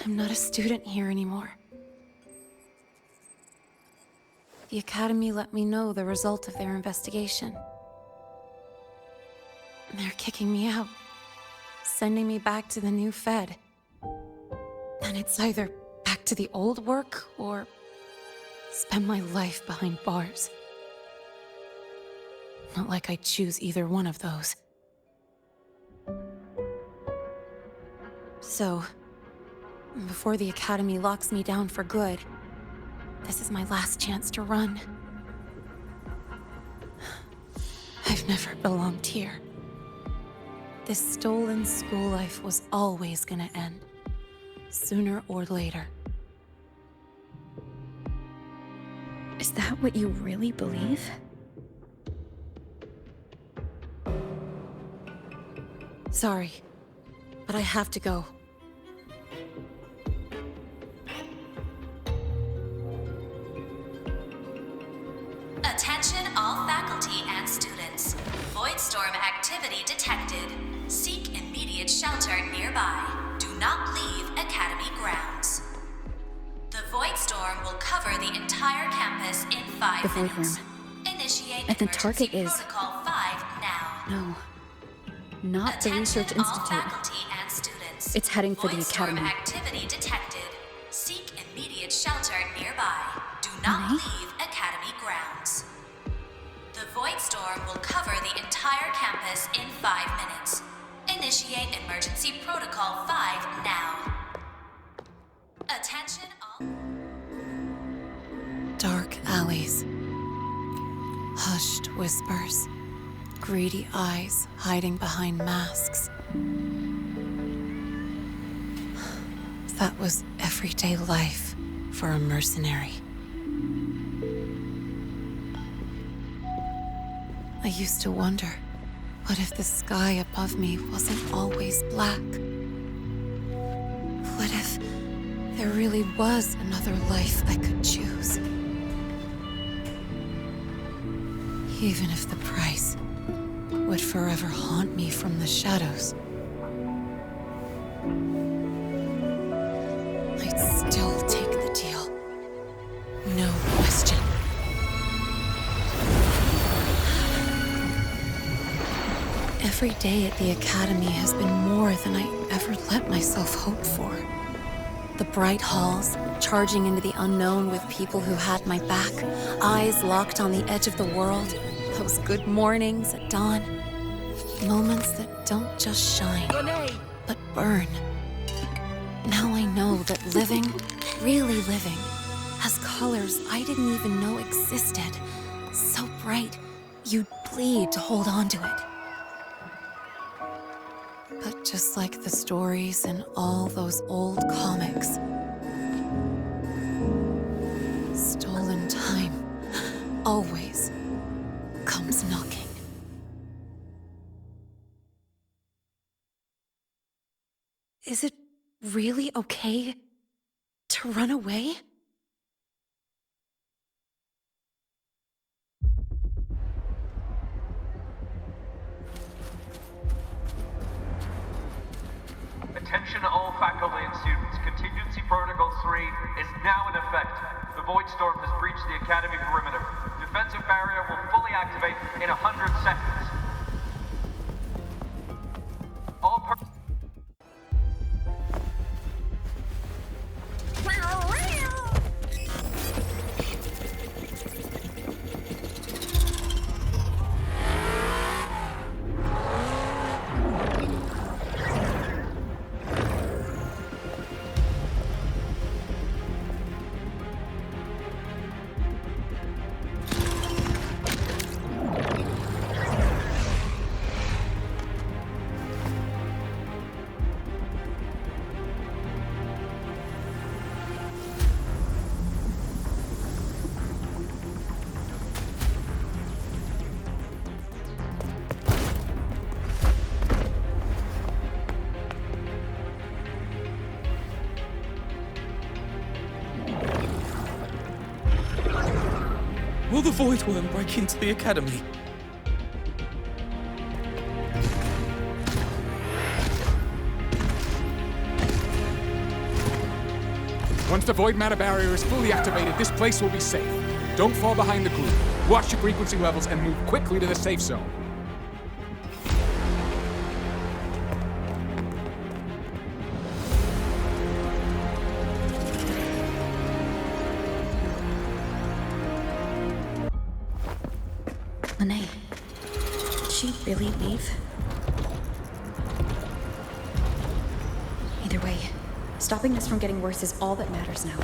S7: I'm not a student here anymore. The Academy let me know the result of their investigation. They're kicking me out, sending me back to the new Fed. And it's either back to the old work or spend my life behind bars. Not like I choose either one of those. So, before the Academy locks me down for good, this is my last chance to run. I've never belonged here. This stolen school life was always gonna end, sooner or later.
S4: Is that what you really believe?
S7: Sorry, but I have to go.
S13: Attention all faculty and students. Voidstorm activity detected. Seek immediate shelter nearby. Do not leave Academy grounds. The Voidstorm will cover the entire campus in 5
S4: The Void
S13: minutes.
S4: Room.
S13: Initiate
S4: And the
S13: emergency
S4: target is...
S13: protocol 5 now.
S4: No. Not the Research
S13: Attention all
S4: Institute.
S13: faculty and students.
S4: It's heading for the
S13: Voidstorm
S4: Academy.
S13: activity detected. Seek immediate shelter nearby. Do not leave Academy grounds. The Voidstorm will cover the entire campus in 5 minutes. Initiate emergency protocol 5 now. Attention all...
S7: Dark alleys. Hushed whispers. Greedy eyes hiding behind masks. That was everyday life for a mercenary. I used to wonder, what if the sky above me wasn't always black? What if there really was another life I could choose? Even if the price would forever haunt me from the shadows, I'd still take the deal. No question. Every day at the Academy has been more than I ever let myself hope for. The bright halls, charging into the unknown with people who had my back, eyes locked on the edge of the world, those good mornings at dawn, moments that don't just shine, but burn. Now I know that living, really living, has colors I didn't even know existed. So bright, you'd bleed to hold on to it. But just like the stories in all those old comics, stolen time always comes knocking. Is it really okay to run away?
S2: Attention all faculty and students. Contingency Protocol 3 is now in effect. The Void Storm has breached the Academy perimeter. Defensive barrier will fully activate in 100 seconds. All
S19: Will the Void Worm break into the Academy?
S22: Once the Void Matter Barrier is fully activated, this place will be safe. Don't fall behind the group. Watch your frequency levels and move quickly to the safe zone.
S9: Lene, did she really leave? Either way, stopping this from getting worse is all that matters now.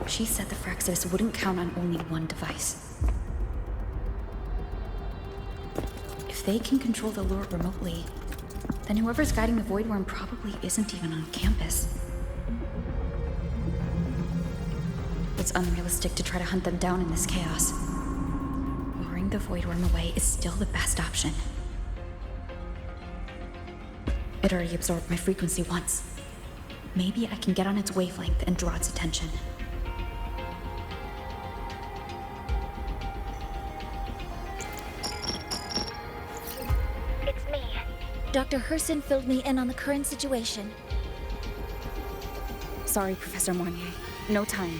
S9: She said the Fraxis wouldn't count on only one device. If they can control the lure remotely, then whoever's guiding the Void Worm probably isn't even on campus. It's unrealistic to try to hunt them down in this chaos. Luring the Void Worm away is still the best option. It already absorbed my frequency once. Maybe I can get on its wavelength and draw its attention.
S12: It's me. Dr. Herson filled me in on the current situation.
S4: Sorry, Professor Mornier. No time.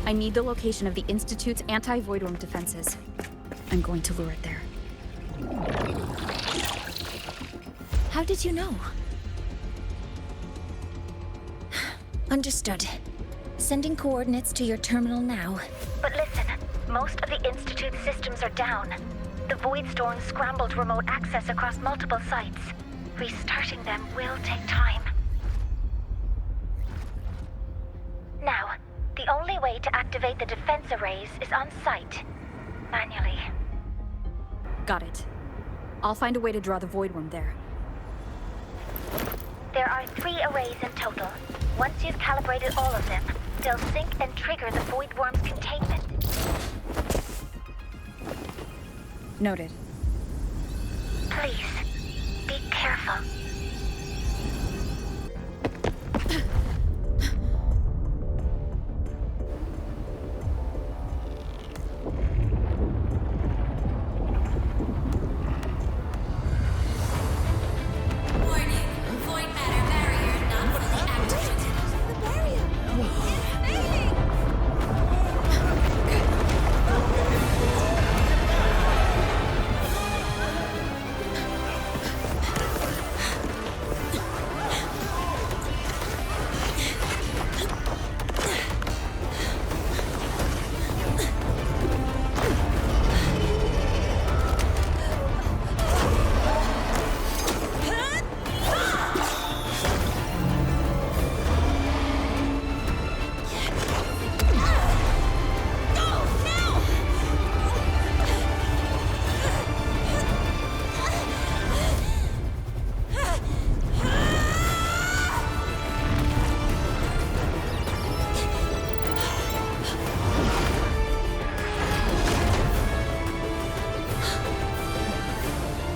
S4: I need the location of the Institute's anti-Void Worm defenses. I'm going to lure it there.
S12: How did you know? Understood. Sending coordinates to your terminal now. But listen, most of the Institute's systems are down. The Void Storm scrambled remote access across multiple sites. Restarting them will take time. Now, the only way to activate the defense arrays is on site. Manually.
S4: Got it. I'll find a way to draw the Void Worm there.
S12: There are 3 arrays in total. Once you've calibrated all of them, they'll sync and trigger the Void Worm's containment.
S4: Noted.
S12: Please, be careful.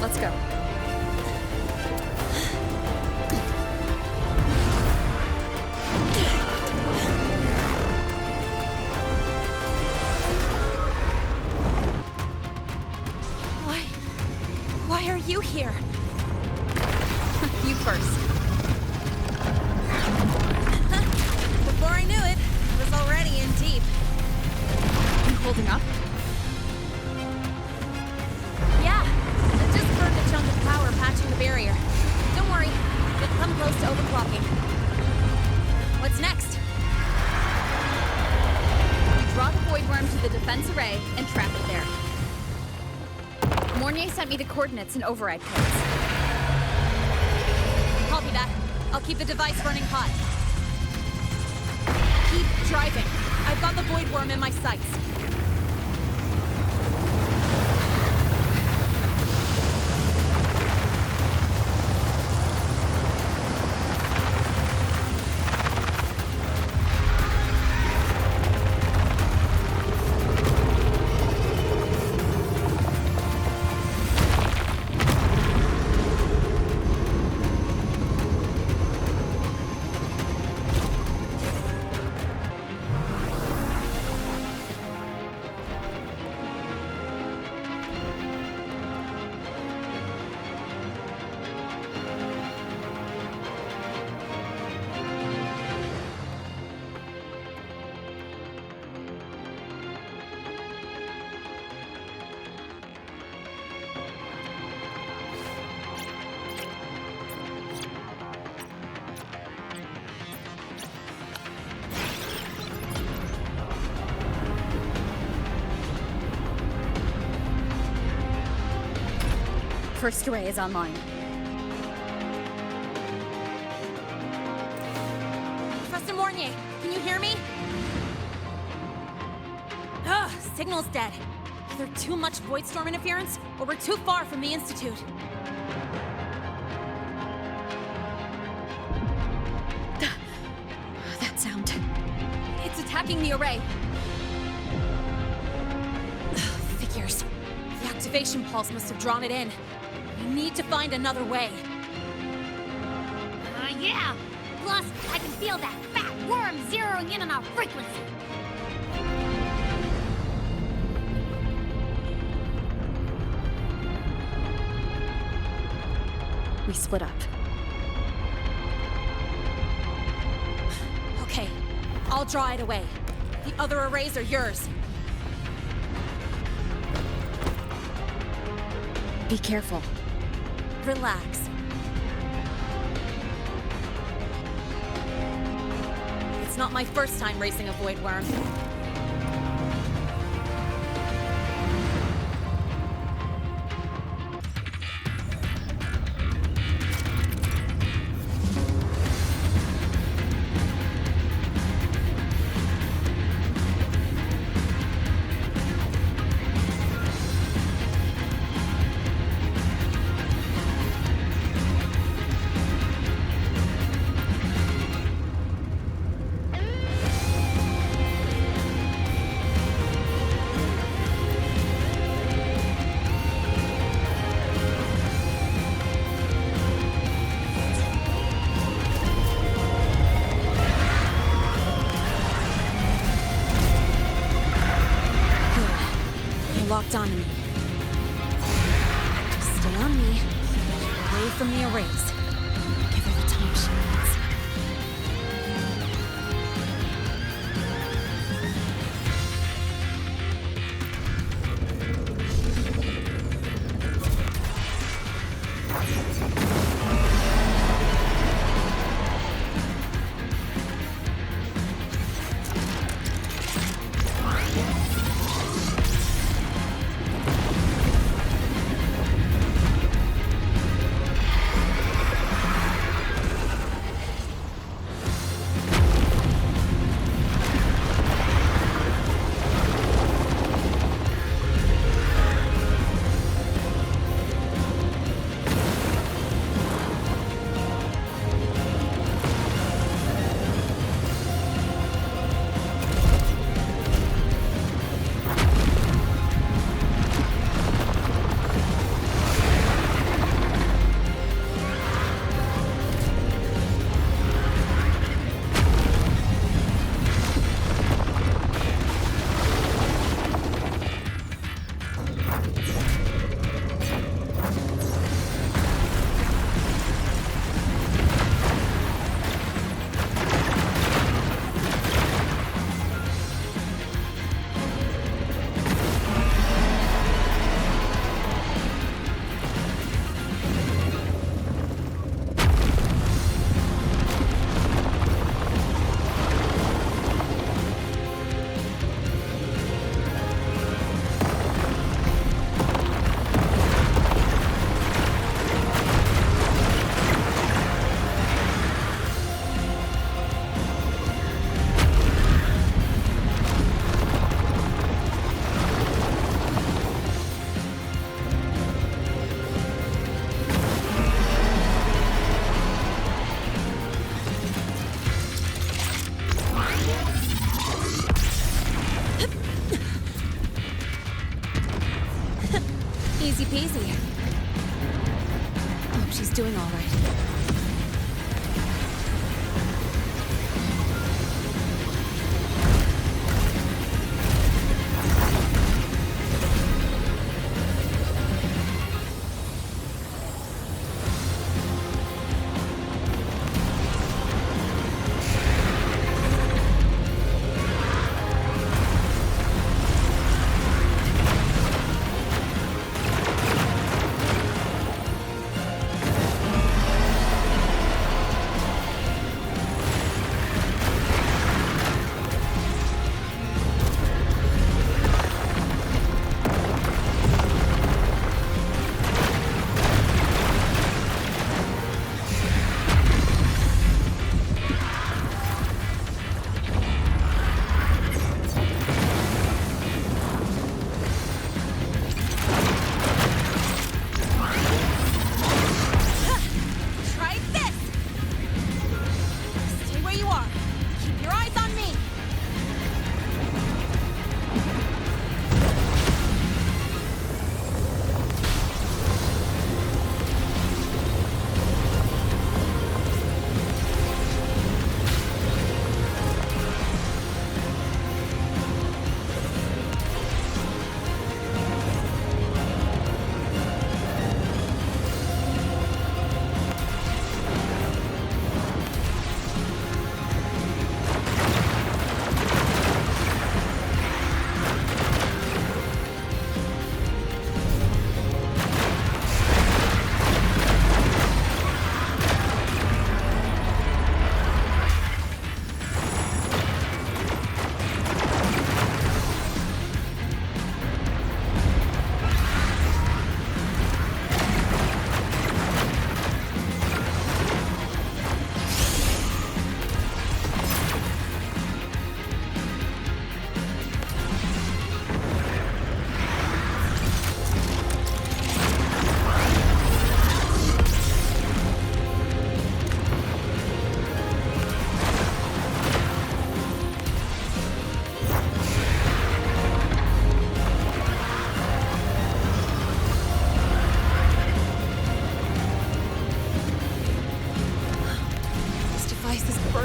S4: Let's go.
S7: Why are you here?
S4: You first. sent me the coordinates and override codes.
S7: Copy that. I'll keep the device running hot. Keep driving. I've got the Void Worm in my sights.
S4: First array is online.
S7: Professor Mornier, can you hear me? Ugh, signal's dead. Either too much Voidstorm interference, or we're too far from the Institute.
S4: That sound.
S7: It's attacking the array. Figures. The activation pulse must have drawn it in. We need to find another way.
S13: Yeah! Plus, I can feel that fat worm zeroing in on our frequency.
S4: We split up.
S7: Okay, I'll draw it away. The other arrays are yours.
S4: Be careful.
S7: Relax. It's not my first time racing a Void Worm. Locked onto me. Stay on me. Away from the arrays. Give her the time she needs.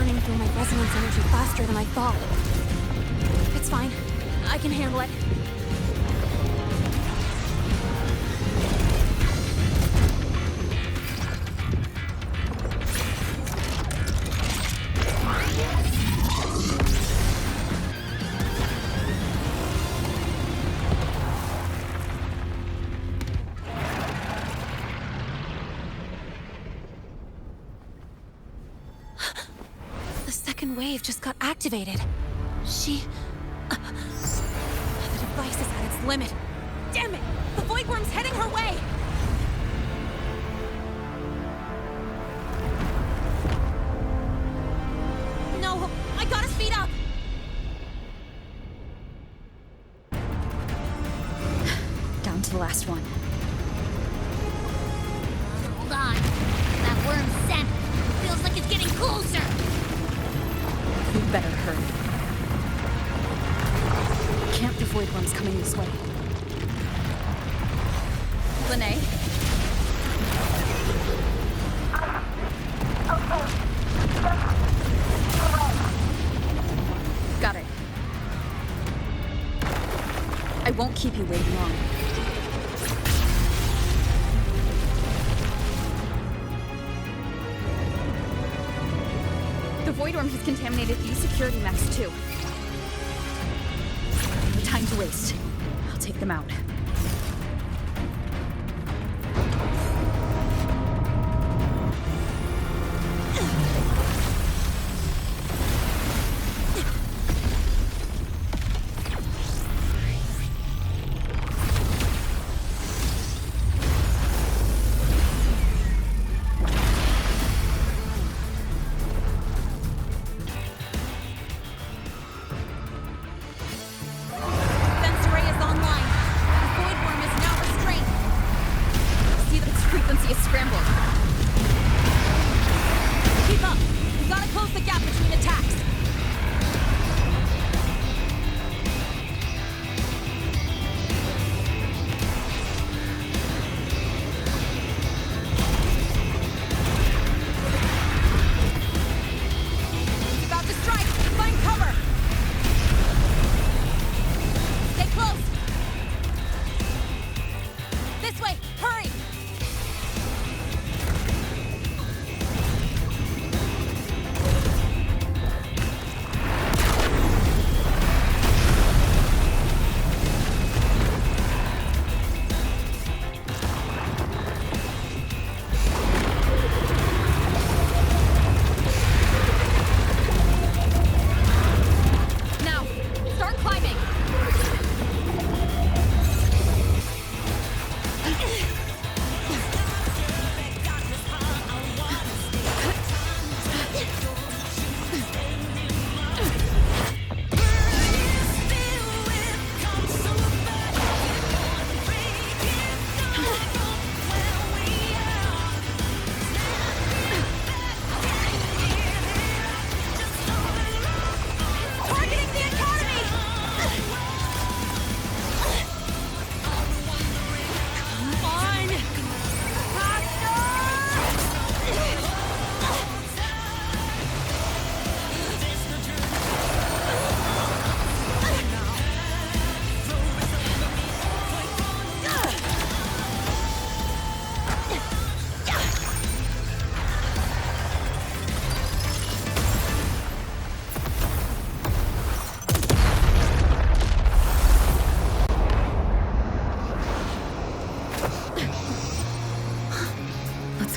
S7: burning through my resonance energy faster than I thought. It's fine. I can handle it. Wave just got activated. The device is at its limit. Damn it! The Void Worm's heading her way! No, I gotta speed up!
S4: Down to the last one.
S13: Hold on. That worm's scent feels like it's getting closer.
S4: You better hurry. Can't be Void Worms coming this way. Lene? Got it. I won't keep you waiting long. The Void Worm has contaminated these security mechs too. No time to waste. I'll take them out.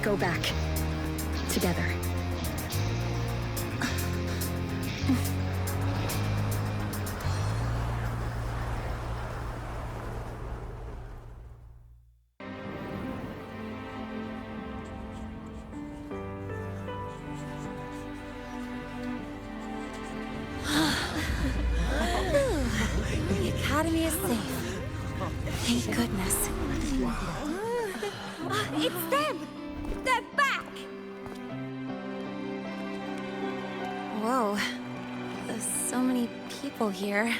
S4: Go back. Together.
S7: The Academy is safe. Thank goodness. It's them! They're back! Whoa. There's so many people here.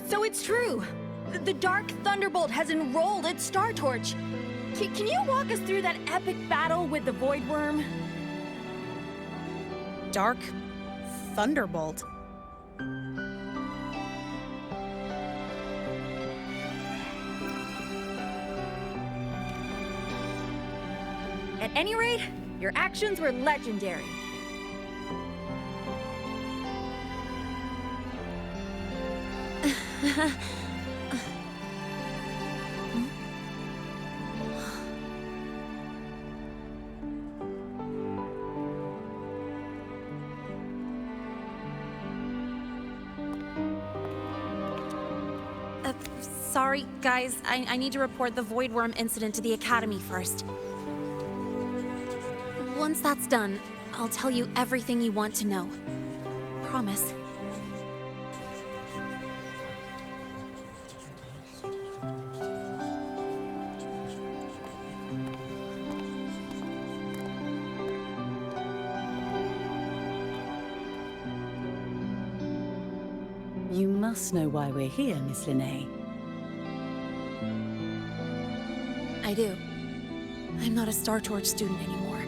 S1: So it's true! The Dark Thunderbolt has enrolled at Star Torch! Can you walk us through that epic battle with the Void Worm?
S8: Dark Thunderbolt.
S1: At any rate, your actions were legendary.
S7: Sorry, guys. I need to report the Void Worm incident to the Academy first. Once that's done, I'll tell you everything you want to know. Promise.
S16: You must know why we're here, Miss Linnae.
S7: I do. I'm not a Star Torch student anymore.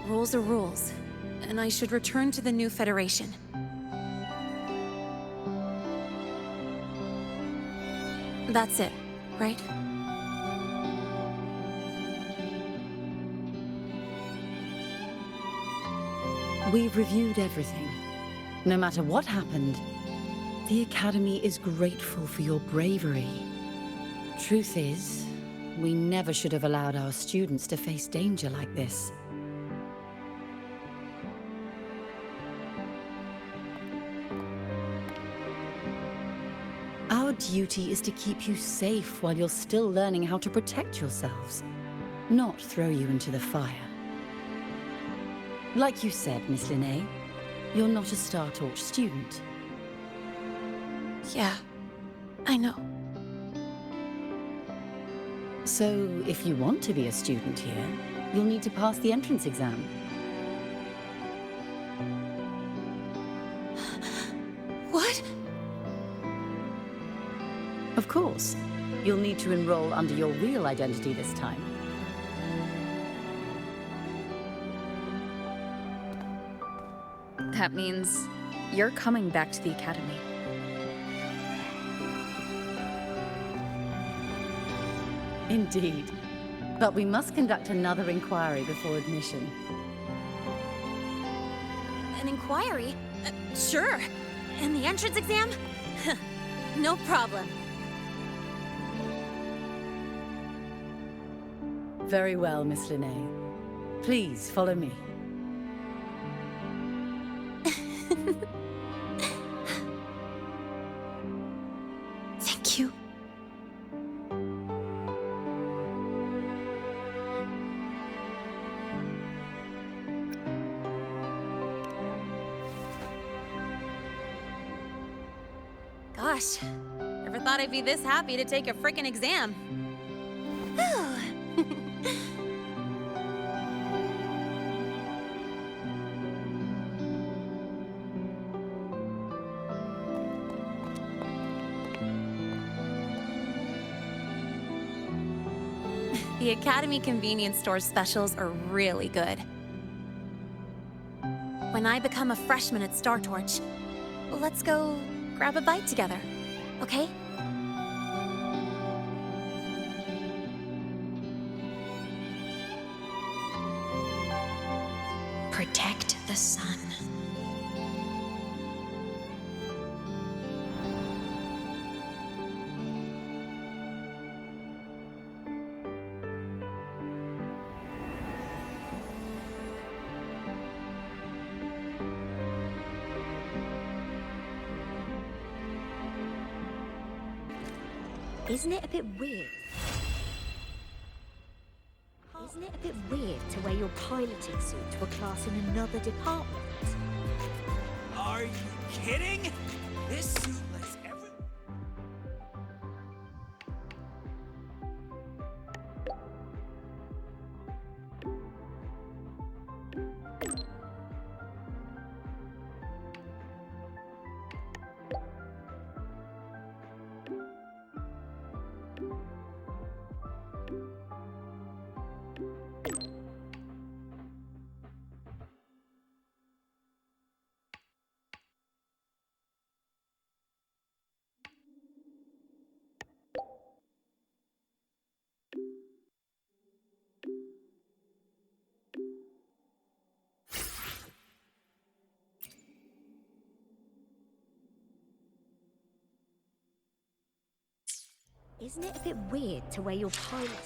S7: Rules are rules, and I should return to the new Federation. That's it, right?
S16: We've reviewed everything. No matter what happened, the Academy is grateful for your bravery. Truth is, we never should have allowed our students to face danger like this. Our duty is to keep you safe while you're still learning how to protect yourselves, not throw you into the fire. Like you said, Miss Linnae, you're not a Star Torch student.
S7: Yeah, I know.
S16: So, if you want to be a student here, you'll need to pass the entrance exam.
S7: What?
S16: Of course. You'll need to enroll under your real identity this time.
S4: That means you're coming back to the Academy.
S16: Indeed. But we must conduct another inquiry before admission.
S7: An inquiry? Sure. And the entrance exam? No problem.
S16: Very well, Miss Linnae. Please follow me.
S7: Thank you. Gosh, never thought I'd be this happy to take a frickin' exam. The Academy convenience store specials are really good. When I become a freshman at Star Torch, let's go grab a bite together, okay?
S12: Protect the sun.
S21: Isn't it a bit weird? Isn't it a bit weird to wear your piloting suit to a class in another department?
S14: Are you kidding? This suit lets every...
S12: Isn't it a bit weird to wear your piloting?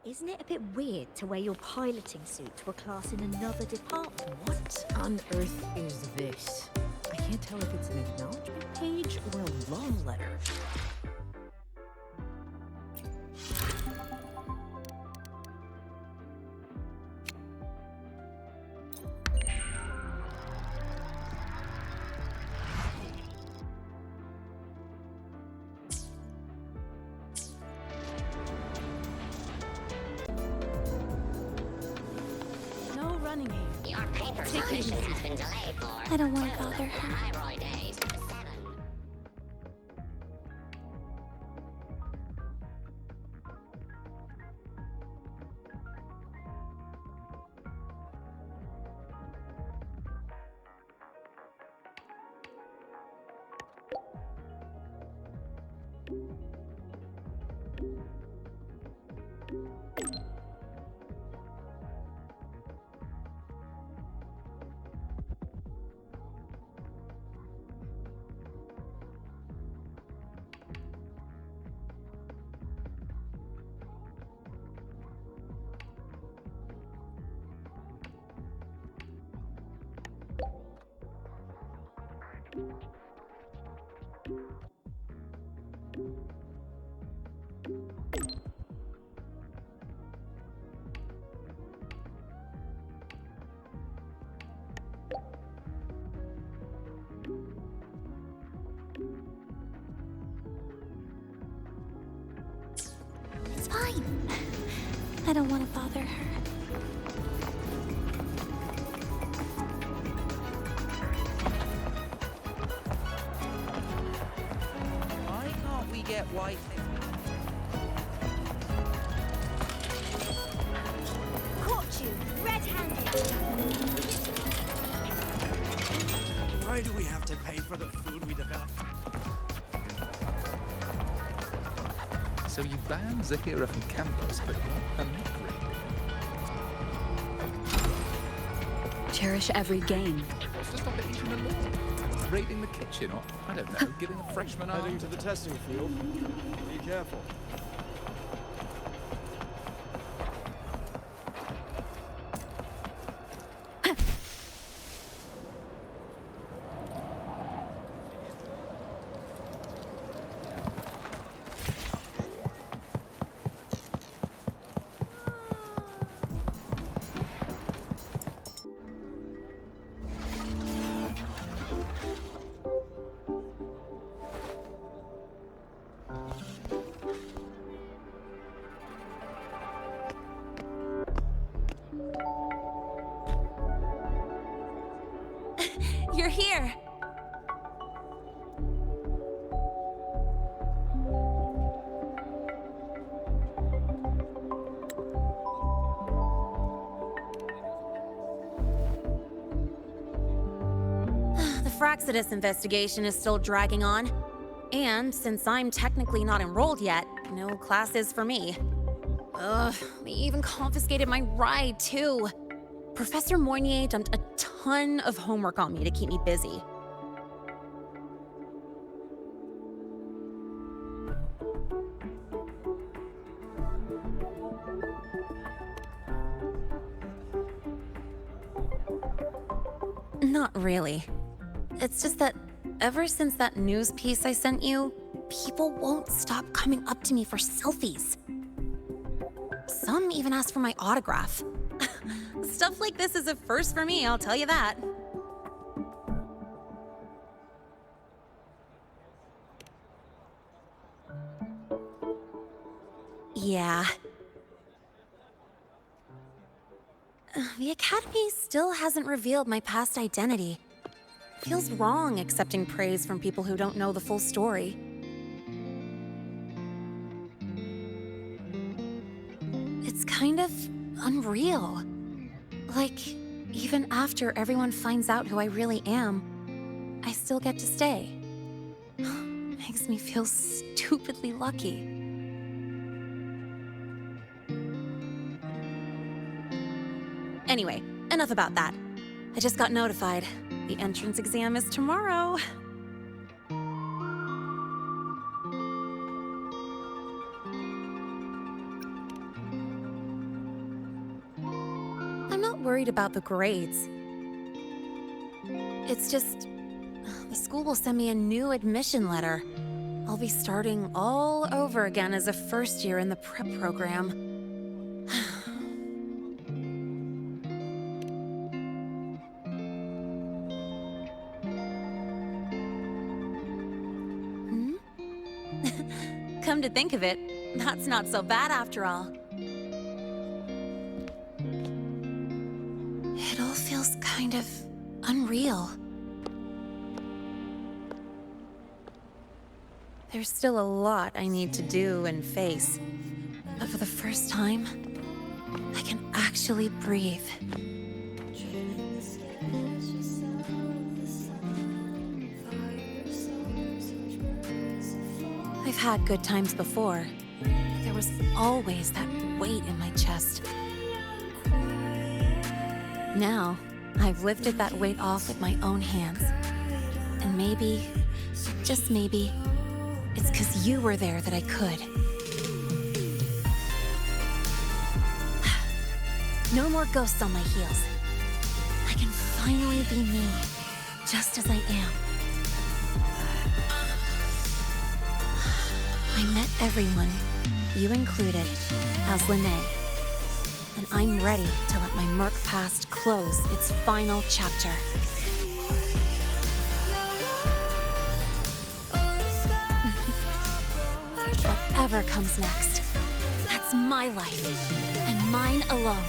S12: Isn't it a bit weird to wear your piloting suit to a class in another department?
S16: What on earth is this? I can't tell if it's an acknowledgement page or a love letter.
S20: Your paper solution has been delayed for
S6: I don't want to bother her.
S20: Hyroid days. 7.
S6: It's fine. I don't want to bother her.
S14: Why can't we get white?
S12: Caught you, red-handed.
S14: Why do we have to pay for the food we develop?
S5: So you banned Zahira from campus, but not Onofre.
S4: Cherish every game.
S5: What's to stop it eating the law? Raiding the kitchen, or, I don't know, giving a freshman arm?
S11: Heading to the testing field. Be careful.
S7: You're here! The Fraxidus investigation is still dragging on. And since I'm technically not enrolled yet, no classes for me. Ugh, they even confiscated my ride, too. Professor Moynier dumped a ton of homework on me to keep me busy. Not really. It's just that ever since that news piece I sent you, people won't stop coming up to me for selfies. Some even ask for my autograph. Stuff like this is a first for me, I'll tell you that. Yeah. The Academy still hasn't revealed my past identity. Feels wrong accepting praise from people who don't know the full story. It's kind of unreal. Like, even after everyone finds out who I really am, I still get to stay. Makes me feel stupidly lucky. Anyway, enough about that. I just got notified. The entrance exam is tomorrow. I'm not worried about the grades. It's just, the school will send me a new admission letter. I'll be starting all over again as a first year in the prep program. Come to think of it, that's not so bad after all. It all feels kind of unreal. There's still a lot I need to do and face, but for the first time, I can actually breathe. I've had good times before, but there was always that weight in my chest. Now, I've lifted that weight off with my own hands. And maybe, just maybe, it's 'cause you were there that I could. No more ghosts on my heels. I can finally be me, just as I am. I met everyone, you included, as Lene. And I'm ready to let my Merc past close its final chapter. Whatever comes next, that's my life, and mine alone.